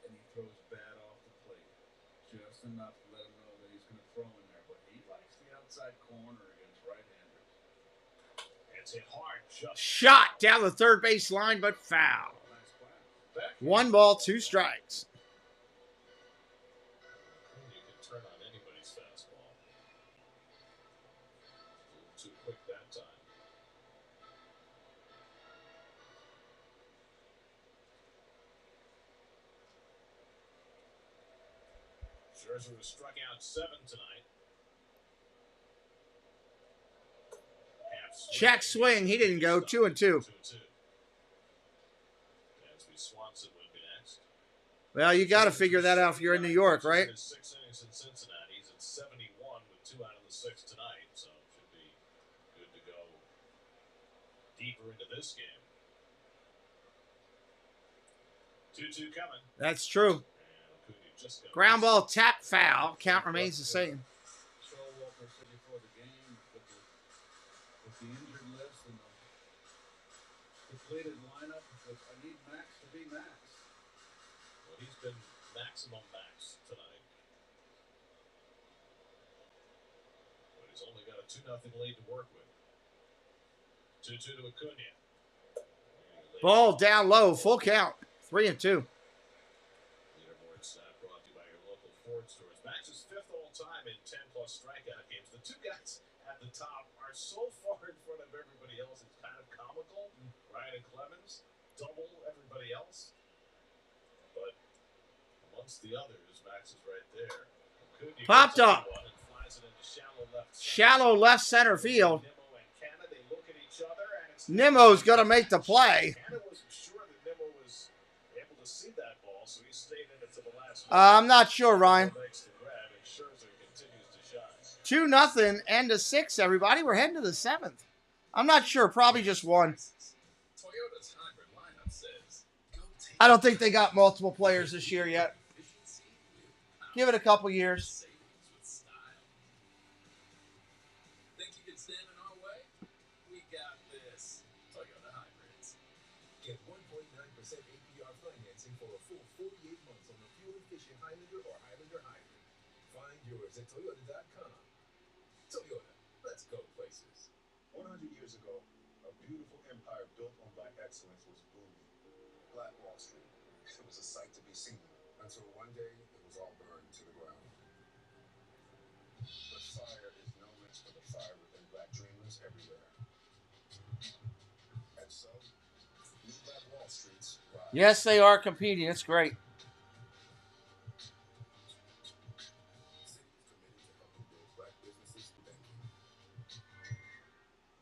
and he throws bad off the plate. Just enough to let him know that he's going to throw in there. But he likes the outside corner against right-handers. It's a hard shot. Shot down the third base line, but foul. 1 ball, 2 strikes. You can turn on anybody's fastball. A little too quick that time. Scherzer has struck out 7 tonight. Check swing. He didn't go. 2-2. 2-2. Dansby Swanson would be next. Well, you got to figure that out if you're in New York, right? 6 innings in Cincinnati. He's at 71 with 2 out of the 6 tonight, so should be good to go deeper into this game. 2-2 coming. That's true. Ground ball, tap, foul. Count remains the same. Show Walker said before the game with the injured list and the depleted lineup, that I need Max to be Max. Well, he's been maximum Max tonight. But he's only got a 2-0 lead to work with. 2-2 to Acuna. Ball down low, full count. 3-2. Leaderboard stat brought to you by your local Ford stores. Max is 5th all-time in 10-plus strikeout games. The 2 guys at the top are so far in front of everybody else, it's kind of comical. Ryan and Clemens double everybody else. But amongst the others, Max is right there. Acuna Popped up. and flies it into Shallow left center field. Nimmo and Canna, they look at each other, and it's Nimmo's going to make the play. Canna wasn't sure that Nimmo was able to see that ball, so he stayed in it to the last I'm not sure, Ryan. Makes the grab, and Scherzer continues to shine. 2-0 and a 6, everybody. We're heading to the 7th. I'm not sure. Probably just one. Toyota's hybrid lineup says, go take I don't think they got multiple players this year yet. Give it a couple years. savings with style. Think you can stand in our way? We got this. Toyota hybrids. Get 1.9% APR financing for a full 48 months on the fuel-efficient Highlander or Highlander hybrid. Find yours at Toyota.com. Toyota, let's go places. 100 years ago, a beautiful empire built on black excellence was booming. Black Wall Street. It was a sight to be seen until one day it was all burned to the ground. But fire is no match for the fire within black dreamers everywhere. And so, new Black Wall Streets rise. Yes, they are competing. It's great.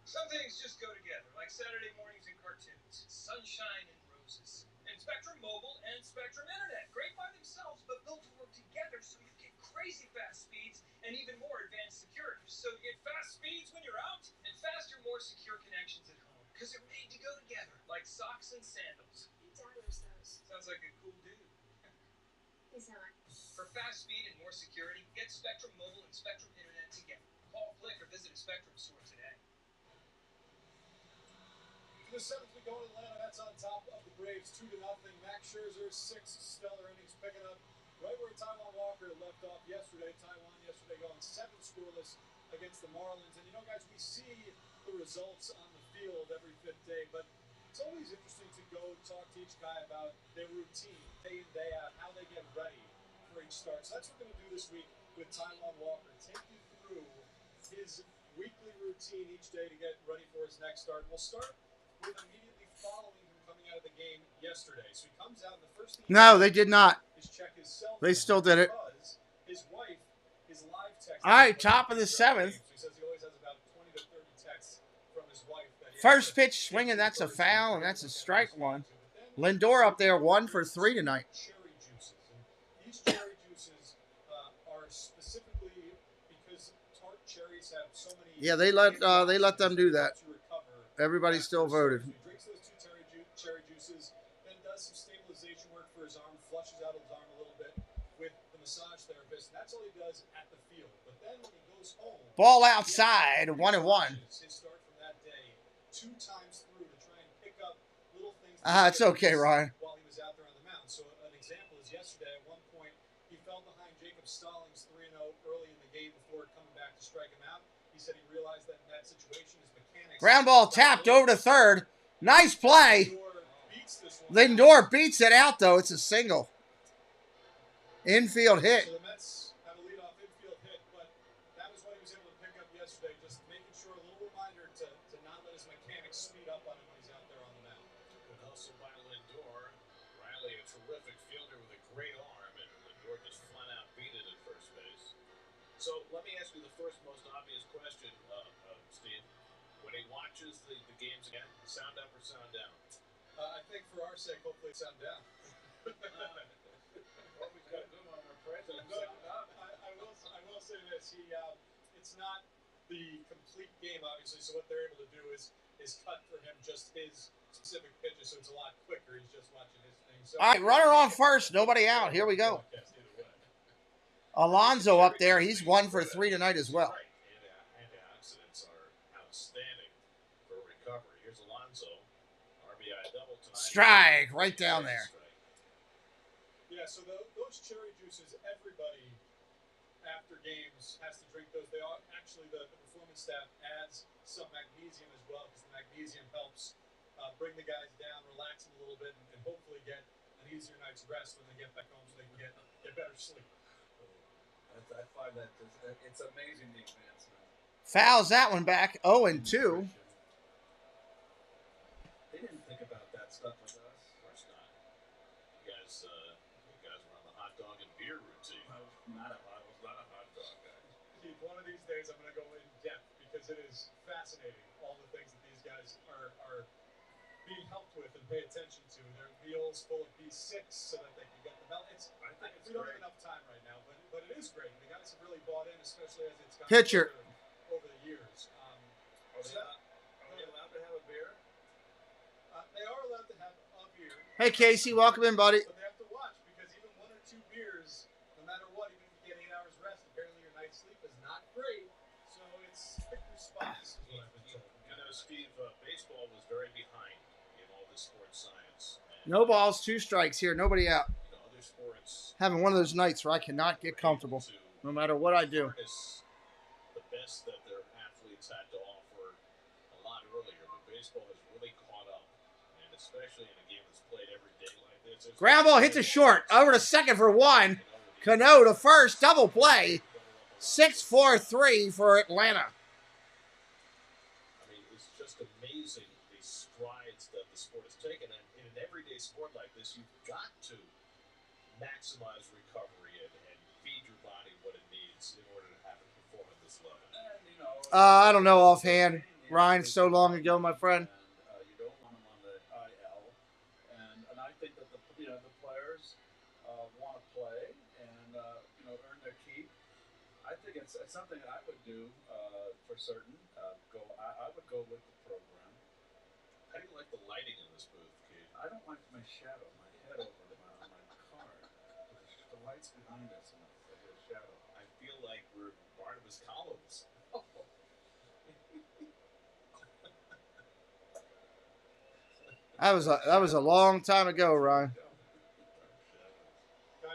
Some things just go together, like Saturday mornings and cartoons, sunshine and roses, and Spectrum Mobile and Spectrum Internet. Great by themselves, but built to work together so you get crazy fast speeds and even more advanced security. So you get fast speeds when you're out and faster, more secure connections at home. Because they're made to go together, like socks and sandals. Your dad wears those. Sounds like a cool dude. He's not. For fast speed and more security, get Spectrum Mobile and Spectrum Internet together. Call, click, or visit a Spectrum store today. To the 7th we go in Atlanta. That's on top of the Braves, 2-0. Max Scherzer, 6 stellar innings, picking up right where Taijuan Walker left off yesterday. Taijuan yesterday going 7 scoreless against the Marlins. And you know, guys, we see the results on the field every 5th day, but it's always interesting to go talk to each guy about their routine, day in, day out, how they get ready for each start. So that's what we're going to do this week with Taijuan Walker. Take you through his weekly routine each day to get ready for his next start. We'll start with immediately following him coming out of the game yesterday. So he comes out, and the first thing No, they did not. is check his cell phone. They still did it. Because his wife is live texting. All right, top of the 7th. So he says he always has about 20 to 30 texts from his wife. That he First pitch swinging, that's a foul, and that's a strike one. Lindor up there 1 for 3 tonight. Cherry juices. And these cherry juices are specifically because tart cherries have so many. Yeah, they let them do that. to recover. Everybody still voted. He drinks those 2 cherry juices, then does some stabilization work for his arm, flushes out his arm a little bit with the massage therapist, and that's all he does at the field. But then when he goes home, Ball outside, 1-1. his start from that day 2 times through to try and pick up little things. It's okay, Ryan. While he was out there on the mound. So an example is yesterday. At one point, he fell behind Jacob Stallings 3-0 early in the game before coming back to strike him out. He said he realized that in that situation, his mechanics. Ground ball tapped over to third. Nice play. Lindor beats it out, though. It's a single. Infield hit. So the Mets have a leadoff infield hit, but that was what he was able to pick up yesterday. Just making sure, a little reminder to not let his mechanics speed up on him when he's out there on the mound. Good hustle by Lindor. Riley, a terrific fielder with a great arm, and Lindor just flat out beat it at first So let me ask you the first most obvious question, Steve. When he watches the games again, sound up or sound down? I think for our sake, hopefully it's sound down. Well, we've got a good one on our president. Sound up. I will say this. It's not the complete game, obviously, so what they're able to do is cut for him just his specific pitches, so it's a lot quicker. He's just watching his thing. So, All right, runner on first. Nobody out. Here we go. Alonso up there. He's 1 for 3 tonight as well. Antioxidants are outstanding for recovery. Here's Alonso. RBI double tonight. Strike right down there. Yeah, so those cherry juices, everybody after games has to drink those. They all, actually, the performance staff adds some magnesium as well, because the magnesium helps bring the guys down, relax them a little bit, and hopefully get an easier night's rest when they get back home so they can get better sleep. I find that it's amazing, the advancement. Fouls that one back. 0-2. They didn't think about that stuff with us. Of course not. You guys were on the hot dog and beer routine. I was not a hot dog guy. Keith, one of these days I'm going to go in depth because it is fascinating, all the things that these guys are being helped with and pay attention to. Their meals full of B6 so that they can get the belt. We don't have enough time right now, but it is great. The guys have really bought in, especially as it's gone Pitcher. over the years. Are they allowed to have a beer? They are allowed to have a beer. Hey, Casey. Welcome in, buddy. But they have to watch because even 1 or 2 beers, no matter what, even if you get 8 hours rest, apparently your night's sleep is not great. So it's pick your spots, is what I've been told. You know, Steve, baseball was very behind in all this sports science. No balls, 2 strikes here. Nobody out. You know, other sports Having one of those nights where I cannot get comfortable, no matter what I do. harness the best that their athletes had to offer a lot earlier, but baseball has really caught up, and especially in a game that's played every day like this. Ground ball hits a short. Over to second for 1. Cano to first. Double play. 6-4-3 for Atlanta. I mean, it's just amazing the strides that the sport has taken. And in an everyday sport like this, you've got to maximize recovery and feed your body what it needs in order to have it perform at this level. And, you know, I don't know offhand. Ryan, so long ago, my friend. You don't want them on the IL, and I think that the players want to play and earn their keep. I think it's something that I would do for certain. I would go with the program. How do you like the lighting in this booth, Keith? I don't like my shadow, my head over on my car. The lights behind us and the shadow. I feel like we're Barnabas Collins. That was a long time ago, Ryan.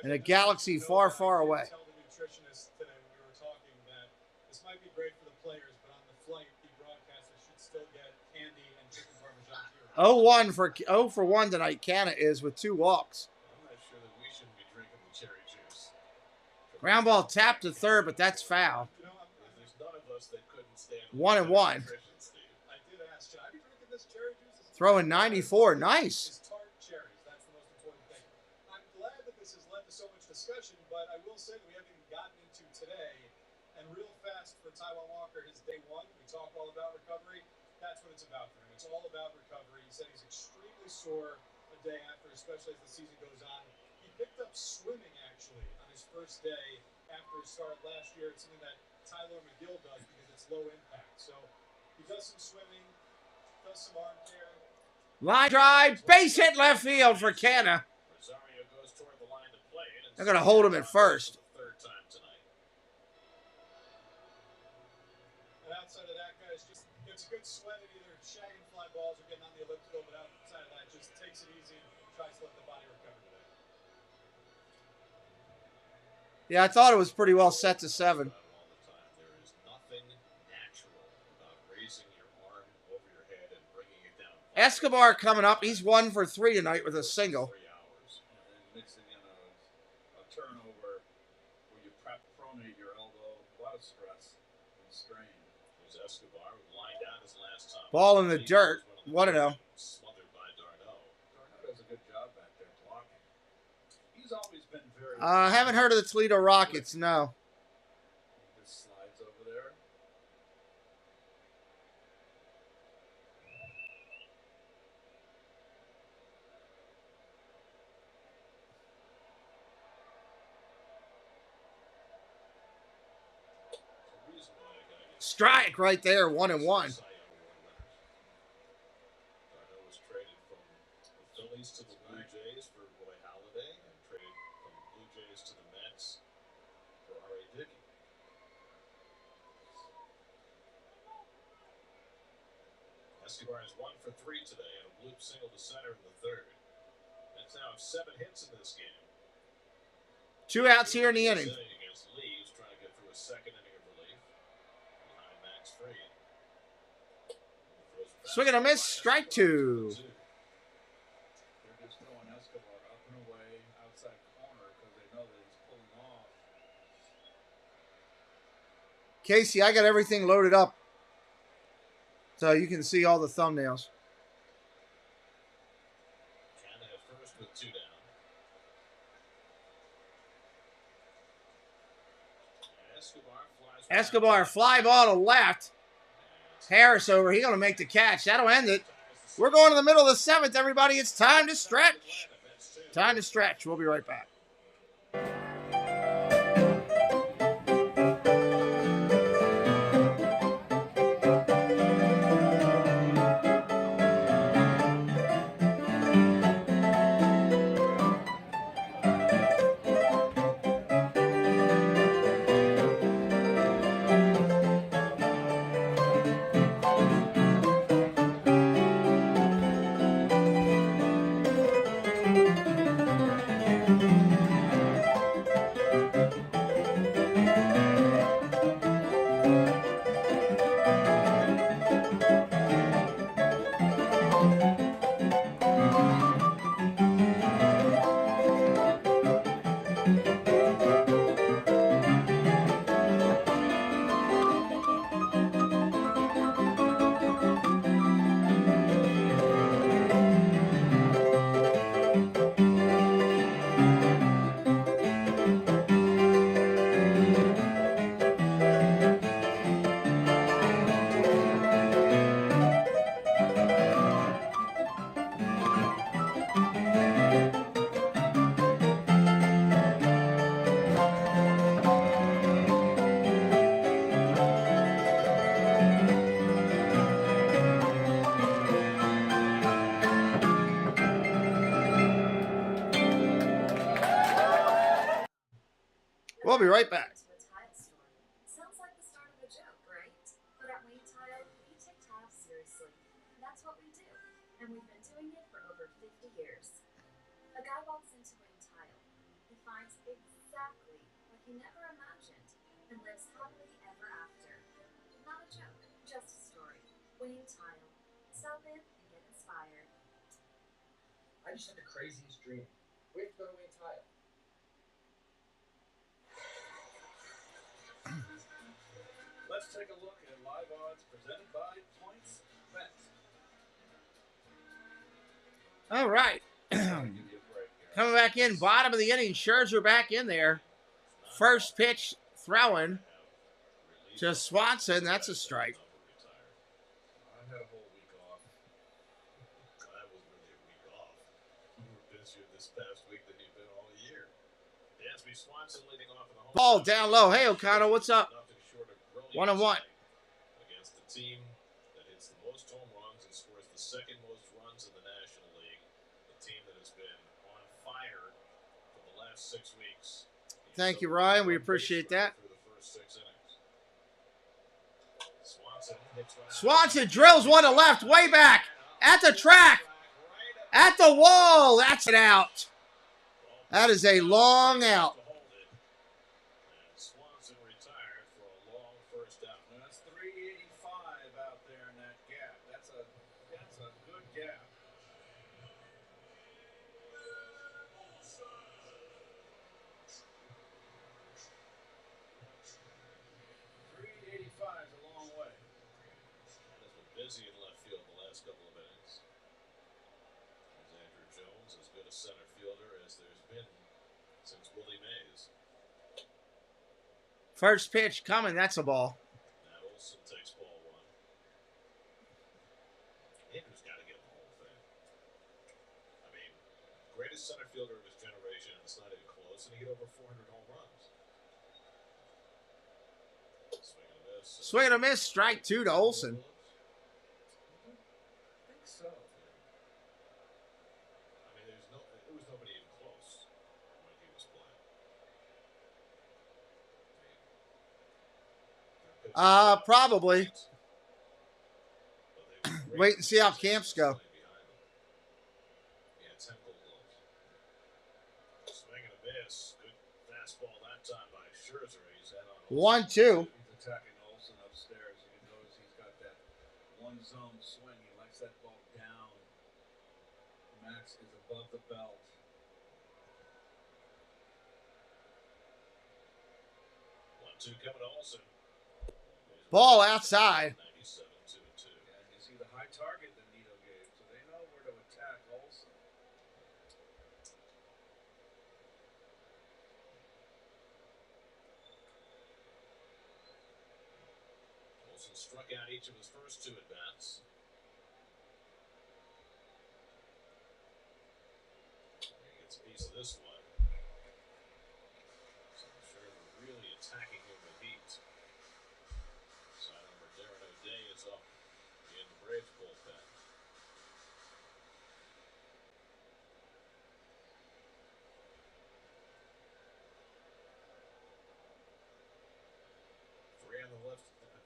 In a galaxy far, far away. Tell the nutritionist today when we were talking that this might be great for the players, but on the flight, the broadcaster should still get candy and chicken parmesan here. 0 for 1 tonight. Canna is with 2 walks. I'm not sure that we shouldn't be drinking the cherry juice. Ground ball tapped to third, but that's foul. There's none of us that couldn't stand 1-1. I did ask, should I be drinking this cherry juice? Throwing 94. Nice. It's tart cherries. That's the most important thing. I'm glad that this has led to so much discussion, but I will say that we haven't even gotten into today. And real fast for Taijuan Walker, his day 1, we talk all about recovery. That's what it's about for him. It's all about recovery. He said he's extremely sore a day after, especially as the season goes on. He picked up swimming, actually, on his first day after his start last year. It's something that Tyler McGill does because it's low impact. So he does some swimming, does some arm care. Line drive. Base hit left field for Canna. Rosario goes toward the line to play it. They're going to hold him at first. Third time tonight. And outside of that, guys, just gets a good sweat at either shagging fly balls or getting on the elliptical, but outside of that, just takes it easy and tries to let the body recover today. Yeah, I thought it was pretty well set to 7. All the time. There is nothing natural about raising your arm over your head and bringing it down. Escobar coming up. He's 1 for 3 tonight with a single. 3 hours. And then mixing in a turnover where you pronate your elbow, a lot of stress and strain. There's Escobar who lined out his last time. Ball in the dirt. 1-0. Smothered by Darno. Darno does a good job back there blocking. He's always been very. I haven't heard of the Toledo Rockets, no. strike right there, 1-1. Was traded from the Phillies to the Blue Jays for Roy Halladay, and traded from the Blue Jays to the Mets for R.A. Dickey. Escobar is 1 for 3 today, and a bloop single to center in the third. Mets now have 7 hits in this game. 2 outs here in the inning. Against Leaves, trying to get through a second inning of relief behind Max Fried. Swing and a miss, strike 2. They're just throwing Escobar up and away outside corner because they know that he's pulling off. Casey, I got everything loaded up so you can see all the thumbnails. Canada first with 2 down. Escobar, fly ball to left. Harris over. He's going to make the catch. That'll end it. We're going to the middle of the 7th, everybody. It's time to stretch. Time to stretch. We'll be right back. We'll be right back. Sounds like the start of a joke, right? But at Wayne Tile, we take tile seriously. That's what we do. And we've been doing it for over 50 years. A guy walks into Wayne Tile. He finds exactly what he never imagined and lives happily ever after. Not a joke, just a story. Wayne Tile. Stop in and get inspired. I just had the craziest dream. We have to go to Wayne Tile. Let's take a look at live odds presented by Points Bet. All right. Coming back in, bottom of the inning. Scherzer back in there. First pitch throwing to Swanson. That's a strike. I had a whole week off. That was really a week off. We were busier this past week than you've been all year. Dansby Swanson leading off in the home. Ball down low. Hey, O'Connell, what's up? 1-1. Against the team that hits the most home runs and scores the second most runs in the National League. The team that has been on fire for the last 6 weeks. Thank you, Ryan. We appreciate that. Swanson drills one to left, way back, at the track, at the wall. That's an out. That is a long out. Swanson retired for a long first out. And that's 385 out there in that gap. That's a good gap. .385 is a long way. And has been busy in left field the last couple of innings. There's Andrew Jones, as good a center fielder as there's been since Willie Mays. First pitch coming. That's a ball. Matt Olson takes ball 1. Andrew's got to get in the Hall of Fame. I mean, greatest center fielder of his generation, and it's not even close, and he hit over 400 home runs. Swing and a miss. Swing and a miss. Strike 2 to Olson. I think so. I mean, there was nobody even close when he was playing. Probably. Wait and see how camps go. Yeah, 10 goal gloves. Swing and a miss. Good fastball that time by Scherzer. He's head on 1-2. He's attacking Olsen upstairs. You can notice he's got that one zone swing. He likes that ball down. Max is above the belt. Two coming to Olsen. Ball outside. 97-2-2. And you see the high target that Nito gave, so they know where to attack Olsen. Olsen struck out each of his first 2 at-bats. He gets a piece of this one. So I'm sure we're really attacking him with heat. Side number Darren O'Day is up in the Braves bullpen.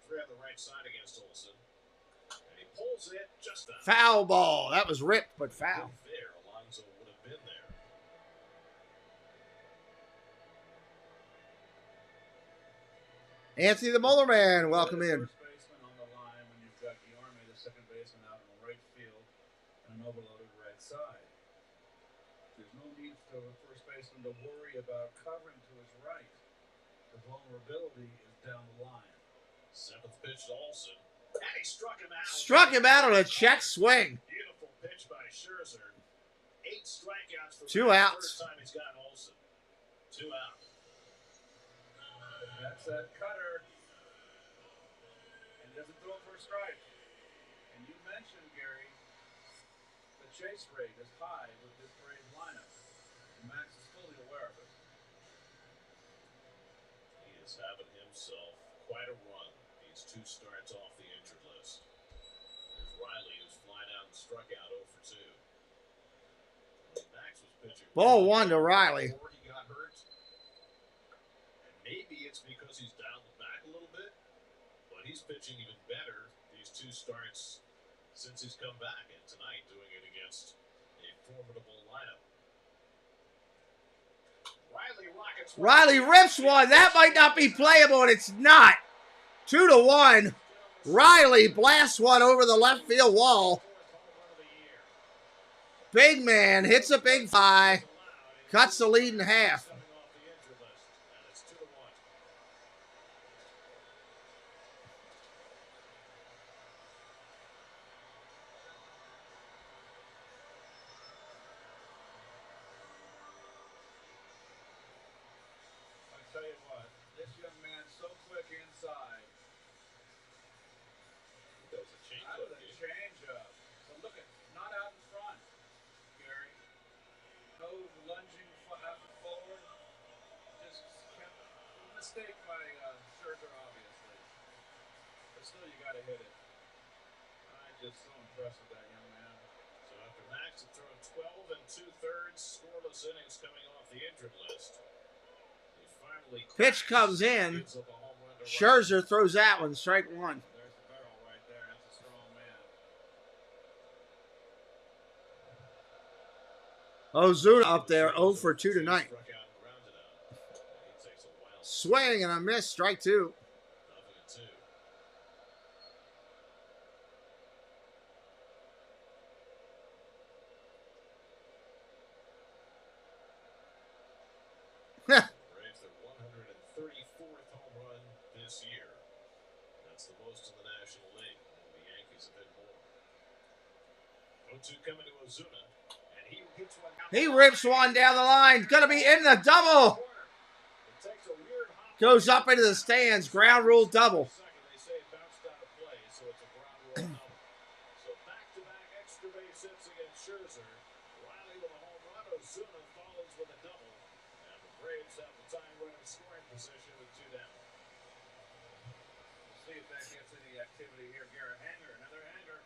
Three on the right side against Olsen. And he pulls it just a Foul ball. That was ripped, but foul. there. Alonso would have been there. Anthony the Molar Man, welcome in. First baseman on the line when you've got Guillorme, the second baseman, out in the right field and an overloaded right side. There's no need for the first baseman to worry about covering to his right. The vulnerability is down the line. 7th pitch to Olsen. And he struck him out. Struck him out on a check swing. Beautiful pitch by Scherzer. 8 strikeouts for 2 outs. First time he's got Olsen. 2 out. That's that cutter. And he doesn't throw it for a strike. And you mentioned, Gary, the chase rate is high with this Braves lineup. And Max is fully aware of it. He is having himself quite a run. He's 2 starts off the injured list. There's Riley, who's flying out and struck out 0 for 2. Max was pitching. Ball 1 to Riley. Before he got hurt. And maybe it's because he's dialed it back a little bit, but he's pitching even better these 2 starts since he's come back, and tonight doing it against a formidable lineup. Riley rips one. That might not be playable, and it's not. 2-1. Riley blasts one over the left field wall. Big man hits a big fly. Cuts the lead in half. Tell you what, this young man's so quick inside. That was a change That was a change-up. So look at, not out in front, Gary. No lunging forward. Just kept a mistake by Scherzer, obviously. But still, you got to hit it. I'm just so impressed with that young man. So after Max had thrown 12 2/3 scoreless innings coming off the injured list. Pitch comes in. Scherzer throws that one. Strike 1. There's the barrel right there. That's a strong man. Ozuna up there, 0 for 2 tonight. Swing and a miss. Strike 2. Braves their 134th home run this year. That's the most in the National League. The Yankees have hit more. 0-2 coming to Ozuna, and he hits one out. He rips one down the line. Going to be in the double. It takes a weird hop. Goes up into the stands. Ground rule double. They say it bounced out of play, so it's a ground rule double. So back-to-back extra base hits against Scherzer. Riley with a home run. Ozuna follows with a double. And the Braves have the tying run in scoring position with 2 down. We'll see activity here. Garrett Hanger, another hanger.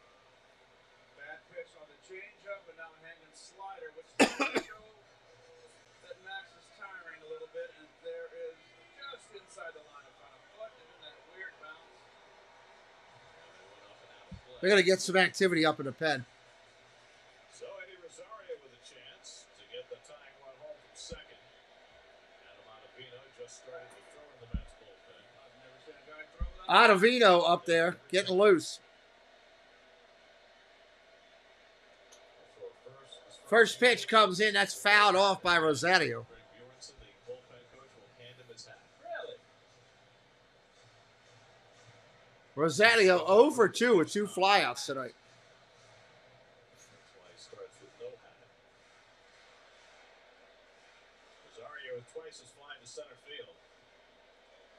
Bad pitch on the changeup, and now hanging slider, which show that Max is tiring a little bit, and there is just inside the line of foot, and then that weird bounce. They're going to get some activity up in the pen. So Eddie Rosario with a chance to get the tying run home from second. Adam Ottavino just started to throw in the Mets bullpen. I've never seen a guy throw without Ottavino up there getting loose. First pitch comes in. That's fouled off by Rosario. Rosario 0 for 2 with 2 flyouts tonight. Rosario with twice his fly to center field.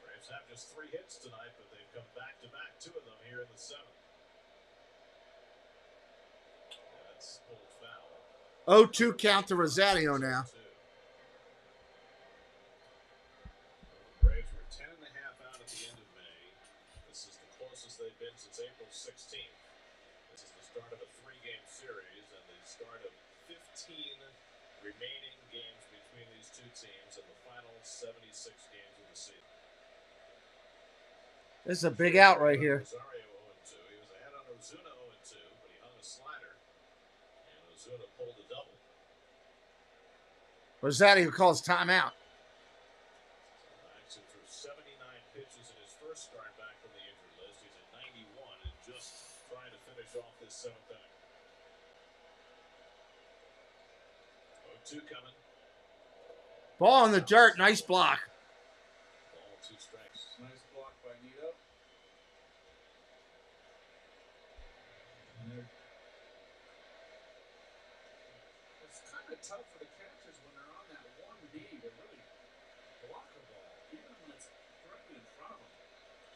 Braves have just 3 hits tonight, but they've come back-to-back, 2 of them here in the 7th. That's pulled foul. 0-2 count to Rosario now. Braves were 10.5 out at the end of May. This is the closest they've been since April 16th. This is the start of a 3-game series and the start of 15 remaining games between these two teams in the final 76 games of the season. This is a big out right here. Rosario 0-2. He was ahead on Ozuna 0-2, but he hung a slider, and Ozuna pulled a double. Rosario calls timeout. Max threw 79 pitches in his first start back from the injured list. He's at 91 and just trying to finish off this 7th inning. 0-2 coming. Ball in the dirt. Nice block. Ball 2 strikes. Nice block by Nito. It's kind of tough for the catchers when they're on that one knee to really block a ball, even when it's directly in front of them.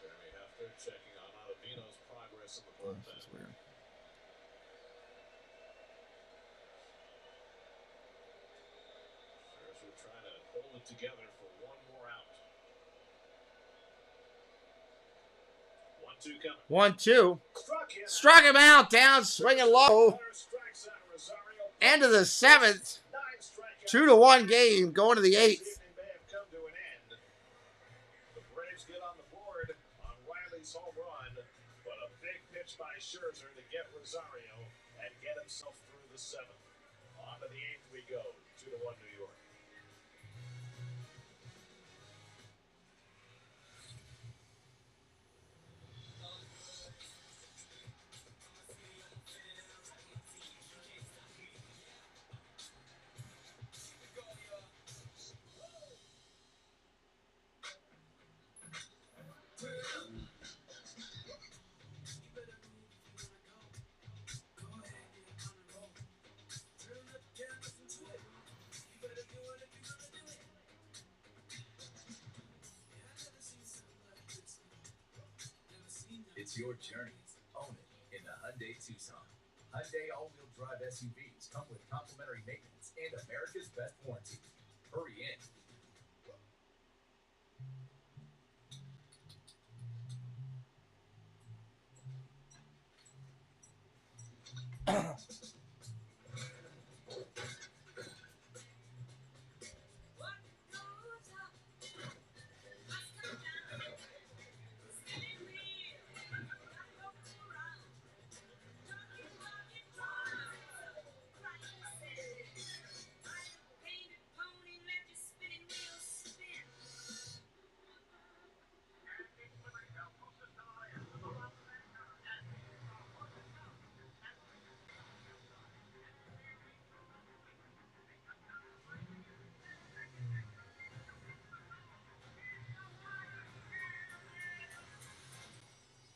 Jeremy Hefner checking on Ottavino's progress in the bullpen. This is weird. Scherzer trying to hold it together for one more out. 1-2 coming. 1-2. Struck him out. Down, swinging low. End of the 7th. 2-1 game. Going to the 8th. The Braves get on the board on Riley's home run, but a big pitch by Scherzer to get Rosario and get himself through the 7th. On to the 8th we go. 2-1 New York. It's your journey. Own it in the Hyundai Tucson. Hyundai all-wheel drive SUVs come with complimentary maintenance and America's best warranty. Hurry in.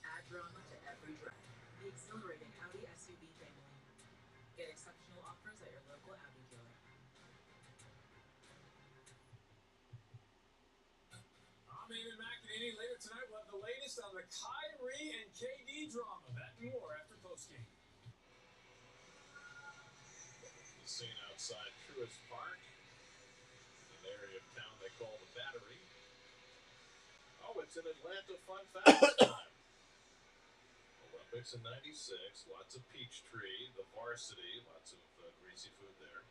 Add drama to every drive. The exhilarating Audi SUV family. Get exceptional offers at your local Audi dealer. I'm Eamon McEnany. Later tonight, we'll have the latest on the Kyrie and KD drama. That and more after postgame. The scene outside Truist Park, an area of town they call the Battery. Oh, it's an Atlanta fun fact time. Olympics in '96. Lots of Peachtree, the varsity, lots of greasy food there.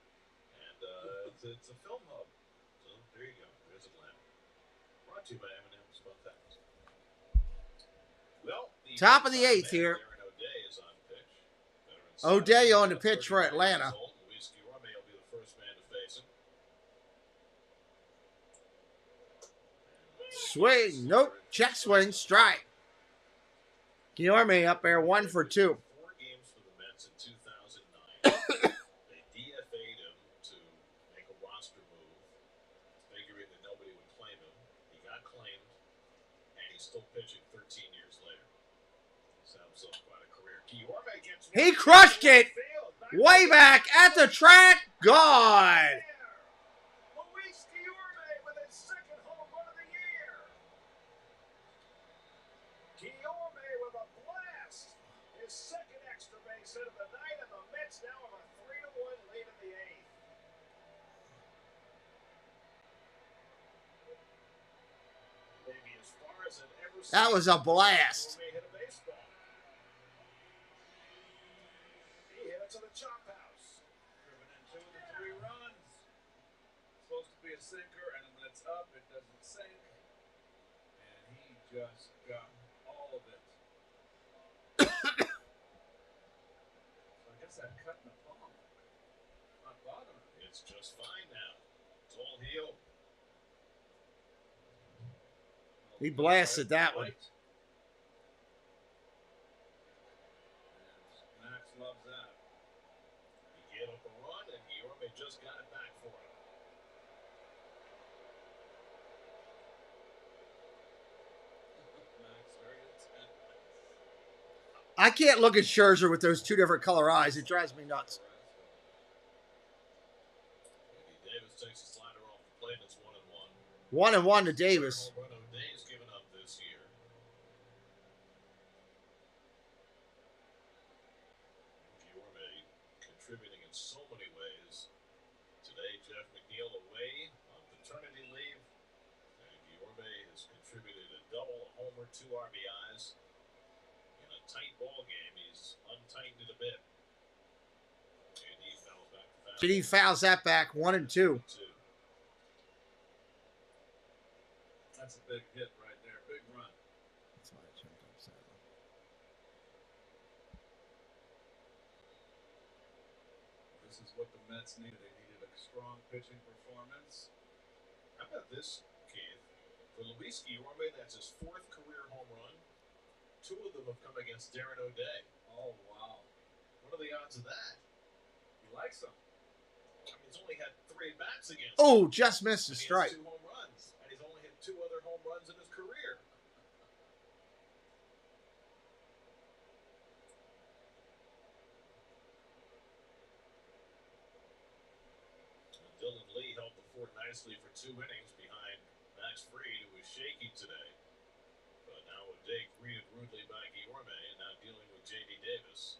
And it's a film hub. So there you go. There's Atlanta. Brought to you by M&M's Fun Facts. Well, top of the 8th here. O'Day on the pitch for Atlanta. Swing. Nope. Check swing. Strike. Guillorme up there 1 for 2. 4 games for the Mets in 2009. They DFA'd him to make a roster move, figuring that nobody would claim him. He got claimed, and he's still pitching 13 years later. He's had himself quite a career. Guillorme gets he crushed it way back at the track. Gone. Luis Guillorme with his 2nd home run of the year. Guillorme with a blast. His 2nd extra base hit of the night, and the Mets now have a 3-1 lead in the 8th. Maybe as far as it ever That was a blast. Guillorme hit a baseball. He hit it to the chop house. Driven in 2 of the 3 runs. Supposed to be a sinker, and when it's up, it doesn't sink. And he just got all of it. So I guess that cut in the palm. Not bothering him. It's just fine now. It's all healed. He blasted that one. Max loves that. He gave up a run, and Guillorme just got it back for him. Max very intent. I can't look at Scherzer with those 2 different color eyes. It drives me nuts. Andy Davis takes a slider off the plate. It's 1-1. 1-1 to Davis. Home run O'Day's given up this year. Guillorme contributing in so many ways. Today, Jeff McNeil away on paternity leave. And Guillorme has contributed a double, a homer, 2 RBIs. In a tight ball game, he's untightened it a bit. And he fouls back to foul. He fouls that back 1-2. That's a big hit right there. Big run. This is what the Mets needed. They needed a strong pitching performance. How about this, Keith? For Luis Guillorme, that's his 4th career home run. 2 of them have come against Darren O'Day. Oh, wow. What are the odds of that? He likes them. I mean, he's only had 3 bats against Oh, him. just missed the And he strike. has 2 home runs, and he's only hit 2 other home runs in his career. And Dylan Lee held the fort nicely for 2 innings behind Max Fried, who was shaky today. But now O'Day greeted rudely by Guillorme, and now dealing with J.D. Davis.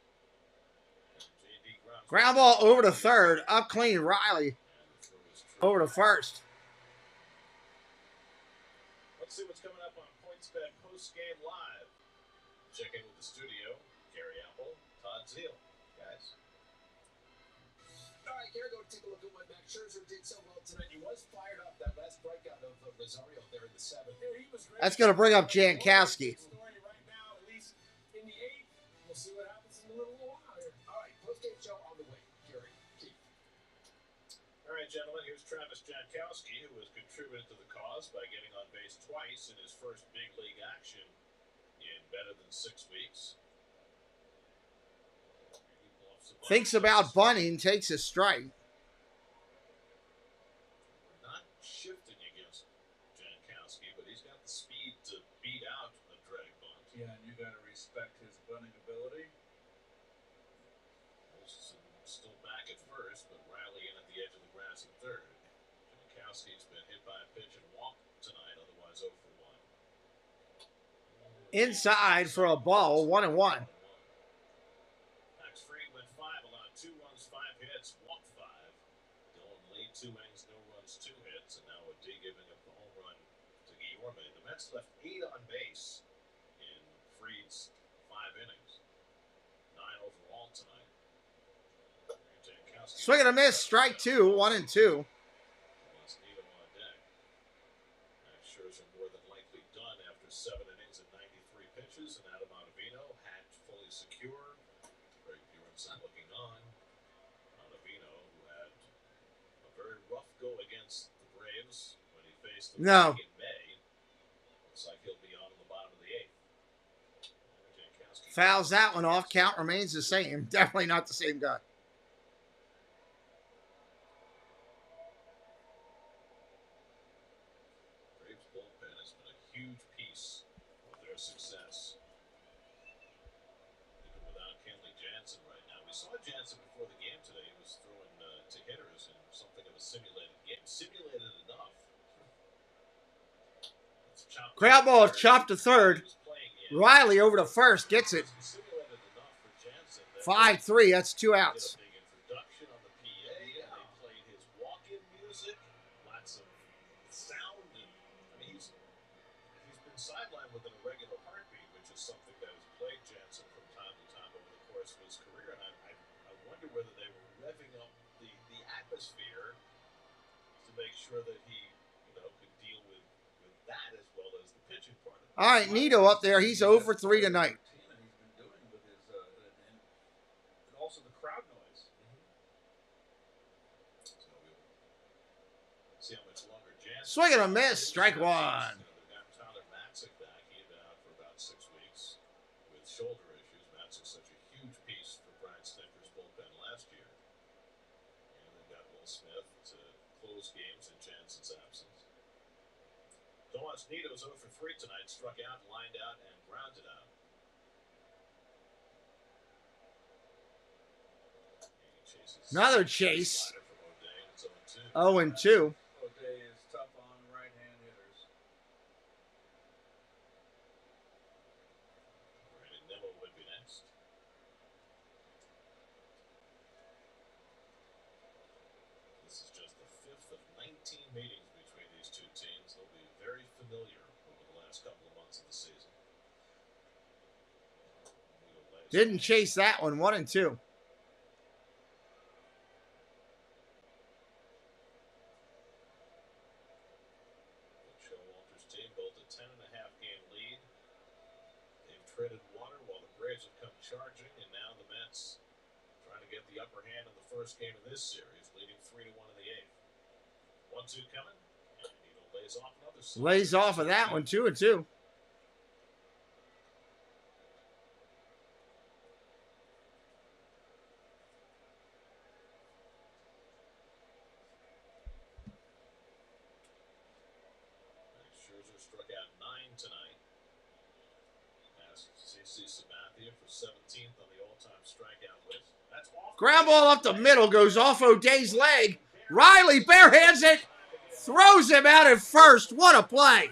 And J.D. Ground ball over to third. Up clean. Riley over to first. Let's see what's coming up on PointsBet post-game live. Check in with the studio. Gary Apple, Todd Zeal. Guys. All right, Gary, go take a look at what Max Scherzer did so well tonight. He was fired up that last strikeout of Rosario there in the 7th. That's going to bring up Jankowski. Right now, at least in the 8th. We'll see what happens in a little while here. All right, post-game show on the way. Gary, Keith. All right, gentlemen, here's Travis Jankowski, who has contributed to the cause by getting on base twice in his first big league action in better than 6 weeks. Thinks about bunting, takes a strike. Not shifting against Jankowski, but he's got the speed to beat out a drag bunt. Yeah, and you got to respect his bunting ability. Olson still back at first, but Riley in at the edge of the grass at third. Jankowski's been hit by a pitch and walked tonight, otherwise 0 for 1. Inside for a ball, 1-1. Max Fried went 5, allowed 2 runs, 5 hits, walked 5. Dylan Lee, 2 innings, no runs, 2 hits, and now O'Day giving up the home run to Guillorme. The Mets left 8 on base in Fried's 5 innings. Swing and a miss, strike two, 1-2. Wants Nito on deck. Max Scherzer more than likely done after 7 innings and 93 pitches, and Adam Ottavino hat fully secure. Greg Bjornson looking on. Ottavino, who had a very rough go against the Braves when he faced them in May. Looks like he'll be on in the bottom of the 8th. Fouls that one off. Count remains the same. Definitely not the same guy. Braves bullpen has been a huge piece of their success. Even without Kenley Jansen right now. We saw Jansen before the game today. He was throwing to hitters in something of a simulated game. Simulated enough. Ground ball chopped to third. Riley over to first. Gets it. 5-3. That's 2 outs. Introduction on the PA, and they played his walk-in music. Lots of sound. And, I mean, he's been sidelined with an irregular heartbeat, which is something that has plagued Jansen from time to time over the course of his career. And I wonder whether they were revving up the atmosphere to make sure that he, could deal with that as well as the pitching part of it. All right, Nito up there. He's 0 for 3 tonight. Also the crowd noise. So we'll see how much longer Jansen. Swing and a miss. Strike one. They've got Tyler Matzik back. He'd been out for about 6 weeks with shoulder issues. Matzik's such a huge piece for Brian Snitker's bullpen last year. And they've got Will Smith to close games in Jansen's absence. Tomas Nito's 0 for 3 tonight. Struck out, lined out, and grounded out. Another chase. 0-2. O'Day is tough on right-hand hitters. Brandon Nimmo would be next. This is just the 5th of 19 meetings between these two teams. They'll be very familiar over the last couple of months of the season. Didn't chase that one. 1-2. Treaded water while the Braves have come charging, and now the Mets trying to get the upper hand in the first game of this series, leading 3-1 in the 8th. 1-2 coming, and Nito lays off another. Lays off of that one. 2-2. Scherzer struck out 9 tonight. CC Sabathia for 17th on the all-time strikeout list. That's off. Ground ball up the middle. Goes off O'Day's leg. Riley barehands it. Throws him out at first. What a play.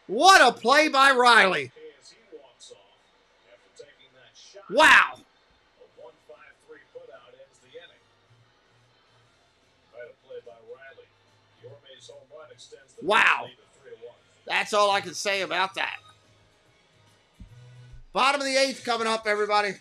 What a play by Riley. Wow. A 1-5-3 putout ends the inning. Right, a play by Riley. Yorme's home run extends the Wow. lead to 3-1. That's all I can say about that. Bottom of the 8th coming up, everybody.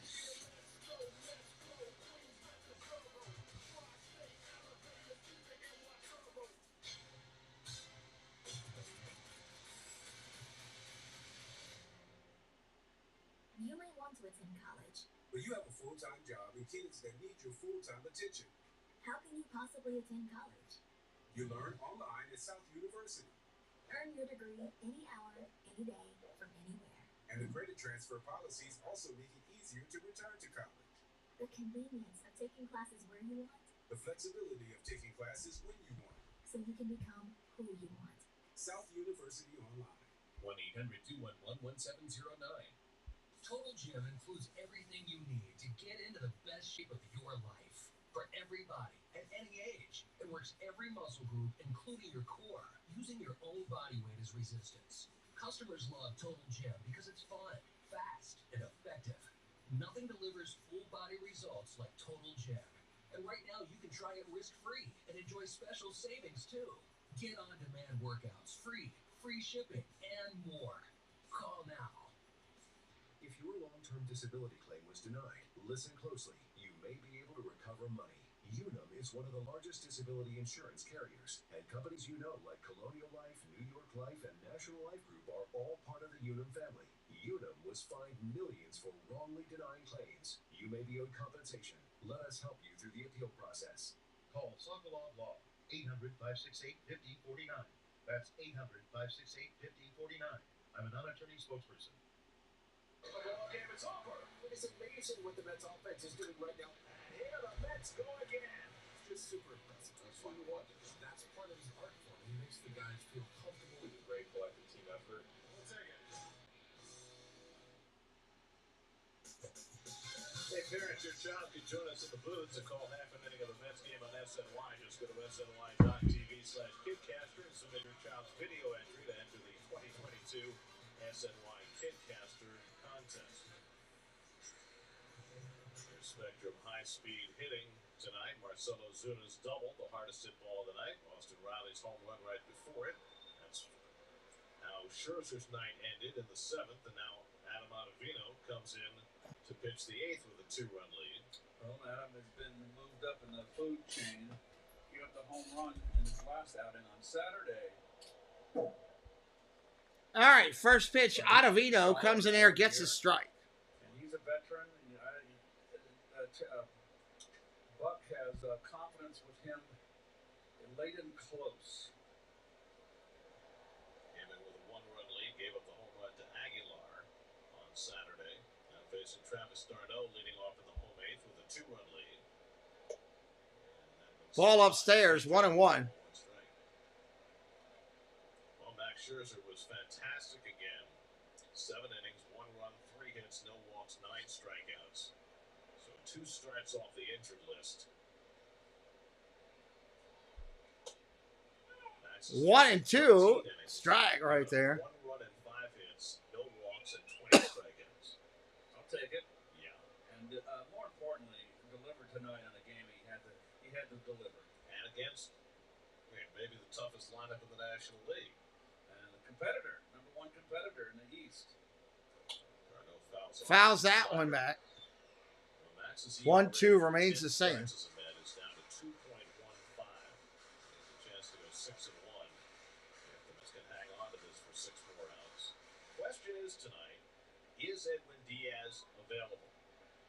You may want to attend college. But you have a full-time job and kids that need your full-time attention. How can you possibly attend college? You learn online at South University. Earn your degree any hour, any day, from anywhere. And the credit transfer policies also make it easier to return to college. The convenience of taking classes where you want. The flexibility of taking classes when you want. So you can become who you want. South University Online. 1-800-211-1709. Total Gym includes everything you need to get into the best shape of your life. For everybody, at any age. It works every muscle group, including your core, using your own body weight as resistance. Customers love Total Gym because it's fun, fast, and effective. Nothing delivers full body results like Total Gym. And right now you can try it risk-free and enjoy special savings too. Get on-demand workouts, free shipping, and more. Call now. If your long-term disability claim was denied, listen closely. You may be able to recover money. Unum is one of the largest disability insurance carriers, and companies you know like Colonial Life, New York Life, and National Life Group are all part of the Unum family. Unum was fined millions for wrongly denying claims. You may be owed compensation. Let us help you through the appeal process. Call Sokolov Law, 800-568-5049. That's 800-568-5049. I'm a non-attorney spokesperson. The ball game is over. It's amazing what the Mets offense is doing right now. Here the Mets go again. It's just super impressive. That's fun to watch. That's part of his art form. He makes the guys feel comfortable. It's a great collective team effort. We'll take it. Hey, parents, your child can join us in the booth to call half an inning of the Mets game on SNY. Just go to SNY.TV/Kidcaster and submit your child's video entry to enter the 2022 SNY Kidcaster contest. Your Spectrum high-speed hitting tonight. Marcell Ozuna's double, the hardest hit ball of the night. Austin Riley's home run right before it. That's how Scherzer's night ended in the 7th, and now Adam Ottavino comes in to pitch the 8th with a 2-run lead. Well, Adam has been moved up in the food chain. He got the home run in his last outing on Saturday. All right, first pitch. Ottavino comes in there, gets a strike. And he's a veteran. Buck has confidence with him late and close. Came in with a 1-run lead, gave up the home run to Aguilar on Saturday. Now facing Travis d'Arnaud, leading off in the home 8th with a 2-run lead. Ball upstairs, 1-1. Well, Max Scherzer was fantastic again. 7 innings, 1 run, 3 hits, no walks, 9 strikeouts. So 2 strikes off the injured list. 1 and 2, strike right there. 1 run and 5 hits, no walks, and 20 strikeouts. I'll take it. Yeah. And more importantly, delivered tonight on a game he had to deliver. And against maybe the toughest lineup in the National League. And the competitor, number 1 competitor in the East. Fouls that one back. 1-2 remains the same. Is down to 2.15. A chance to go 6-1. If the Mets can hang on to this for 6 more outs. Question is tonight, is Edwin Diaz available?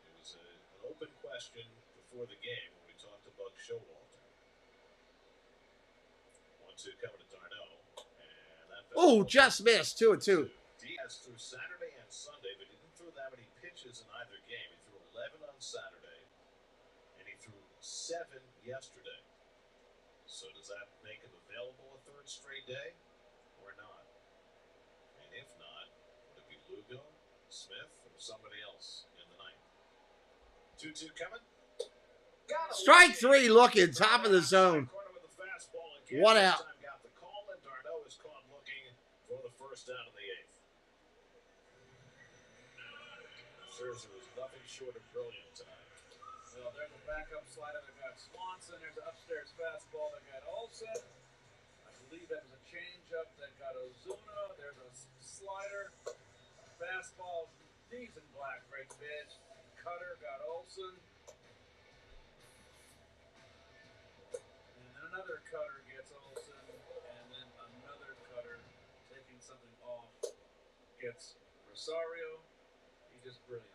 It was an open question before the game when we talked to Buck Showalter. 1-2 coming to d'Arnaud. Oh, just missed. 2-2. Diaz threw Saturday and Sunday, but he didn't throw that many pitches in either game. He threw 11 on Saturday, and he threw 7 yesterday. So does that make him available a 3rd straight day, or not? And if not, would it be Lugo, Smith, or somebody else in the ninth? 2-2 coming. Strike 3 looking, top of the zone. 1 out. Got the call, and d'Arnaud is caught looking for the first out of the 8th. Scherzer was nothing short of brilliant tonight. Well, there's a backup slider that got Swanson. There's an upstairs fastball that got Olsen. I believe that was a changeup that got Ozuna. There's a slider, a fastball, decent black break pitch. Cutter got Olsen. And then another cutter gets Olsen. And then another cutter taking something off gets Rosario. He's just brilliant.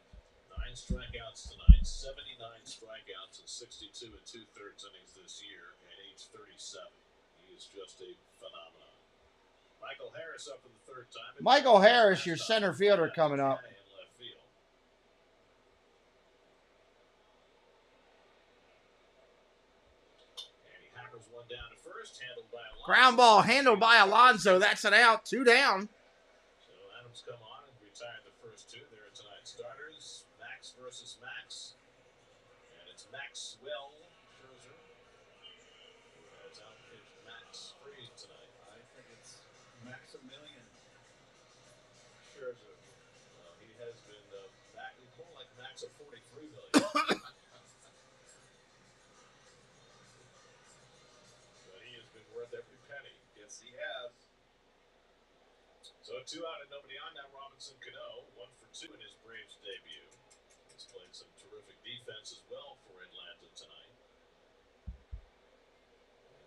9 strikeouts tonight, 79 strikeouts in 62 2/3 innings this year at age 37. He is just a phenomenon. Michael Harris up for the 3rd time. Michael Harris, your center fielder, coming up. In left field. And he hammers one down to first, handled by Alonso. Ground ball handled by Alonso. That's an out. 2 down. So Adams come on and retired the first 2. There are tonight's starters. Max versus Max. And it's Maxwell Scherzer who has outpitched Max Fried tonight. I think it's Maximilian Scherzer. He has been back and more like Max of 43 million. But he has been worth every penny. Yes, he has. So 2 out and nobody on now. Robinson Cano, 1 for 2 in his Braves debut. Phillies played some terrific defense as well for Atlanta tonight.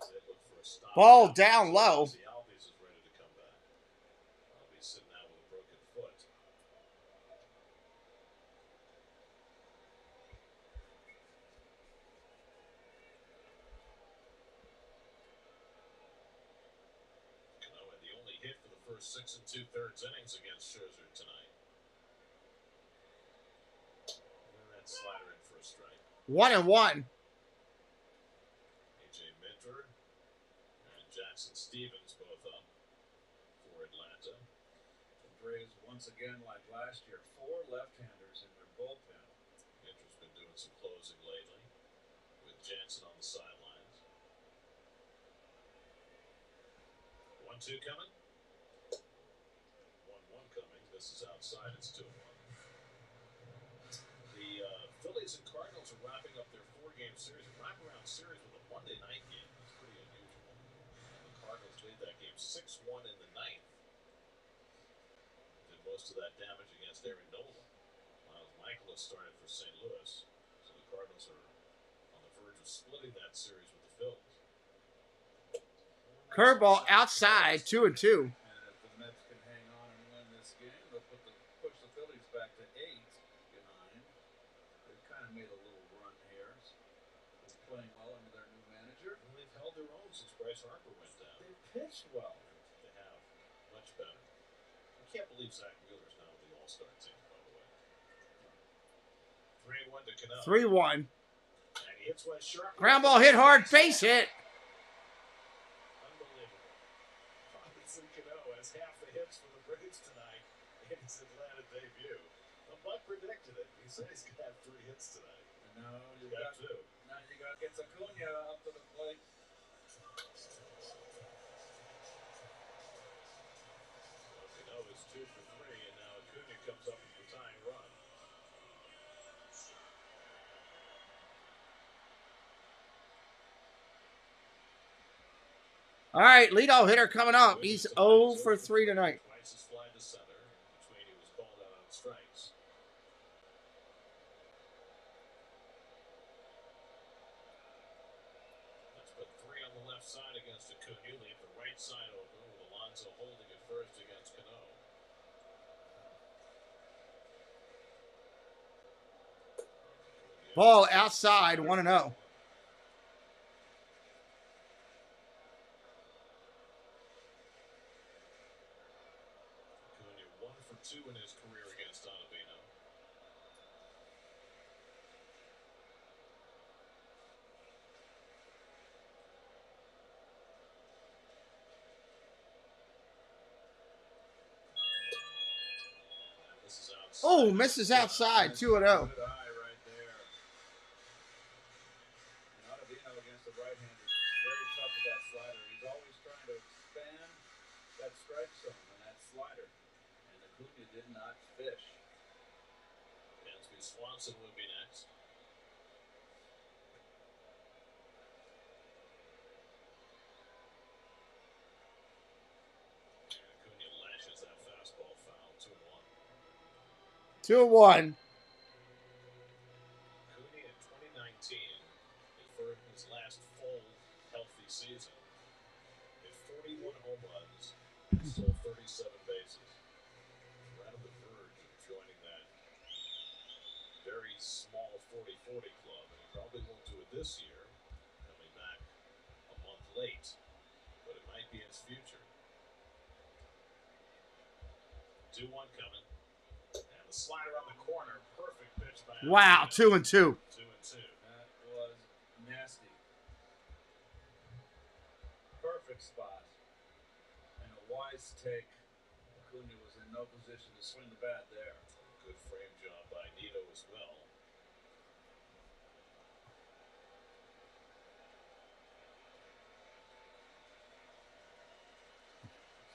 As they look for a stop. Ball down low. Albies is ready to come back. Albies sitting out with a broken foot. Cano had the only hit for the first 6 2/3 innings against Scherzer tonight. And that slider in for a strike. 1-1. AJ Minter and Jackson Stevens both up for Atlanta. The Braves, once again, like last year, 4 left-handers in their bullpen. Minter's been doing some closing lately with Jansen on the sidelines. 1-2 coming. 1-1 coming. This is outside. It's 2-1. The Phillies and Cardinals are wrapping up their 4-game series, a wraparound series with a Monday night game. That's pretty unusual. The Cardinals lead that game 6-1 in the 9th. Did most of that damage against Aaron Nola. Miles Michaelis started for St. Louis, so the Cardinals are on the verge of splitting that series with the Phillies. Curveball outside, 2-2. And if the Mets can hang on and win this game, they'll push the Phillies back to 8 behind. They've kind of made a little run here. They're playing well under their new manager. And they've held their own since Bryce Harper went down. They've pitched well. They have. Much better. I can't believe Zach Wheeler's now with the All-Star team, by the way. 3-1 to Cano. 3-1. And he hits one sharp. Ground ball hit hard, base hit. Unbelievable. Robinson Cano has half the hits for the Braves tonight in his Atlanta debut. The Buck predicted it. He said he's going to have 3 hits tonight. No, you got 2. Now you got gets Acuna up to the plate. Cano is 2 for 3, and now Acuna comes up with the tying run. All right, leadoff hitter coming up. He's 0 for 3 tonight. Twice his fly to center. Between he was called out on strikes. Let's put 3 on the left side against Acuna. Leave the right side open with Alonso holding it first against Cano. Ball outside, 1-0. Acuna 1 for 2 in his career against Ottavino. This is outside. Oh, misses outside, 2-0. Good eye right there. And Ottavino against the right-hander is very tough with that slider. He's always trying to expand that strike zone and that slider. And Acuna did not fish. Dansby Swanson would be next. And Acuna lashes that fastball foul. 2-1. 2-1. Acuna in 2019, his last full healthy season, hit 41 home runs and stole 37 bases. Right on the verge of joining that very small 40-40 club, and he probably won't do it this year, coming back a month late, but it might be his future. 2-1 coming. And the slider on the corner, perfect pitch by Wow, 2-2. 2-2. That was nasty. Perfect spot. And a wise take. Acuna was in no position to swing the bat there. Good frame job by Nito as well.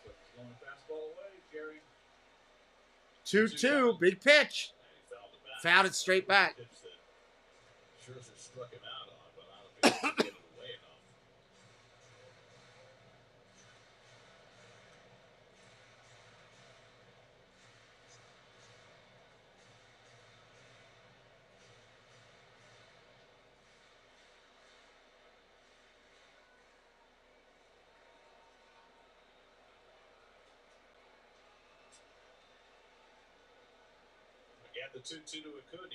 So he's going fastball away, Jerry. 2-2, big pitch. Fouled it straight back. Pitch that Scherzer struck him out on, but I don't think he could get it away enough. And the 2-2 to Acuna.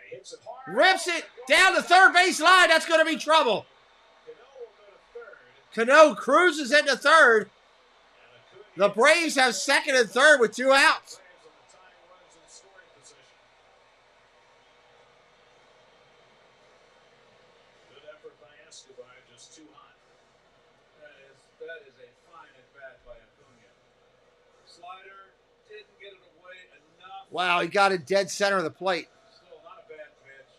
He hits it hard. Rips it down the third base line. That's going to be trouble. Cano cruises into third. The Braves have second and third with 2 outs. Good effort by Escobar, just too hot. That is a fine at bat by Acuna. Slider didn't get it away enough. Wow, he got it dead center of the plate. Still not a bad pitch.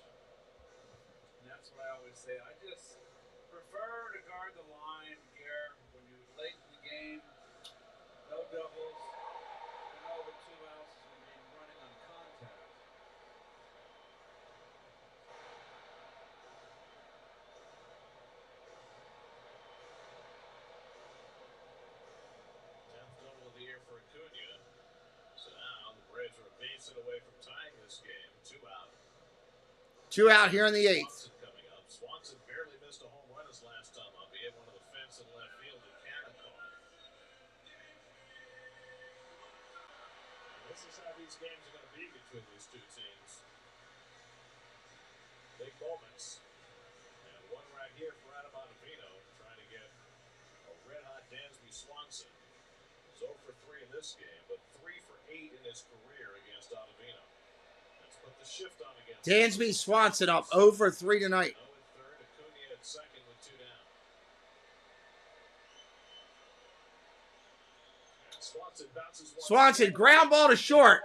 And that's what I always say. I just prefer to guard the line here when you're late in the game. No doubles. And over 2 outs when you're running on contact. Double of the year for Acuna. So now the Braves are a base hit away from tying this game. 2 out. 2 out here in the 8th. Swanson coming up. Swanson barely missed a home run his last time up. He hit one of the fence in left field and Cannon caught. This is how these games are going to be between these two teams. Big moments. And one right here for Adam Ottavino trying to get a red-hot Dansby Swanson. He's 0 for 3 in this game, but 3 for 8 in his career against Ottavino. Let's put the shift on against Dansby Swanson up 0 for 3 tonight. 0 at third, Acuna at second with 2 down. And Swanson bounces one. Swanson, ground ball to short.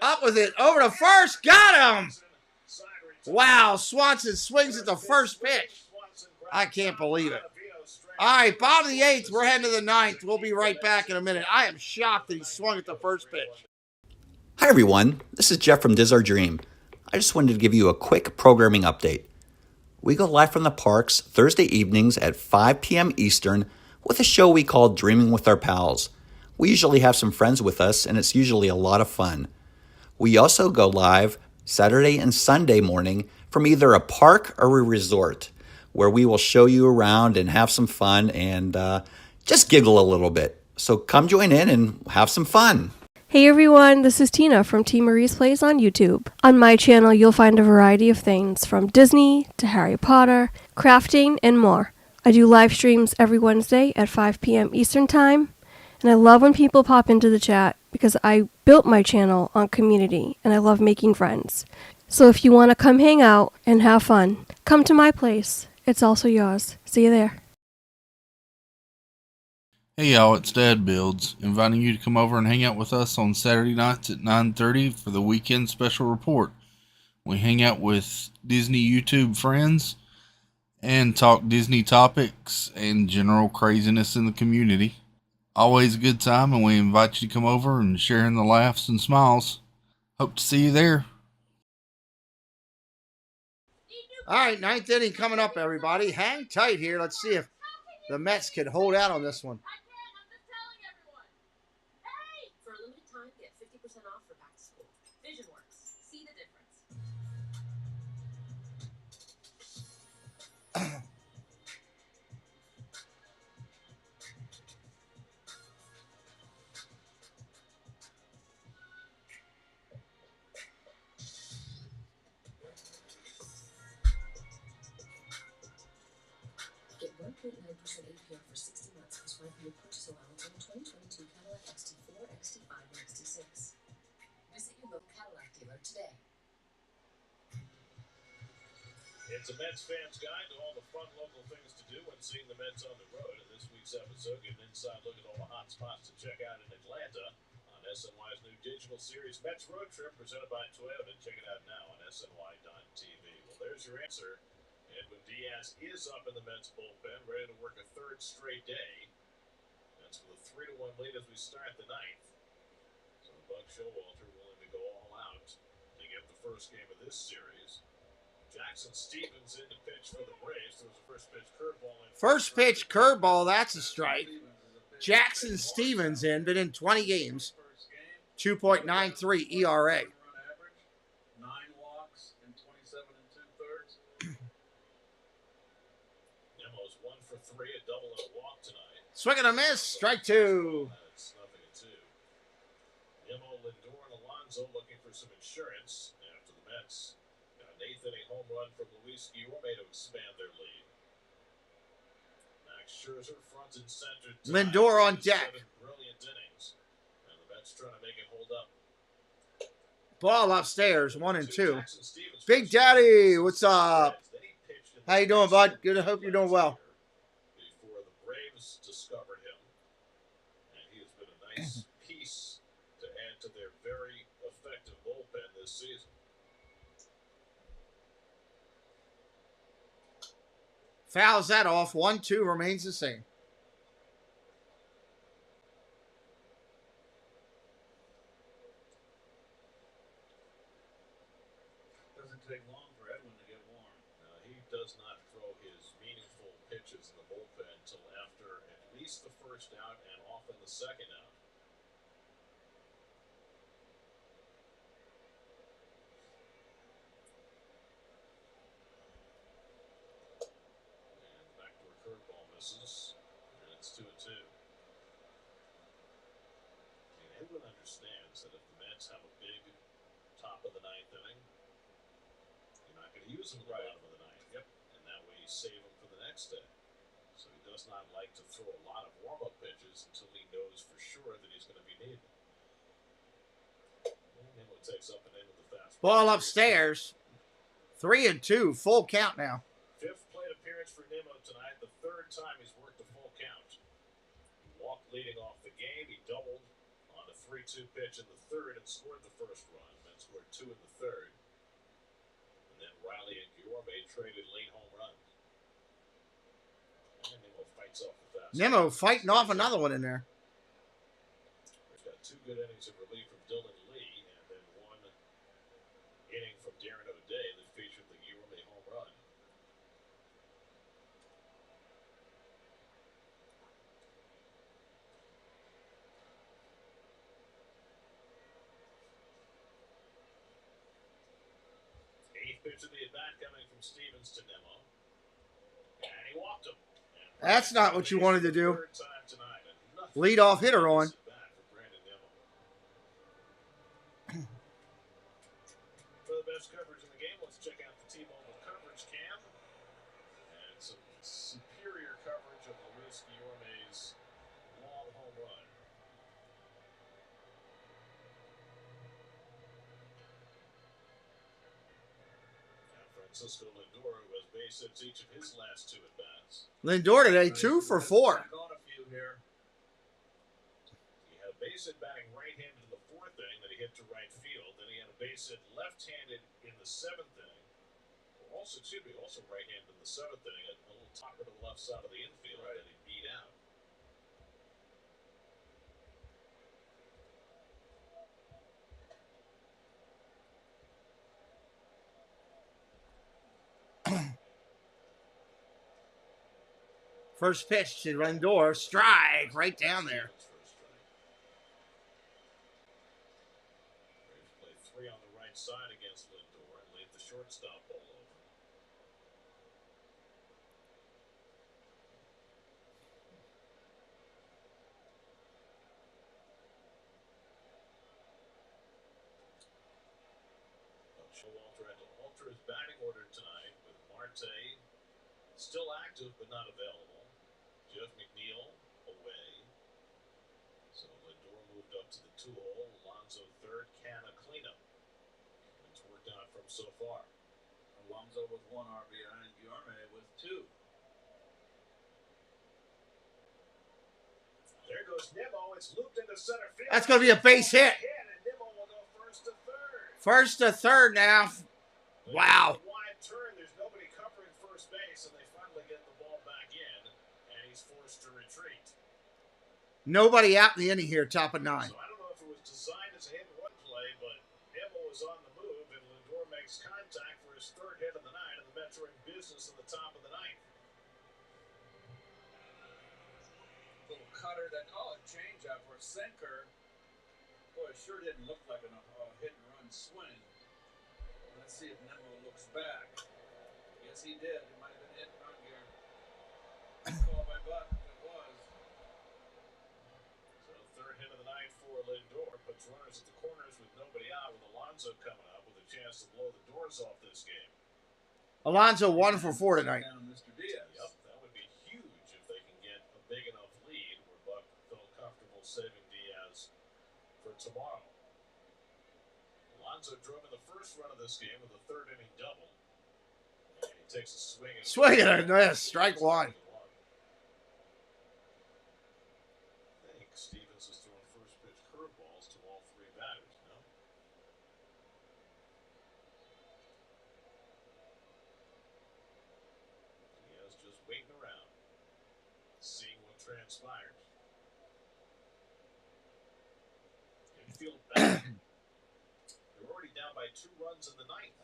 Up with it, over to first, got him! Wow, Swanson swings at the first pitch. I can't believe it. All right, bottom of the 8th, we're heading to the 9th. We'll be right back in a minute. I am shocked that he swung at the first pitch. Hi everyone, this is Jeff from Diz Our Dream. I just wanted to give you a quick programming update. We go live from the parks Thursday evenings at 5 p.m. Eastern with a show we call Dreaming with Our Pals. We usually have some friends with us and it's usually a lot of fun. We also go live Saturday and Sunday morning from either a park or a resort where we will show you around and have some fun and just giggle a little bit. So come join in and have some fun. Hey everyone, this is Tina from T. Marie's Plays on YouTube. On my channel, you'll find a variety of things from Disney to Harry Potter, crafting, and more. I do live streams every Wednesday at 5 p.m. Eastern Time, and I love when people pop into the chat because I built my channel on community and I love making friends. So if you want to come hang out and have fun, come to my place. It's also yours. See you there. Hey y'all, it's Dad Builds, inviting you to come over and hang out with us on Saturday nights at 9:30 for the weekend special report. We hang out with Disney YouTube friends and talk Disney topics and general craziness in the community. Always a good time, and we invite you to come over and share in the laughs and smiles. Hope to see you there. All right, 9th inning coming up, everybody. Hang tight here. Let's see if the Mets can hold out on this one. For a limited time, get 50% off for back to school. VisionWorks. See the difference. Get 1.9% APR for 60 months plus 500 purchase allowance on the 2022 Cadillac XT4, XT5, and XT6. Visit your local Cadillac dealer today. It's a Mets fan's guide to all the fun local things to do when seeing the Mets on the road. In this week's episode, get an inside look at all the hot spots to check out in Atlanta on SNY's new digital series, Mets Road Trip, presented by Toyota. Check it out now on SNY.TV. Well, there's your answer. Edwin Diaz is up in the Mets bullpen, ready to work a third straight day. That's with a 3-1 lead as we start the 9th. So Buck Showalter willing to go all out to get the first game of this series. Jackson Stevens in to pitch for the Braves. There was a first pitch curveball in. First pitch curveball, that's a strike. Jackson Stevens in, been in 20 games. 2.93 ERA. 9 walks and 27 2/3. Nemo's 1 for 3, a double and a walk tonight. Swing and a miss, strike 2. That's nothing at 2. Alonso looking for some insurance after the Mets got an eighth-inning home run from Luis Guillorme to expand their lead. Max Scherzer front and center. Lindor on deck. Brilliant innings, and the Mets trying to make it hold up. Ball upstairs, 1-2. Big Daddy, what's up? How you doing, bud? Good. I hope you're doing well. Before the Braves discovered him, and he has been a nice piece to add to their very effective bullpen this season. Fouls that off. 1-2 remains the same. Doesn't take long for Edwin to get warm. He does not throw his meaningful pitches in the bullpen until after at least the first out and often the second out. And backdoor curveball misses, and it's 2-2. Edwin understands that if the Mets have a big top of the ninth inning, you're not going to use him at the bottom of the ninth. Yep. And that way you save him for the next day. So he does not like to throw a lot of warm-up pitches until he knows for sure that he's going to be needed. And Nimmo takes up and in with the fastball. Ball upstairs. 3-2. Full count now. Fifth plate appearance for Nimmo tonight. The third time he's worked a full count. He walked leading off the game. He doubled on a 3-2 pitch in the third and scored the first run. Then scored 2 in the third. And then Riley and Guillorme traded late home runs. And Nimmo fights off the fastball. Nimmo fighting off another one in there. He's got 2 good innings of relief from Dylan Lee, and then 1 inning from Darren O'Day that featured the Guillorme home run. Eighth pitch of the at-bat coming from Stevens to Nimmo. And he walked him. That's not what you wanted to do. Third time tonight, and nothing Lead off hitter on. back for Brandon Nimmo. For the best coverage in the game, let's check out the T-Mobile coverage cam. And some superior coverage of Luis Guillorme's long home run. Now Francisco Lindor, who has base hits each of his last 2 at-bats. Lindor today, 2 for 4. On a few here. He had a base hit batting right-handed in the 4th inning that he hit to right field. Then he had a base hit left-handed in the 7th inning. Also right-handed in the 7th inning, a little topper to the left side of the infield that he beat out. First pitch to Lindor. Strike right down there. Braves played 3 on the right side against Lindor and leave the shortstop hole open. Showalter had to alter his batting order tonight with Marte still active but not available. Jeff McNeil away. So Lindor moved up to the 2-hole. Alonso third, Canna cleanup. It's worked out from so far. Alonso with 1 RBI and Guillorme with 2. There goes Nimmo. It's looped into center field. That's going to be a base hit. And Nimmo will go first to third. First to third now. Wow. Wide turn. There's nobody covering first base, and they finally get the ball back in, and he's forced to retreat. Nobody out in the inning here, top of 9. So I don't know if it was designed as a hit-and-run play, but Nimmo was on the move, and Lindor makes contact for his 3rd hit of the night, and the Mets are in business in the top of the 9th. Little cutter that, changeup or sinker. Boy, it sure didn't look like a hit-and-run swing. Let's see if Nimmo looks back. Yes, he did. It might have been hit-and-run here. Call by Buck. It was. So 3rd hit of the night for Lindor, but with runners at the corners with nobody out, with Alonso coming up with a chance to blow the doors off this game. Alonso 1 for 4 tonight. Mr. Diaz. Yep, that would be huge if they can get a big enough lead where Buck felt comfortable saving Diaz for tomorrow. Alonso drove in the first run of this game with a third inning double. And he takes a swing. Swing and a miss. Strike one. I think Stevens is throwing first pitch curveballs to all three batters, no? Diaz just waiting around, seeing what transpires. Infield back. They're already down by 2 runs in the ninth.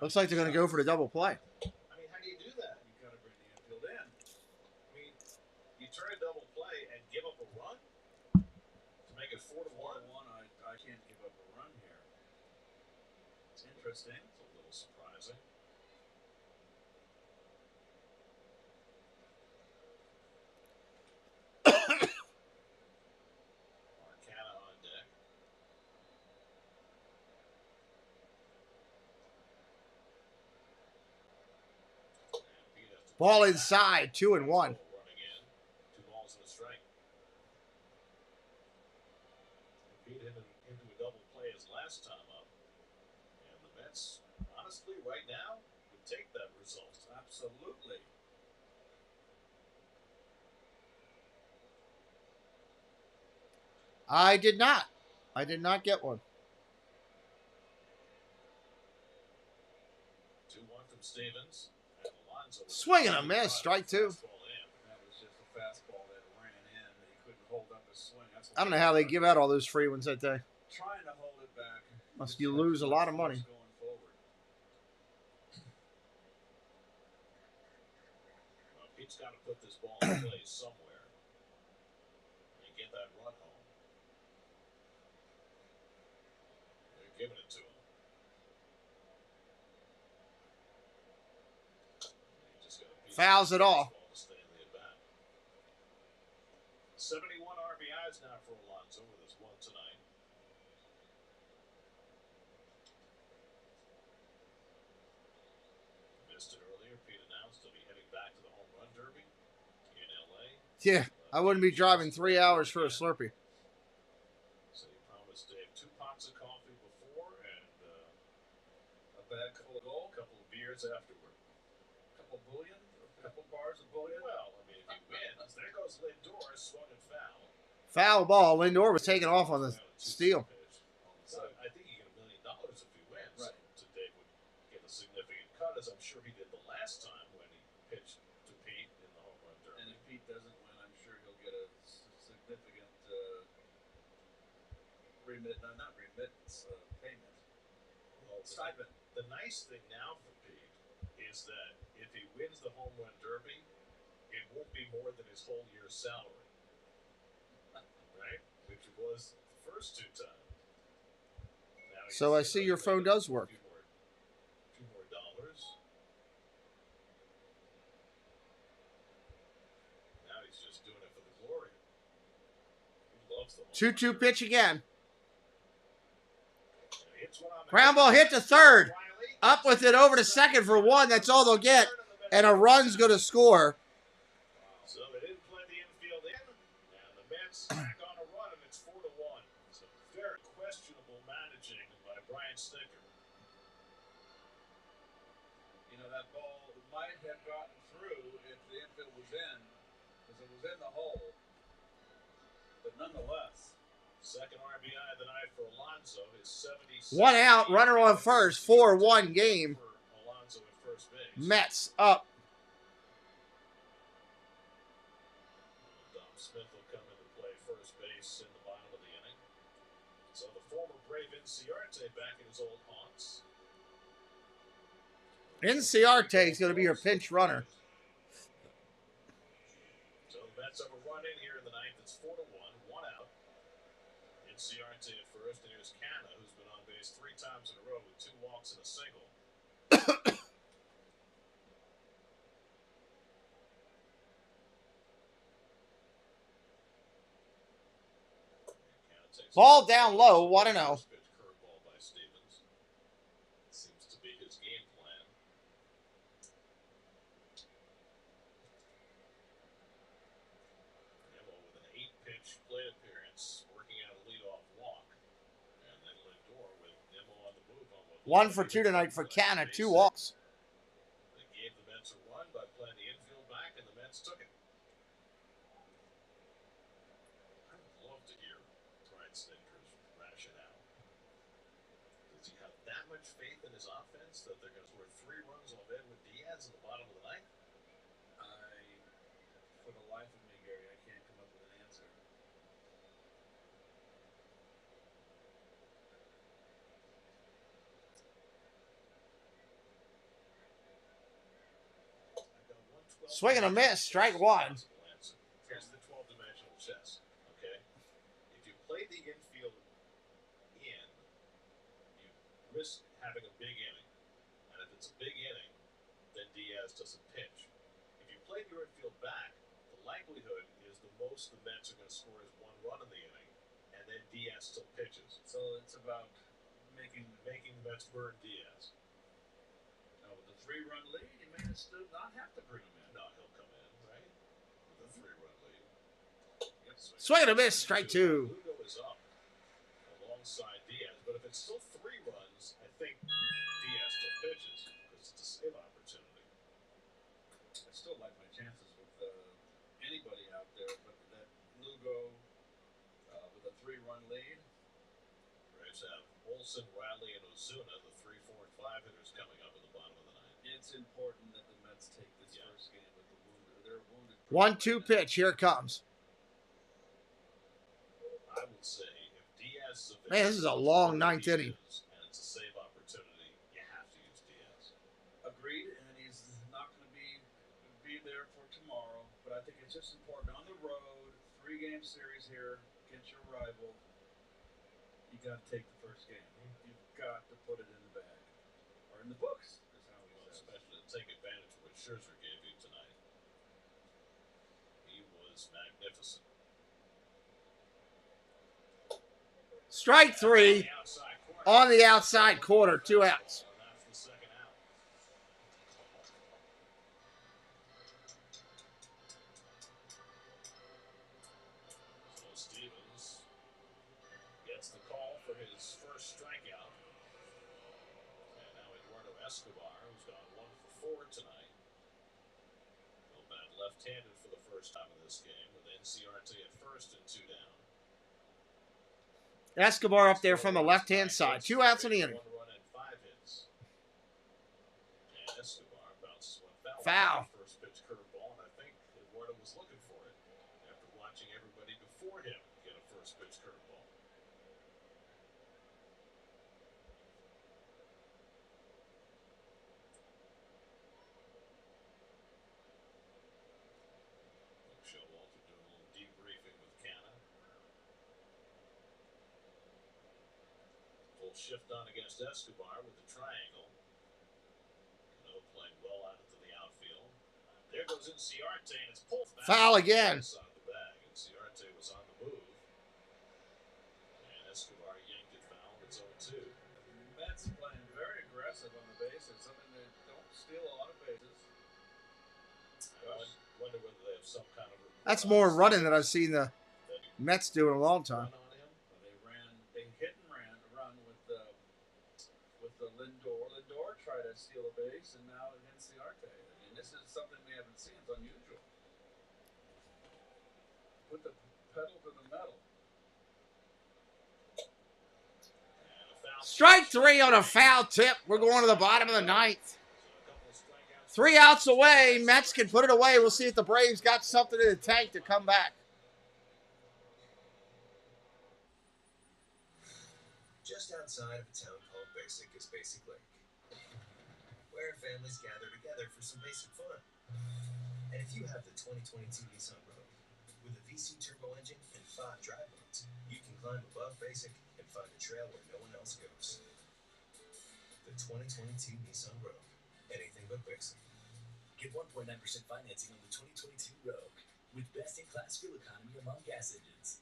Looks like they're going to go for the double play. I mean, how do you do that? You got to bring the infield in. I mean, you turn a double play and give up a run to make it 4-1. I can't give up a run here. It's interesting. It's a little surprising. Arcana on deck. Ball inside, 2-1. Running in, 2 balls and a strike. Pete hit into a double play his last time up. And the Mets, honestly, right now, would take that result. Absolutely. I did not. I did not get one. 2-1 from Stevens. And Alonso with Swing and a miss. Strike 2. That was just a fastball that ran in that he couldn't hold up his swing. That's I don't know how they give out all those free ones that day. trying to hold it back. Must you lose a lot of money. Going forward. Well, Pete's got to put this ball in play somewhere and get that run home. They're giving it to him. He just got a piece Fouls it all. ball to stay in the at-bat. 71 RBIs now for Alonso with his 1 tonight. Missed it earlier. Pete announced he'll be heading back to the home run derby in LA. Yeah, I wouldn't be driving 3 hours for a Slurpee. So he promised Dave 2 pots of coffee before and A bag full of gold. a couple of beers afterward. A couple bullion. A couple bars of bullion. Well, I mean, if he wins, there goes Lindor, swung and foul. Foul ball. Lindor was taken off on the steal. So I think he get $1 million if he wins. Right. So Dave would get a significant cut, as I'm sure he did the last time when he pitched to Pete in the home run derby. And if Pete doesn't win, I'm sure he'll get a significant payment. Well, Stipend. The nice thing now for Pete is that if he wins the home run derby, it won't be more than his whole year's salary. Right? Which it was the first 2 times. Now he So I gets see your phone does work. $2 more dollars. Now he's just doing it for the glory. He loves the home 2-2 pitch again. run. Hits one on the Ground ball hit to third. Up with it over to second for 1. That's all they'll get. And a run's going to score. So they didn't play the infield in, and the Mets back on a run, and it's 4-1. So very questionable managing by Brian Snitker. You know, that ball might have gotten through if the infield was in, because it was in the hole. But nonetheless, Second RBI of the night for Alonso, his 76th. 1 out. Runner on first. 4-1 game. For Alonso at first base. Mets up. Dom Smith will come in to play first base in the bottom of the inning. So the former Brave Inciarte back in his old haunts. Inciarte is going to be your pinch runner. So the Mets have a run in here in the ninth. It's 4-1, 1 out. Inciarte at first, and here's Canna, who's been on base 3 times in a row with 2 walks and a single. Canna Ball down low, 1-0. Curveball by Stevens. Seems to be his game plan. Nimmo with an 8-pitch plate appearance, working out a leadoff walk. And then Lindor with Nimmo on the move on what 1 for 2 tonight for Canna, 2 walks. They gave the Mets a run by playing the infield back, and the Mets took it. I would love to hear Brian Snitker's rationale. Does he have that much faith in his offense that they're going to score 3 runs off Edwin Diaz in the bottom of the ninth? For the life of me, Gary, I can't come up with an answer. Swing and a miss, strike 1. Here's the 12-dimensional chess, okay? If you play the infield in, you risk having a big inning. And if it's a big inning, then Diaz doesn't pitch. If you play your infield back, the likelihood is the most the Mets are going to score is 1 run in the inning, and then Diaz still pitches. So it's about making the Mets burn Diaz. Now, with the 3-run lead, you may still not have to bring him in. No, he'll come in, right? With a 3-run lead. Yep, Swing and a miss, strike 2. Lugo is up alongside Diaz, but if it's still 3 runs, I think Diaz still pitches because it's a save opportunity. I still like my chances with anybody out there, but that Lugo with a 3-run lead. Braves have Olsen, Riley, and Ozuna, the 3, 4, and 5 hitters coming up in the bottom of the ninth. It's important that the Mets take this first game with the wounded. They're wounded. 1-2 pitch, here it comes. I would say if Diaz is Man, this is a long 9th inning. and it's a save opportunity, you have to use Diaz. Agreed, and he's not going to be there for tomorrow, but I think it's just important on the road, 3-game series here against your rival. You got to take the first game. You've got to put it in the bag or in the books. Is how he says. Especially to take advantage of what Scherzer gave you tonight. He was magnificent. Strike 3 on the outside corner, 2 outs. That's the second out. So Stevens gets the call for his first strikeout. And now Eduardo Escobar, who's gone 1 for 4 tonight. He'll bat left-handed for the first time in this game with NCRT at first and 2 down. Escobar up there from the left-hand side. 2 outs in the inning. 1 run and 5 hits. And Escobar bounces one Foul. First pitch curveball, and I think Eduardo was looking for it after watching everybody before him get a first pitch curveball. Showalter doing a little debriefing with Canna. Full shift on against Escobar with the triangle. Cano playing well out into the outfield. There goes Inciarte, and it's pulled back. Foul again. Inside the bag. Inciarte was on the move. And Escobar yanked it foul. It's 0-2. Mets playing very aggressive on the bases. I mean, they don't steal a lot of bases. I wonder whether they have some kind of... That's more running than I've seen the Mets do in a long time. They hit and run with the Lindor. Lindor tried to steal a base, and now against the Arte. I mean, this is something we haven't seen. It's unusual. Put the pedal to the metal. Strike 3 on a foul tip. We're going to the bottom of the 9th. 3 outs away. Mets can put it away. We'll see if the Braves got something in the tank to come back. Just outside of a town called Basic is Basic Lake, where families gather together for some basic fun. And if you have the 2022 Nissan Rogue with a VC turbo engine and 5 drive modes, you can climb above Basic and find a trail where no one else goes. The 2022 Nissan Rogue, anything but basic. Get 1.9% financing on the 2022 Rogue with best-in-class fuel economy among gas engines.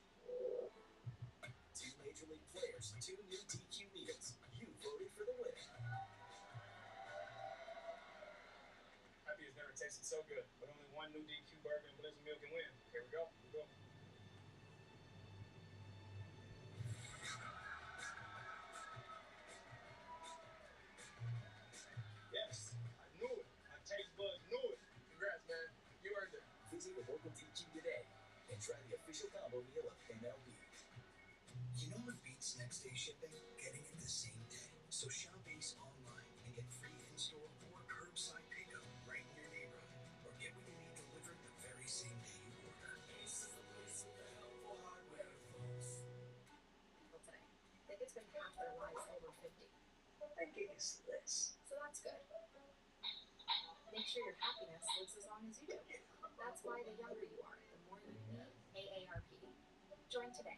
new DQ burger and Blizzard Milk and win. Here we go. Yes, I knew it. My taste buds knew it. Congrats, man. You earned it. Visit a local DQ today and try the official combo meal of MLB. You know what beats next day shipping? Getting it the same day. So shop Ace online and get free in-store or curbside pickup right in your neighborhood. Or get what you need delivered the very same day you order. Ace is the place for the helpful hardware, folks. People today think it's been half their lives over 50. I guess this. So that's good. Make sure your happiness lives as long as you do. That's why the younger you are, the more you need AARP. Join today.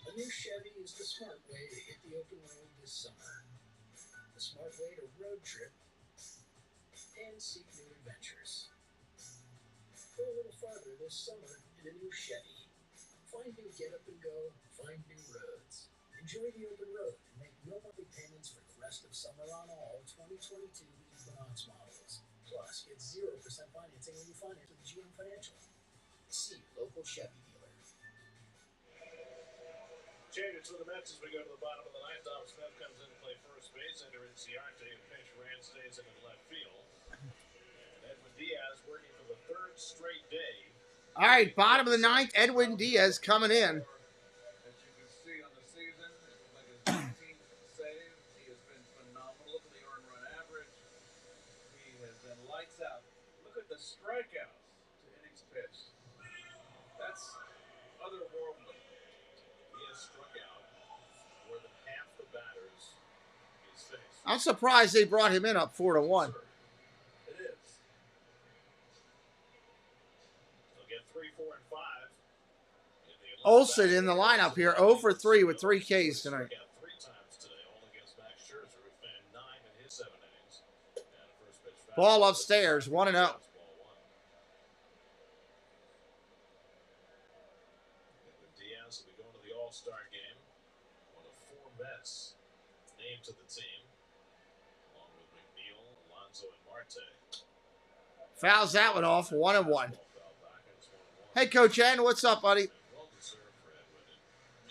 A new Chevy is the smart way to hit the open road this summer. The smart way to road trip and seek new adventures. Go a little farther this summer in a new Chevy. Find new get up and go, find new roads. Enjoy the open road and make no monthly payments for the rest of summer on all 2022 Equinox models. Plus, get 0% financing when you finance with GM Financial. See your local Chevy dealer. Changes for the Mets as we go to the bottom of the ninth. Dom Smith comes in to play first base. Enter Inciarte, a pinch ran, stays in left field. And Edwin Diaz working for the third straight day. All right, bottom of the ninth, Edwin Diaz coming in. As you can see on the season, it's like his 19th save. He has been phenomenal. Look at the earned run average. He has been lights out. Look at the strikeouts to innings pitched. That's otherworldly. He has struck out more than half the batters he's faced. I'm surprised they brought him in up 4-1. It is. They'll get 3, 4, and 5. Olsen in the lineup here, 0 for 3 with 3 Ks tonight. Got 3 times today, all against Max Scherzer, who found 9 in his 7 innings. And a first pitch foul. Ball upstairs, 1-0. Edwin Diaz will be going to the All-Star game. One of 4 Mets named to the team, along with McNeil, Alonso, and Marte. Fouls that one off, 1-1. Hey, Coach N, what's up, buddy? Well deserved for Edwin. And,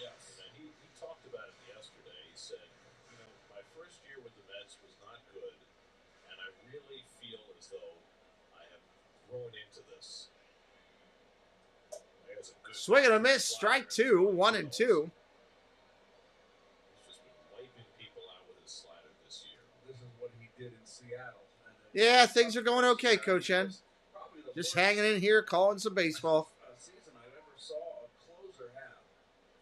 yes, and he talked about it yesterday. He said, you know, my first year with the Mets was not good, and I really feel as though I have grown into this. There's a good Swing and a miss, strike 2, 1-2. He's just been wiping people out with his slider this year. This is what he did in Seattle. Yeah, things are going okay, Coach N. Just hanging in here, calling some baseball. Season I ever saw a closer have.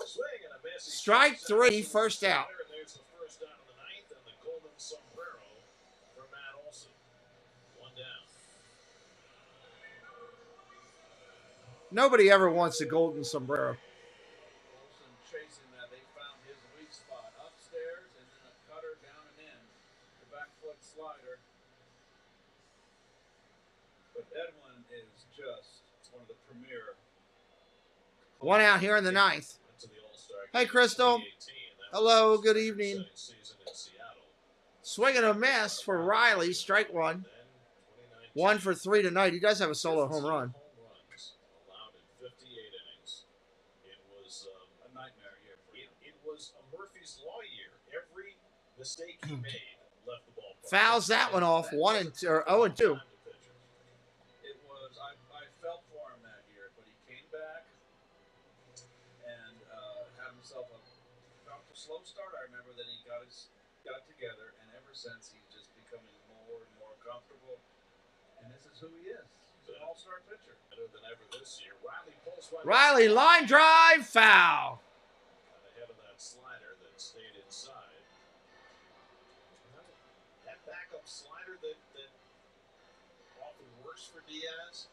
Swing and a miss. Strike 3, first out. There's the first down in the ninth, and the golden sombrero for Matt Olson. 1 down. Nobody ever wants a golden sombrero. Olsen chasing that. They found his weak spot upstairs and then a cutter down and in. The back foot slider. But Edwin is just one of the premier. One out here in the ninth. Hey, Crystal. Hello, good evening. Swing and a miss for Riley, strike 1. 1 for 3 tonight. He does have a solo home run. Allowed in 58 innings. It was a nightmare year for him. It was a Murphy's Law year. Every mistake he made left the ball. Fouls that one off, 0-2. It was, I felt for him that year, but he came back and had himself a slow start. I remember that he got together, and ever since he's just becoming more and more comfortable. And this is who he is. He's an all-star pitcher. Better than ever this year. Riley pulls one. Riley, line drive, foul. Ahead of that slider that stayed inside. That backup slider that often works for Diaz.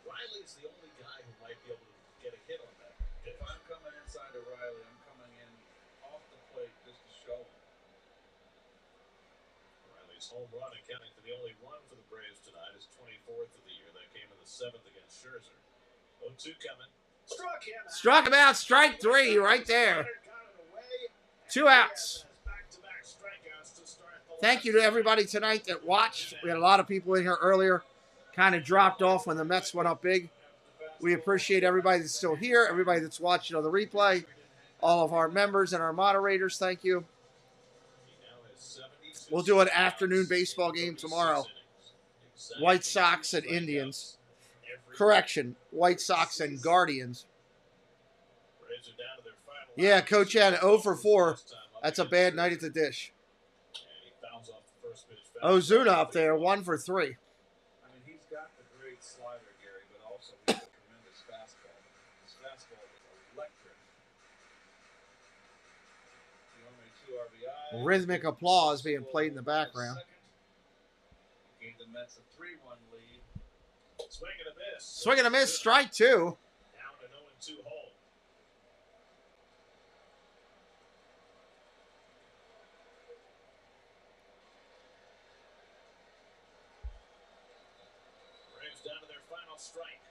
Riley's the only guy who might be able to get a hit on that. If I'm coming inside to Riley, I'm coming in off the plate just to show him. Riley's home run, accounting for the only run for the Braves tonight, is 24th of the year. That came in the 7th against Scherzer. 0-2 coming. Struck him out. Struck him out, strike 3 right there. 2 outs. Thank you to everybody tonight that watched. We had a lot of people in here earlier. kind of dropped off when the Mets went up big. We appreciate everybody that's still here, everybody that's watching on the replay, all of our members and our moderators. Thank you. We'll do an afternoon baseball game tomorrow. White Sox and Indians. Correction, White Sox and Guardians. Yeah, Coach Ed, 0 for 4. That's a bad night at the dish. Ozuna up there, 1 for 3. I mean, he's got the great slider, Gary, but also he's a tremendous fastball. His fastball is electric. He only 2 RBIs. Rhythmic applause being played in the background. Gave the Mets a 3-1 lead. Swing and a miss. Swing and a miss, strike 2. Down to 0-2 hole. Braves down to their final strike.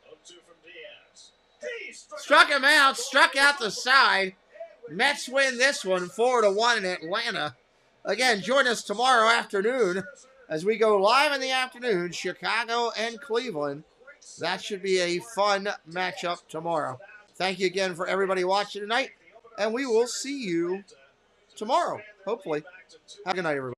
0-2 from Diaz. He Struck him out, struck out the side. Mets win this one 4-1 in Atlanta. Again, join us tomorrow afternoon as we go live in the afternoon, Chicago and Cleveland. That should be a fun matchup tomorrow. Thank you again for everybody watching tonight, and we will see you tomorrow, hopefully. Have a good night, everybody.